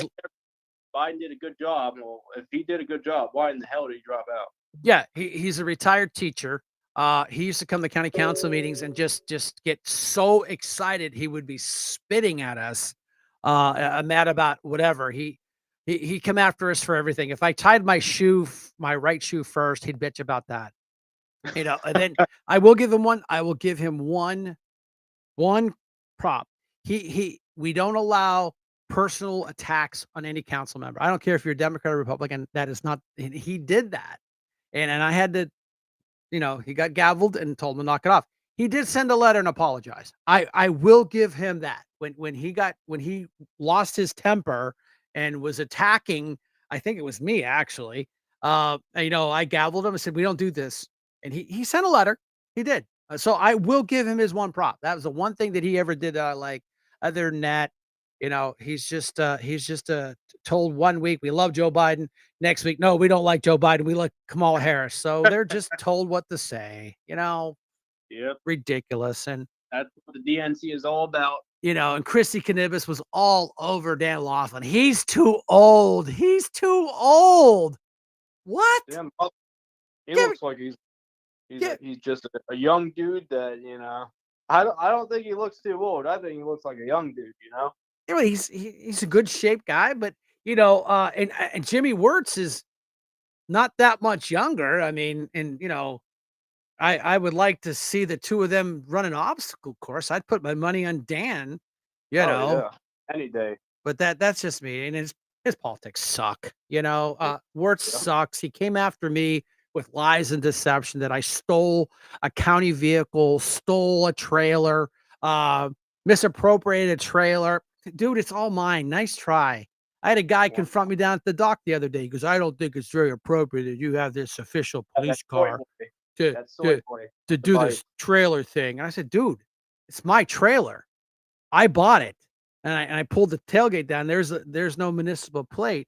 [SPEAKER 20] Biden did a good job. Well, if he did a good job, why in the hell did he drop out?
[SPEAKER 3] Yeah, he's a retired teacher. He used to come to county council meetings and just get so excited he would be spitting at us, mad about whatever. He come after us for everything. If I tied my right shoe first, he'd bitch about that. And then I will give him one. I will give him one prop. We don't allow personal attacks on any council member. I don't care if you're a Democrat or Republican. That is not. He did that, and I had to. He got gavelled and told him to knock it off. He did send a letter and apologize. I will give him that. When he lost his temper and was attacking, I think it was me actually. I gavelled him and said, "We don't do this." And he sent a letter. He did. So I will give him his one prop. That was the one thing that he ever did that I like. Other than that, he's just told 1 week we love Joe Biden. Next week, no, we don't like Joe Biden. We like Kamala Harris. So they're just told what to say.
[SPEAKER 20] Yep.
[SPEAKER 3] Ridiculous. And
[SPEAKER 20] that's what the DNC is all about.
[SPEAKER 3] And Christy Knibis was all over Dan Laughlin. He's too old. He's too old. What?
[SPEAKER 20] Yeah, he looks like he's just a young dude that, I don't think he looks too old. I think he looks like a young dude,
[SPEAKER 3] Yeah, he's a good shape guy, but and Jimmy Wirtz is not that much younger. I mean, and I would like to see the two of them run an obstacle course. I'd put my money on Dan,
[SPEAKER 20] yeah, any day.
[SPEAKER 3] But that's just me, and his politics suck. Wirtz sucks. He came after me with lies and deception that I stole a county vehicle, stole a trailer, misappropriated a trailer. Dude, it's all mine. Nice try. I had a guy confront me down at the dock the other day. He goes, "I don't think it's very appropriate that you have this official police car to do this trailer thing." And I said, "Dude, it's my trailer. I bought it." And I pulled the tailgate down. There's no municipal plate.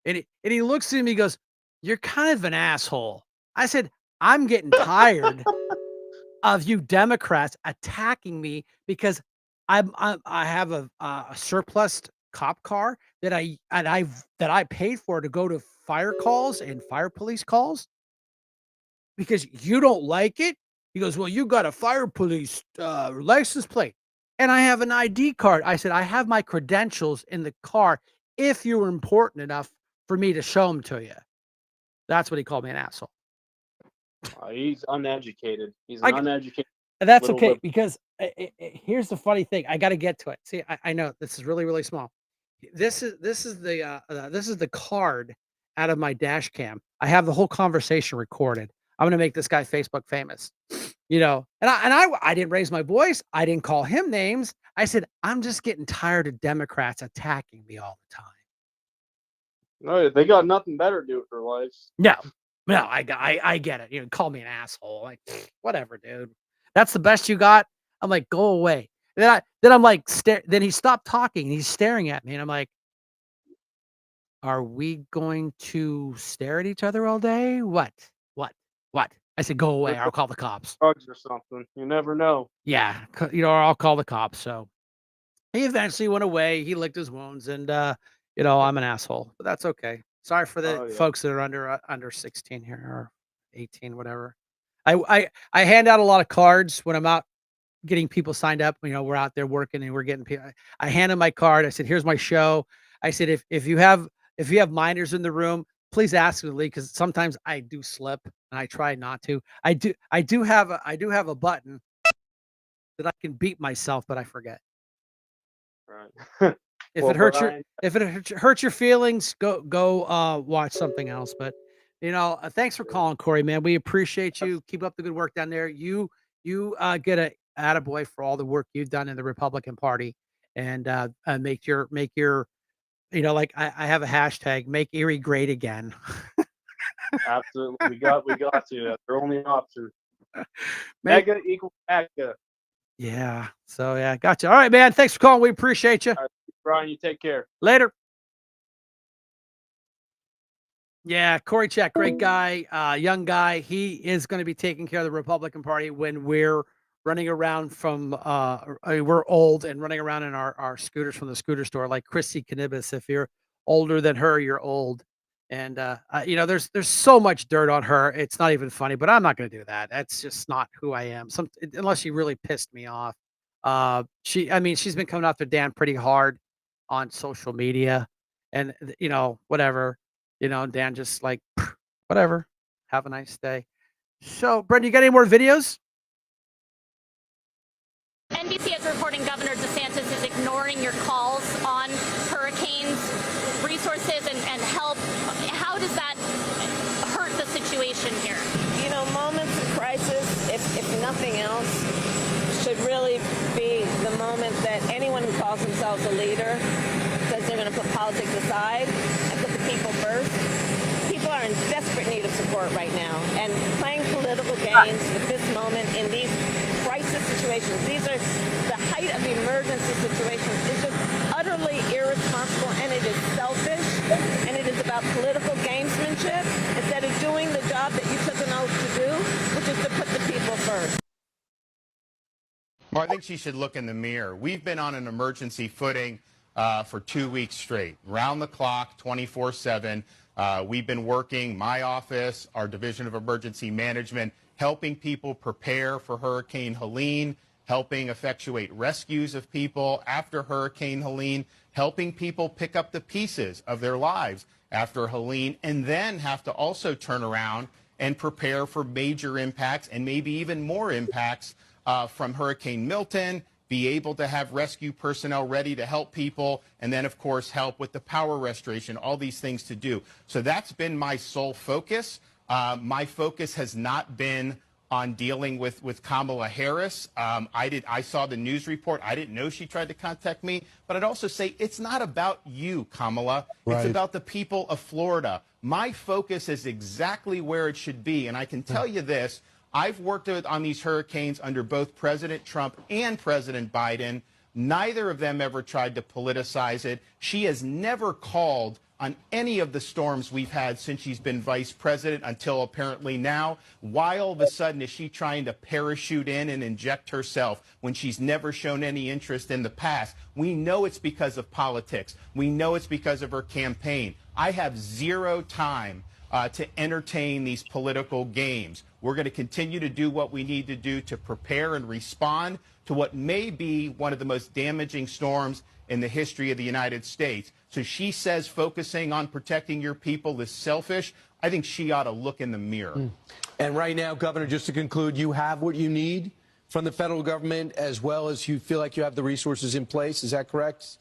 [SPEAKER 3] And he looks at me, he goes, "You're kind of an asshole." I said, "I'm getting tired of you Democrats attacking me because I have a surplus cop car that I paid for to go to fire calls and fire police calls because you don't like it." He goes, "Well, you got a fire police license plate and I have an ID card." I said, "I have my credentials in the car if you were important enough for me to show them to you." That's what he called me, an asshole.
[SPEAKER 20] He's uneducated. He's an uneducated.
[SPEAKER 3] That's okay because here's the funny thing. I got to get to it. See, I know this is really, really small. This is the card out of my dash cam. I have the whole conversation recorded. I'm going to make this guy Facebook famous, and I didn't raise my voice. I didn't call him names. I said, "I'm just getting tired of Democrats attacking me all the time."
[SPEAKER 20] No, they got nothing better to do with their lives.
[SPEAKER 3] No, I get it. Call me an asshole. Like, whatever, dude. That's the best you got. I'm like, go away. Then I'm like, then he stopped talking and he's staring at me. And I'm like, are we going to stare at each other all day? What? I said, go away. I'll call the cops.
[SPEAKER 20] Drugs or something. You never know.
[SPEAKER 3] Yeah. Or I'll call the cops. So he eventually went away. He licked his wounds and, I'm an asshole, but that's okay. Sorry for the folks that are under 16 here or 18, whatever. I hand out a lot of cards when I'm out getting people signed up. We're out there working and we're getting people. I hand them my card. I said, "Here's my show. I said, if you have minors in the room, please ask them to leave because sometimes I do slip and I try not to. I do have a button that I can beat myself, but I forget.
[SPEAKER 20] Right.
[SPEAKER 3] If
[SPEAKER 20] Well,
[SPEAKER 3] it hurts
[SPEAKER 20] Brian,
[SPEAKER 3] hurts your feelings, go watch something else. But thanks for calling, Corey, man. We appreciate you. Keep up the good work down there. You get a attaboy for all the work you've done in the Republican Party, and make your like I have a hashtag, make Erie great again.
[SPEAKER 20] absolutely, we got to. That's our only option.
[SPEAKER 3] Make,
[SPEAKER 20] Mega equals mega.
[SPEAKER 3] yeah. So yeah, gotcha. All right, man. Thanks for calling. We appreciate you.
[SPEAKER 20] Brian, you take care.
[SPEAKER 3] Later. Yeah, Corey Check, great guy, young guy. He is going to be taking care of the Republican Party when we're running around from we're old and running around in our scooters from the scooter store, like Chrissy Canibus. If you're older than her, you're old. And there's so much dirt on her. It's not even funny, but I'm not going to do that. That's just not who I am. Unless she really pissed me off. She's been coming after Dan pretty hard on social media, and whatever. Dan just like, whatever. Have a nice day. So, Brendan, you got any more videos?
[SPEAKER 21] NBC is reporting Governor DeSantis is ignoring your calls on hurricanes, resources, and help. How does that hurt the situation here?
[SPEAKER 22] Moments of crisis, if nothing else, should really be the moment that anyone who calls themselves a leader says they're going to put politics aside and put the people first. People are in desperate need of support right now, and playing political games with this moment in these crisis situations, these are the height of emergency situations, is just utterly irresponsible, and it is selfish, and it is about political gamesmanship instead of doing the job that you took an oath to do, which is to put the people first.
[SPEAKER 23] Well, I think she should look in the mirror. We've been on an emergency footing for 2 weeks straight, round the clock, 24/7. We've been working, my office, our Division of Emergency Management, helping people prepare for Hurricane Helene, helping effectuate rescues of people after Hurricane Helene, helping people pick up the pieces of their lives after Helene, and then have to also turn around and prepare for major impacts and maybe even more impacts from Hurricane Milton, be able to have rescue personnel ready to help people, and then, of course, help with the power restoration, all these things to do. So that's been my sole focus. My focus has not been on dealing with Kamala Harris. I saw the news report. I didn't know she tried to contact me. But I'd also say it's not about you, Kamala. Right. It's about the people of Florida. My focus is exactly where it should be. And I can tell you this. I've worked on these hurricanes under both President Trump and President Biden. Neither of them ever tried to politicize it. She has never called on any of the storms we've had since she's been vice president until apparently now. Why all of a sudden is she trying to parachute in and inject herself when she's never shown any interest in the past? We know it's because of politics. We know it's because of her campaign. I have zero time to entertain these political games. We're going to continue to do what we need to do to prepare and respond to what may be one of the most damaging storms in the history of the United States. So she says focusing on protecting your people is selfish. I think she ought to look in the mirror.
[SPEAKER 24] And right now, Governor, just to conclude, you have what you need from the federal government as well as you feel like you have the resources in place. Is that correct?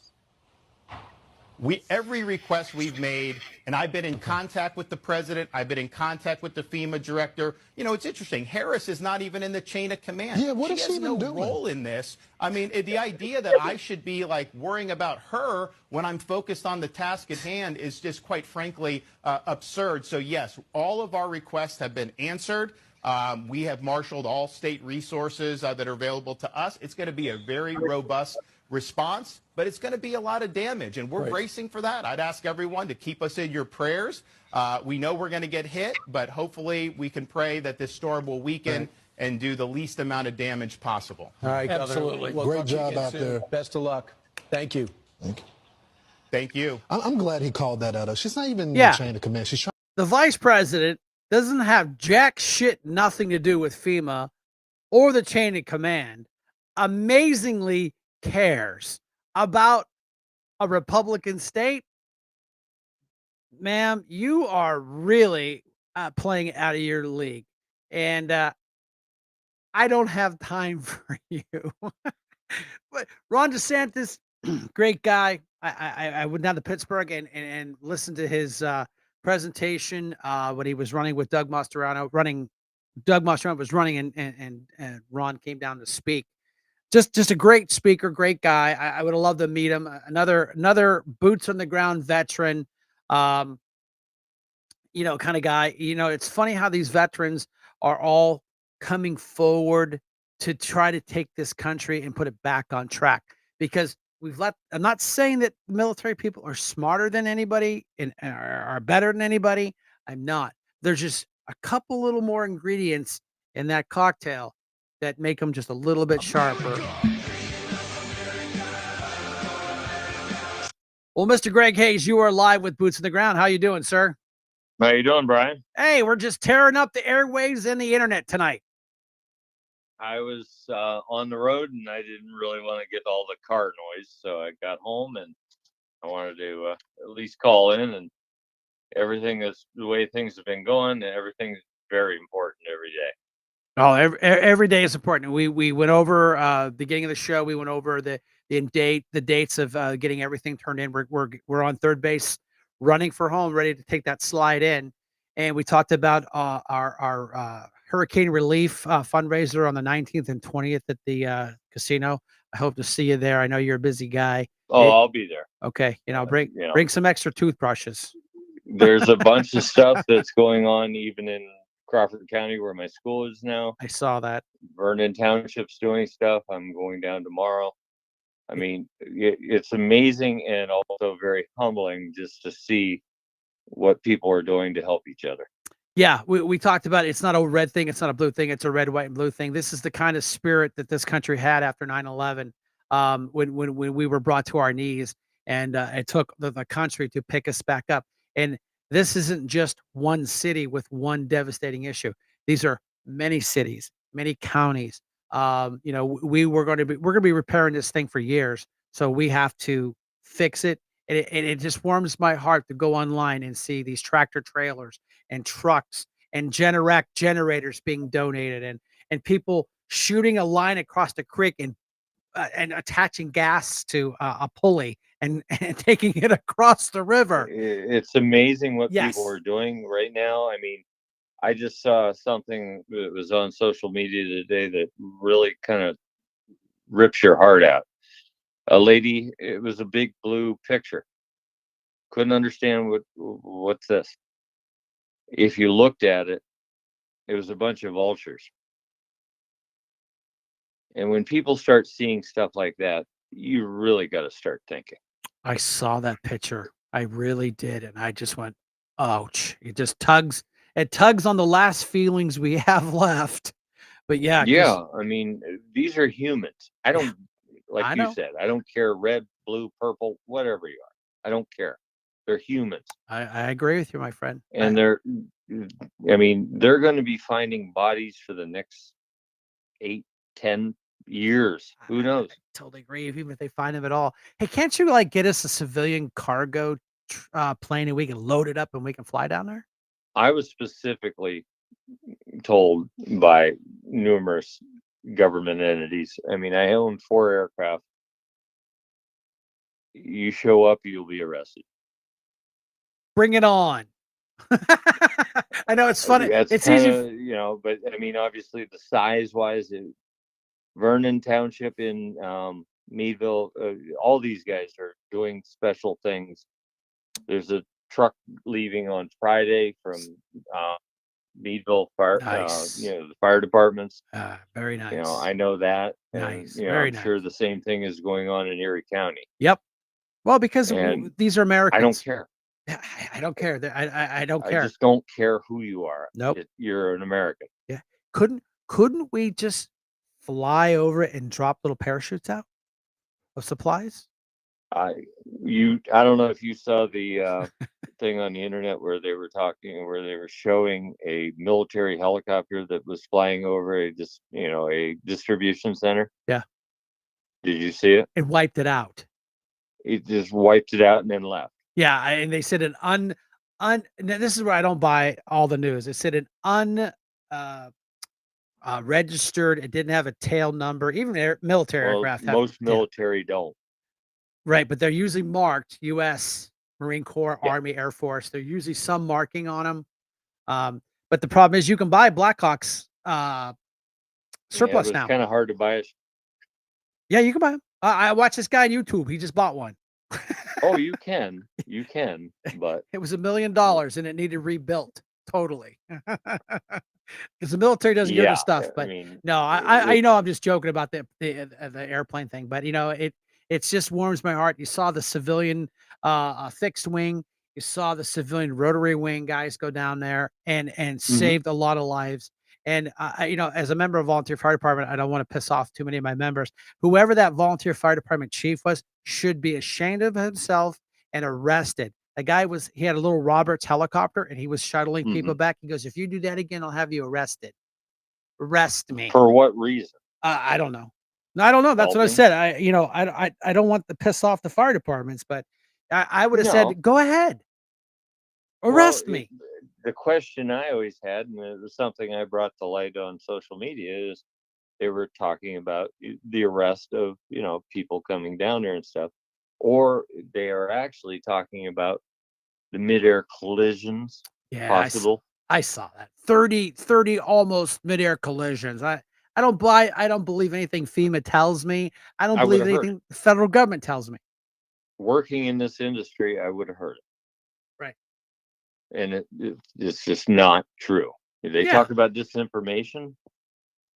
[SPEAKER 23] Every request we've made, and I've been in contact with the president, I've been in contact with the FEMA director. You know, it's interesting. Harris is not even in the chain of command. Yeah, what is she even doing? She has no role in this. I mean, the idea that I should be like worrying about her when I'm focused on the task at hand is just quite frankly absurd. So yes, all of our requests have been answered. We have marshaled all state resources that are available to us. It's going to be a very robust response, but it's going to be a lot of damage, and we're bracing for that. I'd ask everyone to keep us in your prayers. We know we're going to get hit, but hopefully we can pray that this storm will weaken and do the least amount of damage possible.
[SPEAKER 24] All right,
[SPEAKER 25] absolutely.
[SPEAKER 24] Governor.
[SPEAKER 25] Great job out there.
[SPEAKER 24] Best of luck. Thank you.
[SPEAKER 25] Thank you.
[SPEAKER 23] Thank you.
[SPEAKER 25] I'm glad he called that out. She's not even in the chain of command. She's trying.
[SPEAKER 3] The vice president doesn't have jack shit, nothing to do with FEMA or the chain of command. Amazingly cares about a Republican state, ma'am, you are really playing out of your league. And I don't have time for you. But Ron DeSantis, great guy. I went down to Pittsburgh and listened to his presentation when he was running with Doug Mastriano. Doug Mastriano was running, and Ron came down to speak. Just a great speaker, great guy. I would have loved to meet him. Another boots on the ground veteran. Um, kind of guy. It's funny how these veterans are all coming forward to try to take this country and put it back on track because I'm not saying that military people are smarter than anybody and are better than anybody. I'm not. There's just a couple little more ingredients in that cocktail that make them just a little bit sharper. Well, Mr. Greg Hayes, you are live with Boots on the Ground. How you doing, sir?
[SPEAKER 1] How you doing, Brian?
[SPEAKER 3] Hey, we're just tearing up the airwaves and the internet tonight.
[SPEAKER 1] I was on the road and I didn't really want to get all the car noise, so I got home and I wanted to at least call in, and everything is the way things have been going, and everything's very important every day.
[SPEAKER 3] Oh, every day is important. We went over beginning of the show. We went over the dates of getting everything turned in. We're on third base, running for home, ready to take that slide in, and we talked about our hurricane relief fundraiser on the 19th and 20th at the casino. I hope to see you there. I know you're a busy guy.
[SPEAKER 1] Oh, I'll be there.
[SPEAKER 3] Okay, bring some extra toothbrushes.
[SPEAKER 1] There's a bunch of stuff that's going on even in Crawford County where my school is now.
[SPEAKER 3] I saw that.
[SPEAKER 1] Vernon Township's doing stuff. I'm going down tomorrow. I mean, it's amazing and also very humbling just to see what people are doing to help each other.
[SPEAKER 3] Yeah, we talked about it. It's not a red thing. It's not a blue thing. It's a red, white, and blue thing. This is the kind of spirit that this country had after 9/11, when we were brought to our knees, and it took the country to pick us back up. And this isn't just one city with one devastating issue. These are many cities, many counties. We're going to be repairing this thing for years, so we have to fix it. And it just warms my heart to go online and see these tractor trailers and trucks and Generac generators being donated, and people shooting a line across the creek and attaching gas to a pulley and taking it across the river.
[SPEAKER 1] It's amazing what
[SPEAKER 3] Yes.
[SPEAKER 1] people are doing right now. I mean, I just saw something that was on social media today that really kind of rips your heart out. A lady, it was a big blue picture. Couldn't understand what's this. If you looked at it, it was a bunch of vultures. And when people start seeing stuff like that, you really got to start thinking.
[SPEAKER 3] I saw that picture. I really did, and I just went, "Ouch!" It just tugs. It tugs on the last feelings we have left. But yeah,
[SPEAKER 1] I mean, these are humans. I don't, like you said, I don't care red, blue, purple, whatever you are. I don't care. They're humans.
[SPEAKER 3] I agree with you, my friend.
[SPEAKER 1] And they're going to be finding bodies for the next 8, 10 years. Who knows?
[SPEAKER 3] I totally agree. Even if they find them at all. Hey, can't you get us a civilian cargo plane and we can load it up and we can fly down there?
[SPEAKER 1] I was specifically told by numerous government entities. I mean, I own 4 aircraft. You show up, you'll be arrested.
[SPEAKER 3] Bring it on. I know it's funny. It's easy,
[SPEAKER 1] but I mean, obviously, the size-wise, Vernon Township in Meadville, all these guys are doing special things. There's a truck leaving on Friday from Meadville Fire, the fire departments.
[SPEAKER 3] Very nice.
[SPEAKER 1] I know that.
[SPEAKER 3] Nice.
[SPEAKER 1] And,
[SPEAKER 3] Very
[SPEAKER 1] I'm
[SPEAKER 3] nice.
[SPEAKER 1] sure the same thing is going on in Erie County.
[SPEAKER 3] Yep. Well, because these are Americans.
[SPEAKER 1] I don't care.
[SPEAKER 3] I don't care. I don't care.
[SPEAKER 1] I just don't care who you are.
[SPEAKER 3] Nope.
[SPEAKER 1] You're an American.
[SPEAKER 3] Yeah. Couldn't we just fly over it and drop little parachutes out of supplies?
[SPEAKER 1] I don't know if you saw the thing on the internet where they were showing a military helicopter that was flying over a distribution center.
[SPEAKER 3] Yeah.
[SPEAKER 1] Did you see it?
[SPEAKER 3] It wiped it out.
[SPEAKER 1] He just wiped it out and then left.
[SPEAKER 3] Yeah, and they said now this is where I don't buy all the news. It said registered. It didn't have a tail number. Even military
[SPEAKER 1] Well,
[SPEAKER 3] aircraft have
[SPEAKER 1] most military don't.
[SPEAKER 3] right, but they're usually marked U.S. Marine Corps,
[SPEAKER 1] Yeah.
[SPEAKER 3] Army, Air Force. They're usually some marking on them. But the problem is you can buy Blackhawks
[SPEAKER 1] Yeah,
[SPEAKER 3] surplus
[SPEAKER 1] but it's
[SPEAKER 3] now.
[SPEAKER 1] kind of hard to buy it.
[SPEAKER 3] Yeah, you can buy them. I watched this guy on YouTube. He just bought one.
[SPEAKER 1] Oh, you can, but
[SPEAKER 3] It was $1 million and it needed rebuilt totally. Because the military doesn't get this stuff.
[SPEAKER 1] I
[SPEAKER 3] But
[SPEAKER 1] mean,
[SPEAKER 3] no, I know I'm just joking about the airplane thing. But it just warms my heart. You saw the civilian fixed wing. You saw the civilian rotary wing guys go down there and saved a lot of lives. And as a member of volunteer fire department, I don't want to piss off too many of my members. Whoever that volunteer fire department chief was should be ashamed of himself and arrested. The guy he had a little Roberts helicopter and he was shuttling people back. He goes, if you do that again, I'll have you arrested. Arrest me.
[SPEAKER 1] For what reason?
[SPEAKER 3] I don't know. No, I don't know. That's what I said. I don't want to piss off the fire departments, but I would have said, go ahead. Arrest me.
[SPEAKER 1] The question I always had, and it was something I brought to light on social media, is they were talking about the arrest of, people coming down there and stuff. Or they are actually talking about the midair collisions possible.
[SPEAKER 3] I saw that 30 almost midair collisions. I don't believe anything FEMA tells me. I don't believe anything the federal government tells me.
[SPEAKER 1] Working in this industry, I would have heard it.
[SPEAKER 3] Right.
[SPEAKER 1] And it's just not true. They talk about disinformation.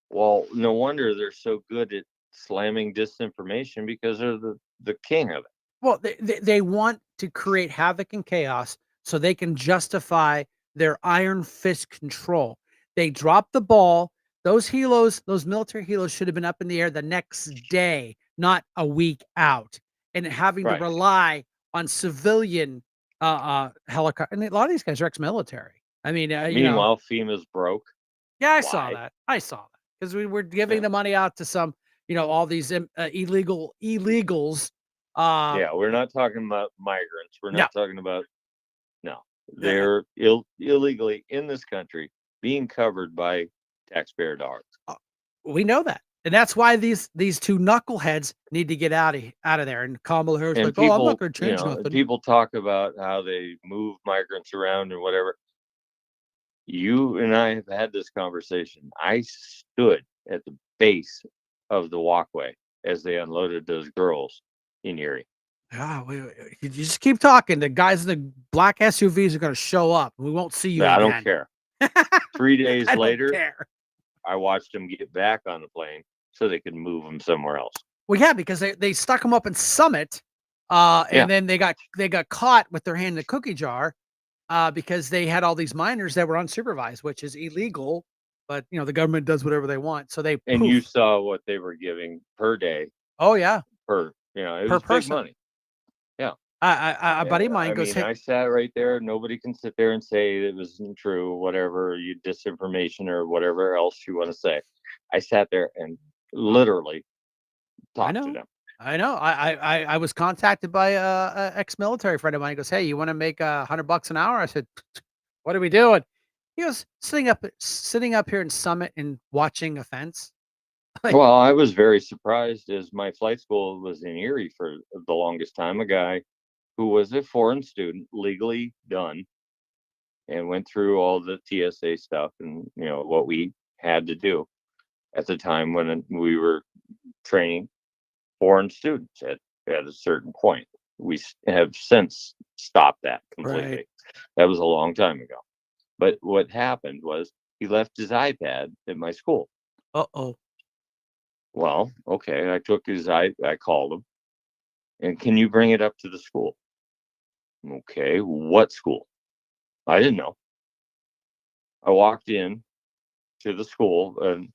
[SPEAKER 1] Well, no wonder they're so good at slamming disinformation, because they're the king of it.
[SPEAKER 3] Well, they want to create havoc and chaos so they can justify their iron fist control. They dropped the ball. Those military helos should have been up in the air the next day, not a week out, and having to rely on civilian helicopter. And a lot of these guys are ex-military. I mean,
[SPEAKER 1] meanwhile, FEMA's broke.
[SPEAKER 3] Yeah, I saw that because we were giving the money out to some, all these illegals.
[SPEAKER 1] We're not talking about migrants. We're not talking about they're illegally in this country being covered by taxpayer dollars.
[SPEAKER 3] We know that, and that's why these two knuckleheads need to get out of there. And Kamala Harris like,
[SPEAKER 1] people,
[SPEAKER 3] I'm not going to change nothing.
[SPEAKER 1] People talk about how they move migrants around and whatever. You and I have had this conversation. I stood at the base of the walkway as they unloaded those girls in Erie.
[SPEAKER 3] Yeah, you just keep talking. The guys in the black SUVs are going to show up. We won't see you again.
[SPEAKER 1] I don't care. 3 days
[SPEAKER 3] I
[SPEAKER 1] later,
[SPEAKER 3] don't care.
[SPEAKER 1] I watched them get back on the plane so they could move them somewhere else.
[SPEAKER 3] Well, yeah, because they stuck them up in Summit, and then they got caught with their hand in the cookie jar, because they had all these minors that were unsupervised, which is illegal. But the government does whatever they want. So
[SPEAKER 1] you saw what they were giving per day.
[SPEAKER 3] Oh yeah,
[SPEAKER 1] it was
[SPEAKER 3] person.
[SPEAKER 1] big money. Yeah,
[SPEAKER 3] a buddy of mine goes.
[SPEAKER 1] I sat right there. Nobody can sit there and say it wasn't true. Whatever disinformation or whatever else you want to say. I sat there and literally talked to them.
[SPEAKER 3] I know. I was contacted by a ex-military friend of mine. He goes, "Hey, you want to make $100 an hour?" I said, "What are we doing?" He goes, sitting up here in Summit and watching a fence.
[SPEAKER 1] Well, I was very surprised, as my flight school was in Erie for the longest time. A guy who was a foreign student, legally done, and went through all the TSA stuff and what we had to do at the time when we were training foreign students at a certain point. We have since stopped that completely.
[SPEAKER 3] Right.
[SPEAKER 1] That was a long time ago. But what happened was he left his iPad at my school.
[SPEAKER 3] Uh-oh.
[SPEAKER 1] Well, okay. I took I called him. And can you bring it up to the school? Okay. What school? I didn't know. I walked in to the school and,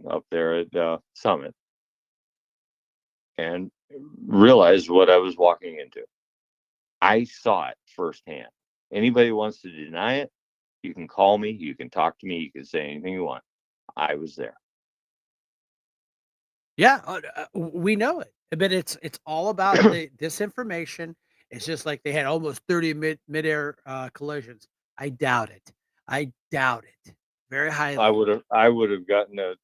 [SPEAKER 1] up there at Summit, and realized what I was walking into. I saw it firsthand. Anybody wants to deny it, you can call me, you can talk to me, you can say anything you want. I was there.
[SPEAKER 3] Yeah, we know it. But it's all about the disinformation. It's just like they had almost 30 midair collisions. I doubt it. I doubt it very highly.
[SPEAKER 1] I would have gotten a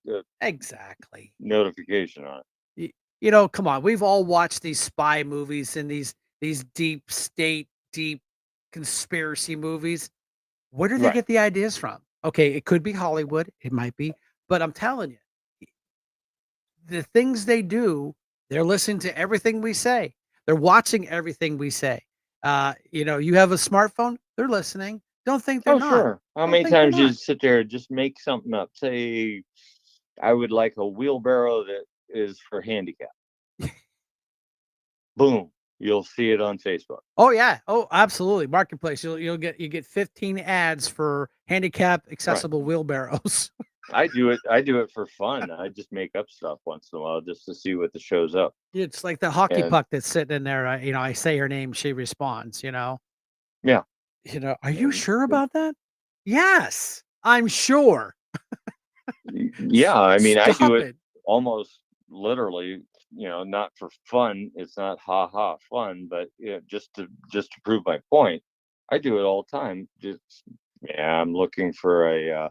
[SPEAKER 3] Exactly.
[SPEAKER 1] notification on it.
[SPEAKER 3] You know, come on. We've all watched these spy movies and these deep state, deep conspiracy movies. Where do they
[SPEAKER 1] Right.
[SPEAKER 3] get the ideas from? Okay, it could be Hollywood. It might be, but I'm telling you, the things they do, they're listening to everything we say. They're watching everything we say. You know, you have a smartphone, they're listening. Don't think they're
[SPEAKER 1] Oh,
[SPEAKER 3] not.
[SPEAKER 1] sure. How
[SPEAKER 3] Don't
[SPEAKER 1] many
[SPEAKER 3] think they're
[SPEAKER 1] times you
[SPEAKER 3] not.
[SPEAKER 1] sit there and just make something up? Say, I would like a wheelbarrow that is for handicap. Boom. You'll see it on Facebook.
[SPEAKER 3] Oh yeah. Oh, absolutely. Marketplace. You get 15 ads for handicap accessible wheelbarrows.
[SPEAKER 1] I do it for fun. I just make up stuff once in a while just to see what the shows up.
[SPEAKER 3] It's like the hockey
[SPEAKER 1] And
[SPEAKER 3] puck that's sitting in there. You know, I say her name, she responds.
[SPEAKER 1] yeah.
[SPEAKER 3] You know, are you sure about that? Yes, I'm sure.
[SPEAKER 1] Yeah, I mean, I
[SPEAKER 3] Stop
[SPEAKER 1] do
[SPEAKER 3] it.
[SPEAKER 1] it almost literally, not for fun. It's not ha ha fun, but just to prove my point. I do it all the time. Just yeah, I'm looking for a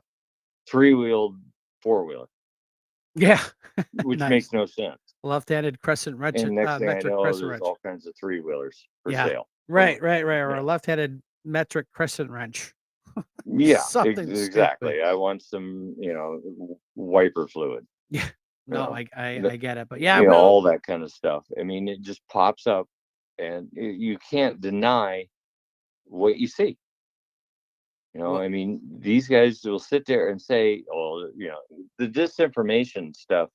[SPEAKER 1] three-wheeled four-wheeler,
[SPEAKER 3] Yeah.
[SPEAKER 1] which
[SPEAKER 3] Nice.
[SPEAKER 1] makes no sense.
[SPEAKER 3] Left-handed crescent wrench,
[SPEAKER 1] And next thing I
[SPEAKER 3] metric
[SPEAKER 1] know,
[SPEAKER 3] crescent
[SPEAKER 1] there's
[SPEAKER 3] wrench.
[SPEAKER 1] all kinds of three-wheelers for
[SPEAKER 3] Yeah.
[SPEAKER 1] sale.
[SPEAKER 3] Right. Or a left-handed metric crescent wrench.
[SPEAKER 1] Yeah,
[SPEAKER 3] Something
[SPEAKER 1] exactly.
[SPEAKER 3] stupid.
[SPEAKER 1] I want some, wiper fluid.
[SPEAKER 3] Yeah.
[SPEAKER 1] You
[SPEAKER 3] No,
[SPEAKER 1] know,
[SPEAKER 3] I get it. But yeah, well,
[SPEAKER 1] all that kind of stuff. I mean, it just pops up, and you can't deny what you see.
[SPEAKER 3] well,
[SPEAKER 1] I mean, these guys will sit there and say, "Oh, the disinformation stuff."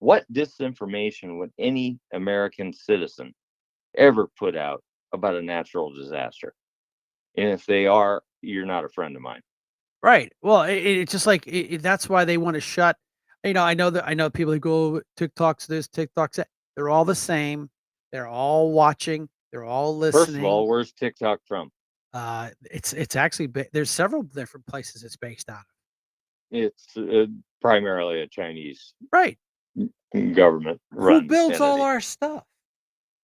[SPEAKER 1] What disinformation would any American citizen ever put out about a natural disaster? And if they are, you're not a friend of mine.
[SPEAKER 3] right. Well, it's just like that's why they want to shut. I know people who go TikToks this, TikToks that. They're all the same. They're all watching. They're all
[SPEAKER 1] First of
[SPEAKER 3] listening.
[SPEAKER 1] all, where's TikTok from?
[SPEAKER 3] It's actually there's several different places it's based out of.
[SPEAKER 1] It's primarily a Chinese
[SPEAKER 3] Right.
[SPEAKER 1] government
[SPEAKER 3] Who
[SPEAKER 1] run
[SPEAKER 3] builds all
[SPEAKER 1] entity.
[SPEAKER 3] our stuff?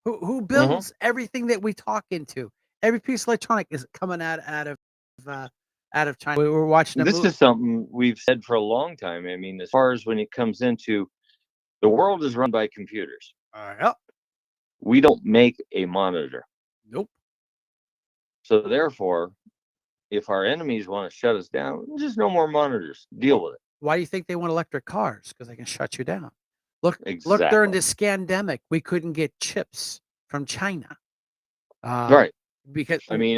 [SPEAKER 3] Who
[SPEAKER 1] Mhm.
[SPEAKER 3] builds everything that we talk into? Every piece of electronic is coming out of China. We were watching a
[SPEAKER 1] This
[SPEAKER 3] movie.
[SPEAKER 1] is something we've said for a long time. I mean, as far as when it comes into the world is run by computers.
[SPEAKER 3] Yep.
[SPEAKER 1] We don't make a monitor.
[SPEAKER 3] Nope.
[SPEAKER 1] So therefore, if our enemies want to shut us down, just no more monitors. Deal with it.
[SPEAKER 3] Why do you think they want electric cars? Because they can shut you down. Look during
[SPEAKER 1] Exactly.
[SPEAKER 3] this scandemic, we couldn't get chips from China.
[SPEAKER 1] Right.
[SPEAKER 3] Because
[SPEAKER 1] I mean,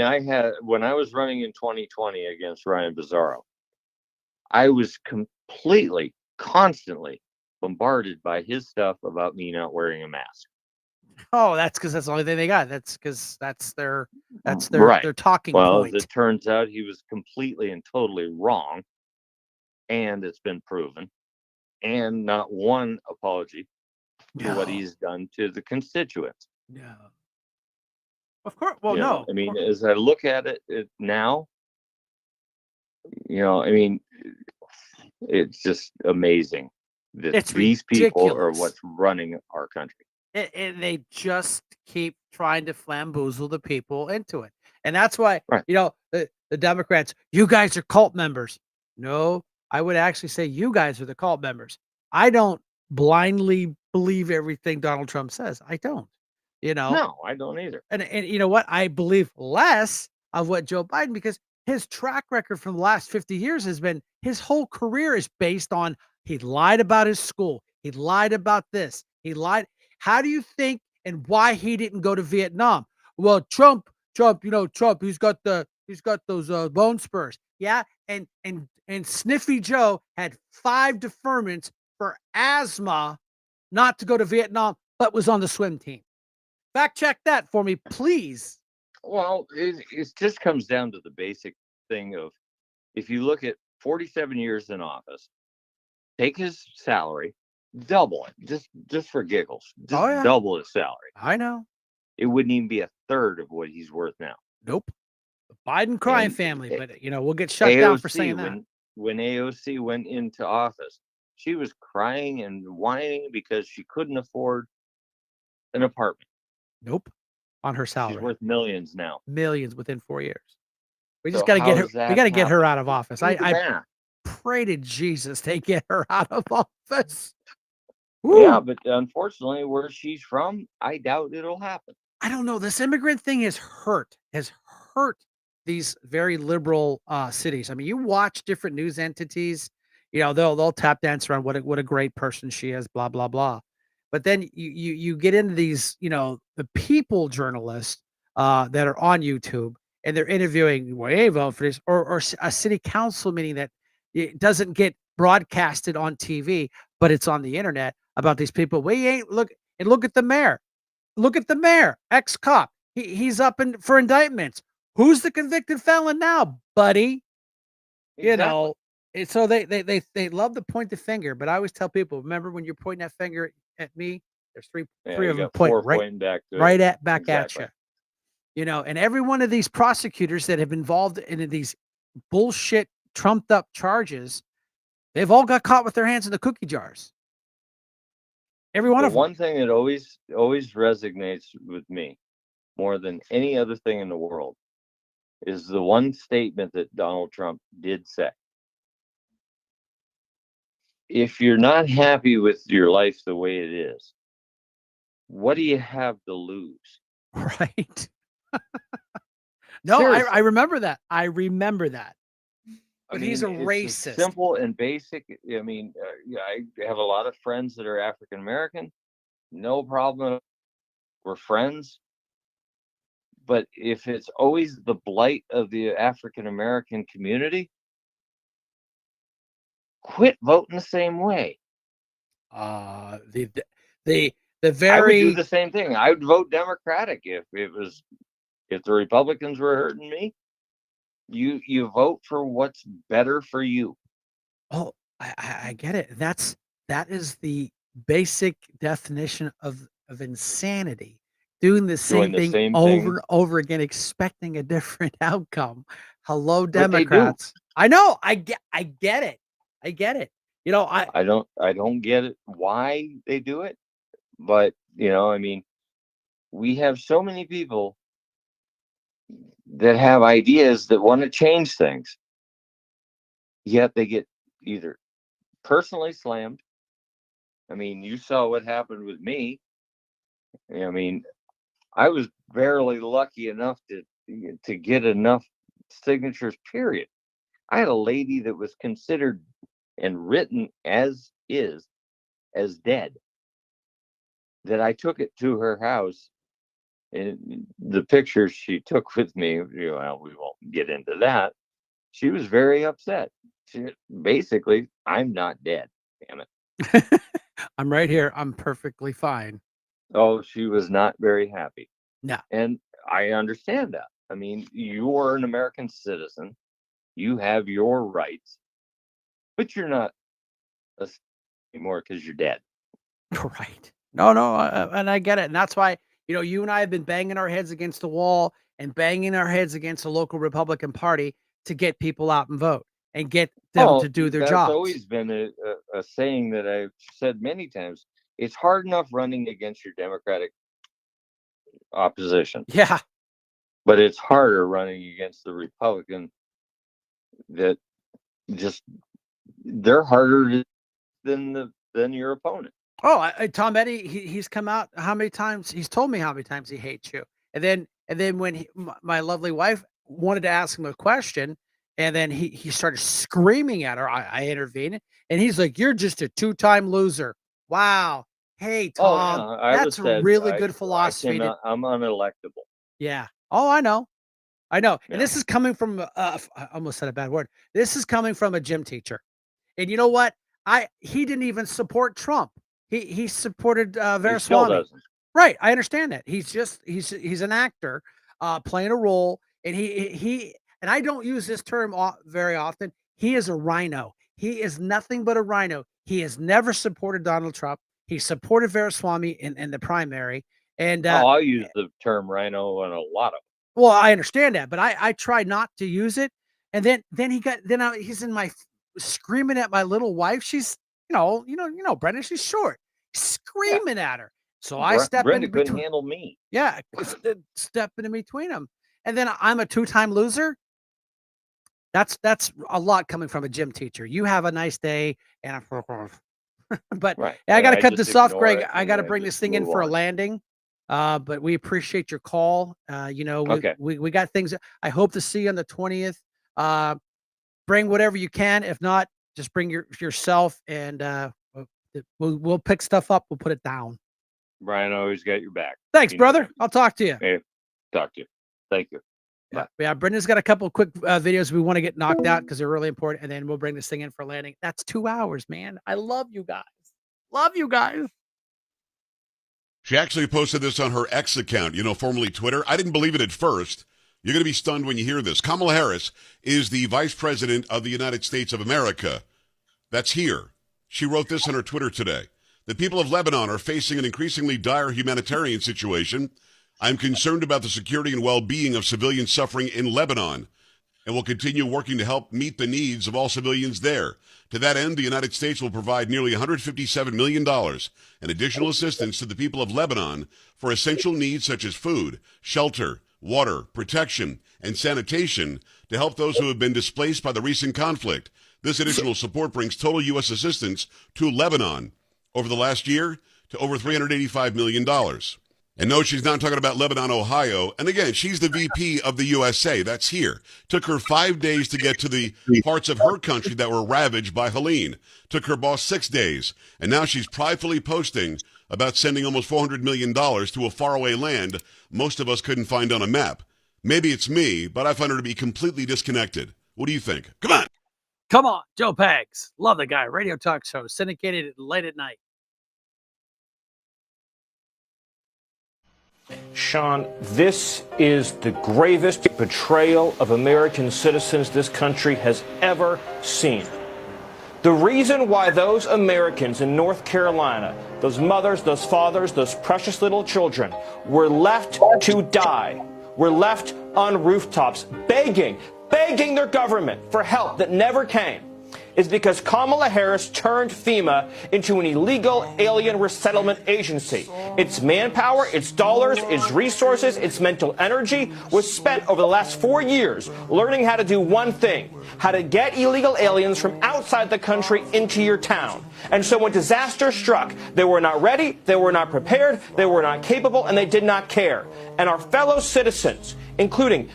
[SPEAKER 1] when I was running in 2020 against Ryan Bizzaro, I was completely, constantly bombarded by his stuff about me not wearing a mask.
[SPEAKER 3] oh, that's because that's the only thing they got. That's because that's their
[SPEAKER 1] Right.
[SPEAKER 3] their talking
[SPEAKER 1] Well,
[SPEAKER 3] point.
[SPEAKER 1] as it turns out, he was completely and totally wrong, and it's been proven, and not one apology for what
[SPEAKER 3] No.
[SPEAKER 1] he's done to the constituents.
[SPEAKER 3] No. Of course. Well, no.
[SPEAKER 1] I mean, as I look at it now, I mean, it's just amazing that
[SPEAKER 3] It's
[SPEAKER 1] these people are
[SPEAKER 3] ridiculous.
[SPEAKER 1] what's running our country.
[SPEAKER 3] And they just keep trying to flamboozle the people into it. And that's why,
[SPEAKER 1] Right.
[SPEAKER 3] the Democrats, you guys are cult members. No, I would actually say you guys are the cult members. I don't blindly believe everything Donald Trump says. I don't.
[SPEAKER 1] No, I don't either.
[SPEAKER 3] And you know what? I believe less of what Joe Biden because his track record from the last 50 years has been his whole career is based on he lied about his school. He lied about this. He lied. How do you think and why he didn't go to Vietnam? Well, Trump, Trump, he's got those bone spurs. Yeah. And Sniffy Joe had 5 deferments for asthma not to go to Vietnam, but was on the swim team. Fact check that for me, please.
[SPEAKER 1] Well, it just comes down to the basic thing of if you look at 47 years in office, take his salary, double it, just for giggles, just double his salary.
[SPEAKER 3] I know.
[SPEAKER 1] It wouldn't even be a third of what he's worth now.
[SPEAKER 3] Nope. The Biden crime
[SPEAKER 1] And
[SPEAKER 3] family, but we'll get shut down for saying that.
[SPEAKER 1] When AOC went into office, she was crying and whining because she couldn't afford an apartment.
[SPEAKER 3] Nope. On her
[SPEAKER 1] She's
[SPEAKER 3] salary.
[SPEAKER 1] worth millions now.
[SPEAKER 3] Millions within 4 years. We
[SPEAKER 1] So
[SPEAKER 3] just got to get
[SPEAKER 1] how
[SPEAKER 3] her.
[SPEAKER 1] does
[SPEAKER 3] We
[SPEAKER 1] that
[SPEAKER 3] got to get her
[SPEAKER 1] happen?
[SPEAKER 3] out of office.
[SPEAKER 1] Do the
[SPEAKER 3] I
[SPEAKER 1] math.
[SPEAKER 3] pray to Jesus they get her out of office.
[SPEAKER 1] Yeah,
[SPEAKER 3] Woo.
[SPEAKER 1] but unfortunately, where she's from, I doubt it'll happen.
[SPEAKER 3] I don't know. This immigrant thing has hurt these very liberal cities. I mean, you watch different news entities, they'll tap dance around what a great person she is, blah blah blah. But then you get into these, the people journalists that are on YouTube and they're interviewing, well, hey, vote for this, or a city council meeting that it doesn't get broadcasted on TV, but it's on the internet about these people. We ain't look at the mayor. Look at the mayor, ex-cop. He's up for indictments. Who's the convicted felon now, buddy?
[SPEAKER 1] Exactly.
[SPEAKER 3] And so they love to point the finger, but I always tell people, remember when you're pointing that finger at me, there's three
[SPEAKER 1] Yeah, you
[SPEAKER 3] of them
[SPEAKER 1] got four
[SPEAKER 3] right
[SPEAKER 1] pointing back to
[SPEAKER 3] back
[SPEAKER 1] exactly.
[SPEAKER 3] at you. And every one of these prosecutors that have been involved in these bullshit trumped up charges, they've all got caught with their hands in the cookie jars. Every one
[SPEAKER 1] The
[SPEAKER 3] of them.
[SPEAKER 1] one thing that always resonates with me more than any other thing in the world is the one statement that Donald Trump did say. If you're not happy with your life the way it is, what do you have to lose?
[SPEAKER 3] Right. No, I remember that. I remember that. But he's a racist.
[SPEAKER 1] Simple and basic. I mean, I have a lot of friends that are African American. No problem. We're friends. But if it's always the blight of the African American community, quit voting the same way.
[SPEAKER 3] The
[SPEAKER 1] I would do the same thing. I would vote Democratic if the Republicans were hurting me. You vote for what's better for you.
[SPEAKER 3] Oh, I get it. That is the basic definition of insanity. Doing the same thing over and over again, expecting a different outcome. Hello, Democrats. I know. I get it. I get it.
[SPEAKER 1] I don't get it why they do it, but I mean, we have so many people that have ideas that want to change things, yet they get either personally slammed. I mean, you saw what happened with me. I mean, I was barely lucky enough to get enough signatures, period. I had a lady that was considered and written as dead, that I took it to her house, and the pictures she took with me, well, we won't get into that. She was very upset. Basically, I'm not dead, damn it.
[SPEAKER 3] I'm right here. I'm perfectly fine.
[SPEAKER 1] Oh, she was not very happy.
[SPEAKER 3] No.
[SPEAKER 1] And I understand that. I mean, you are an American citizen. You have your rights, but you're not anymore because you're dead.
[SPEAKER 3] Right. No, and I get it. And that's why, you and I have been banging our heads against the wall and banging our heads against the local Republican Party to get people out and vote and get them to do their jobs.
[SPEAKER 1] That's always been a saying that I've said many times. It's hard enough running against your Democratic opposition.
[SPEAKER 3] Yeah.
[SPEAKER 1] But it's harder running against the Republican that they're harder than your opponent.
[SPEAKER 3] Oh, Tom Eddy, he's come out how many times? He's told me how many times he hates you. And then when my lovely wife wanted to ask him a question, and then he started screaming at her, I intervened, and he's like, "You're just a two-time loser." Wow. Hey, Tom, that's a really good philosophy.
[SPEAKER 1] I'm unelectable.
[SPEAKER 3] Yeah. Oh, I know. Yeah. And this is coming from, I almost said a bad word. This is coming from a gym teacher. And you know what? He didn't even support Trump. He supported Verswamy. Right. I understand that. He's an actor playing a role, and and I don't use this term very often. He is a rhino. He is nothing but a rhino. He has never supported Donald Trump. He supported Verswamy in the primary. And
[SPEAKER 1] I'll use the term rhino on a lot of.
[SPEAKER 3] Well, I understand that, but I try not to use it. And then he's in my screaming at my little wife. She's, Brendan, she's short, screaming at her. So I step
[SPEAKER 1] Brenda
[SPEAKER 3] in
[SPEAKER 1] couldn't
[SPEAKER 3] between.
[SPEAKER 1] handle me.
[SPEAKER 3] Yeah, step in between them, and then I'm a 2-time loser. That's a lot coming from a gym teacher. You have a nice day, and but
[SPEAKER 1] Right.
[SPEAKER 3] I got to
[SPEAKER 1] I
[SPEAKER 3] cut
[SPEAKER 1] just
[SPEAKER 3] this off,
[SPEAKER 1] ignore
[SPEAKER 3] Greg.
[SPEAKER 1] it
[SPEAKER 3] I
[SPEAKER 1] and
[SPEAKER 3] got to
[SPEAKER 1] I
[SPEAKER 3] bring
[SPEAKER 1] just
[SPEAKER 3] this thing in
[SPEAKER 1] move
[SPEAKER 3] for a
[SPEAKER 1] on.
[SPEAKER 3] landing. But we appreciate your call. You know,
[SPEAKER 1] Okay.
[SPEAKER 3] we got things. I hope to see you on the 20th. Bring whatever you can. If not, just bring yourself, and we'll pick stuff up. We'll put it down.
[SPEAKER 1] Brian, I always got your back.
[SPEAKER 3] Thanks,
[SPEAKER 1] You know
[SPEAKER 3] brother.
[SPEAKER 1] that.
[SPEAKER 3] I'll talk to you.
[SPEAKER 1] Hey, talk to you. Thank you.
[SPEAKER 3] Yeah. Brendan's got a couple of quick videos we want to get knocked out because they're really important, and then we'll bring this thing in for landing. That's 2 hours, man. I love you guys. Love you guys.
[SPEAKER 2] She actually posted this on her X account, formerly Twitter. I didn't believe it at first. You're going to be stunned when you hear this. Kamala Harris is the Vice President of the United States of America. That's here. She wrote this on her Twitter today. The people of Lebanon are facing an increasingly dire humanitarian situation. I'm concerned about the security and well-being of civilians suffering in Lebanon and will continue working to help meet the needs of all civilians there. To that end, the United States will provide nearly $157 million in additional assistance to the people of Lebanon for essential needs such as food, shelter, water, protection, and sanitation to help those who have been displaced by the recent conflict. This additional support brings total U.S. assistance to Lebanon over the last year to over $385 million. And no, she's not talking about Lebanon, Ohio. And again, she's the VP of the USA. That's here. Took her 5 days to get to the parts of her country that were ravaged by Helene. Took her boss 6 days. And now she's pridefully posting about sending almost $400 million to a faraway land most of us couldn't find on a map. Maybe it's me, but I find her to be completely disconnected. What do you think? Come on.
[SPEAKER 3] Come on. Joe Pags. Love the guy. Radio talk show. Syndicated late at night.
[SPEAKER 4] Sean, this is the gravest betrayal of American citizens this country has ever seen. The reason why those Americans in North Carolina, those mothers, those fathers, those precious little children, were left to die, were left on rooftops begging their government for help that never came, is because Kamala Harris turned FEMA into an illegal alien resettlement agency. Its manpower, its dollars, its resources, its mental energy was spent over the last 4 years learning how to do one thing, how to get illegal aliens from outside the country into your town. And so when disaster struck, they were not ready, they were not prepared, they were not capable, and they did not care. And our fellow citizens, including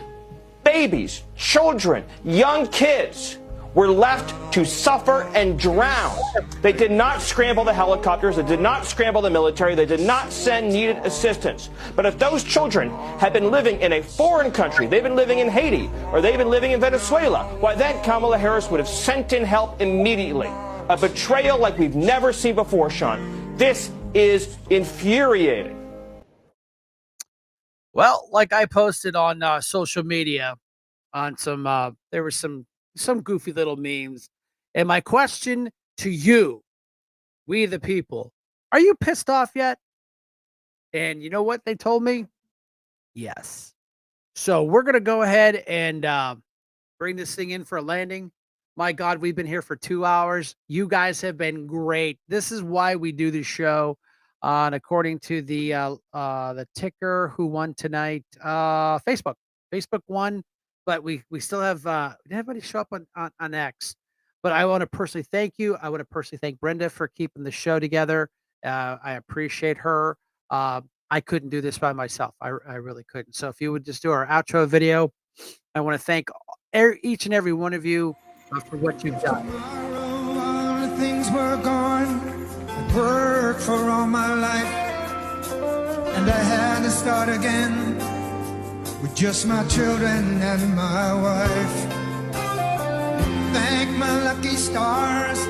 [SPEAKER 4] babies, children, young kids, were left to suffer and drown. They did not scramble the helicopters. They did not scramble the military. They did not send needed assistance. But if those children had been living in a foreign country, they've been living in Haiti, or they've been living in Venezuela, why then Kamala Harris would have sent in help immediately. A betrayal like we've never seen before, Sean. This is infuriating.
[SPEAKER 3] Well, like I posted on social media on some, there was some goofy little memes. And my question to you, we the people, are you pissed off yet? And you know what they told me? Yes. So we're going to go ahead and bring this thing in for a landing. My God, we've been here for 2 hours. You guys have been great. This is why we do this show. And according to the ticker who won tonight, Facebook won. But we still have did anybody show up on X? But I want to personally thank you. I want to personally thank Brenda for keeping the show together. I appreciate her. I couldn't do this by myself. I really couldn't. So if you would just do our outro video, I want to thank each and every one of you for what you've done.
[SPEAKER 5] All the things were gone. I worked for all my life, and I had to start again with just my children and my wife. Thank my lucky stars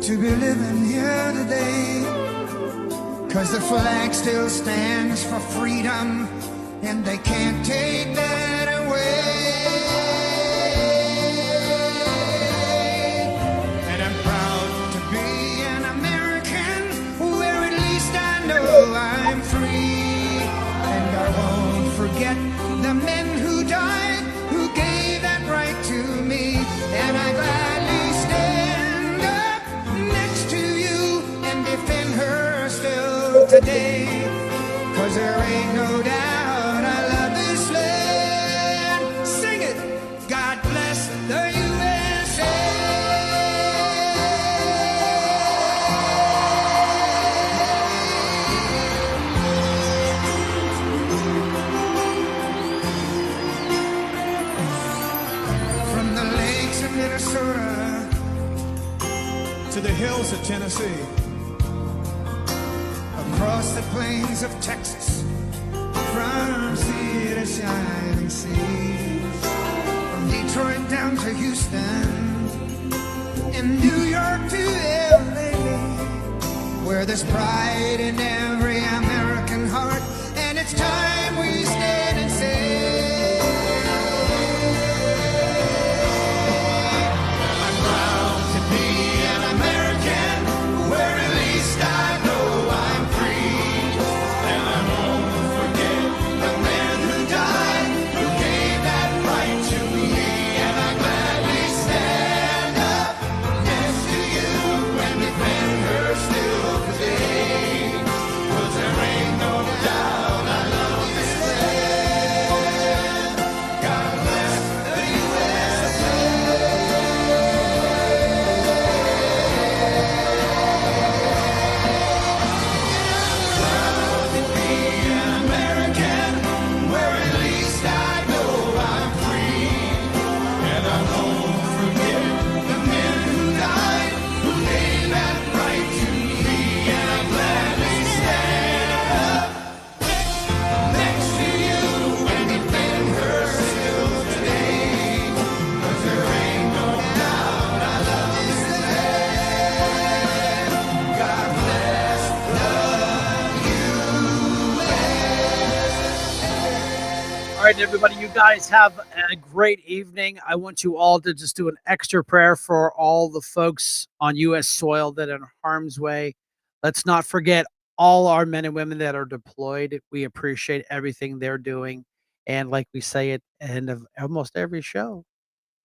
[SPEAKER 5] to be living here today, 'cause the flag still stands for freedom, and they can't take that away. And I'm proud to be an American, where at least I know I'm free. And I won't forget the men who died, who gave that right to me. And I gladly stand up next to you and defend her still today. today. 'Cause there ain't no doubt I love this land. Sing it, God bless the USA. From the lakes of Minnesota
[SPEAKER 16] to the hills of Tennessee,
[SPEAKER 5] across the plains of Texas, from sea to shining seas, from Detroit down to Houston, and New York to LA, where there's pride in every American heart, and it's time we stand and say, I'm proud to be an American, where at least I know I'm free, and I won't forget the men who died, who gave that right to me, and I gladly stand up next to you and defend her still today, 'cause there ain't no doubt I love this land. God bless the USA. American, where at least I know I'm free, and I won't forget the men who died, who gave that right to me, and I gladly stand up next to you and defend her still today, 'cause there ain't no doubt I love this land. God bless
[SPEAKER 3] All right, everybody, you guys have a great evening. I want you all to just do an extra prayer for all the folks on U.S. soil that are in harm's way. Let's not forget all our men and women that are deployed. We appreciate everything they're doing. And like we say at the end of almost every show,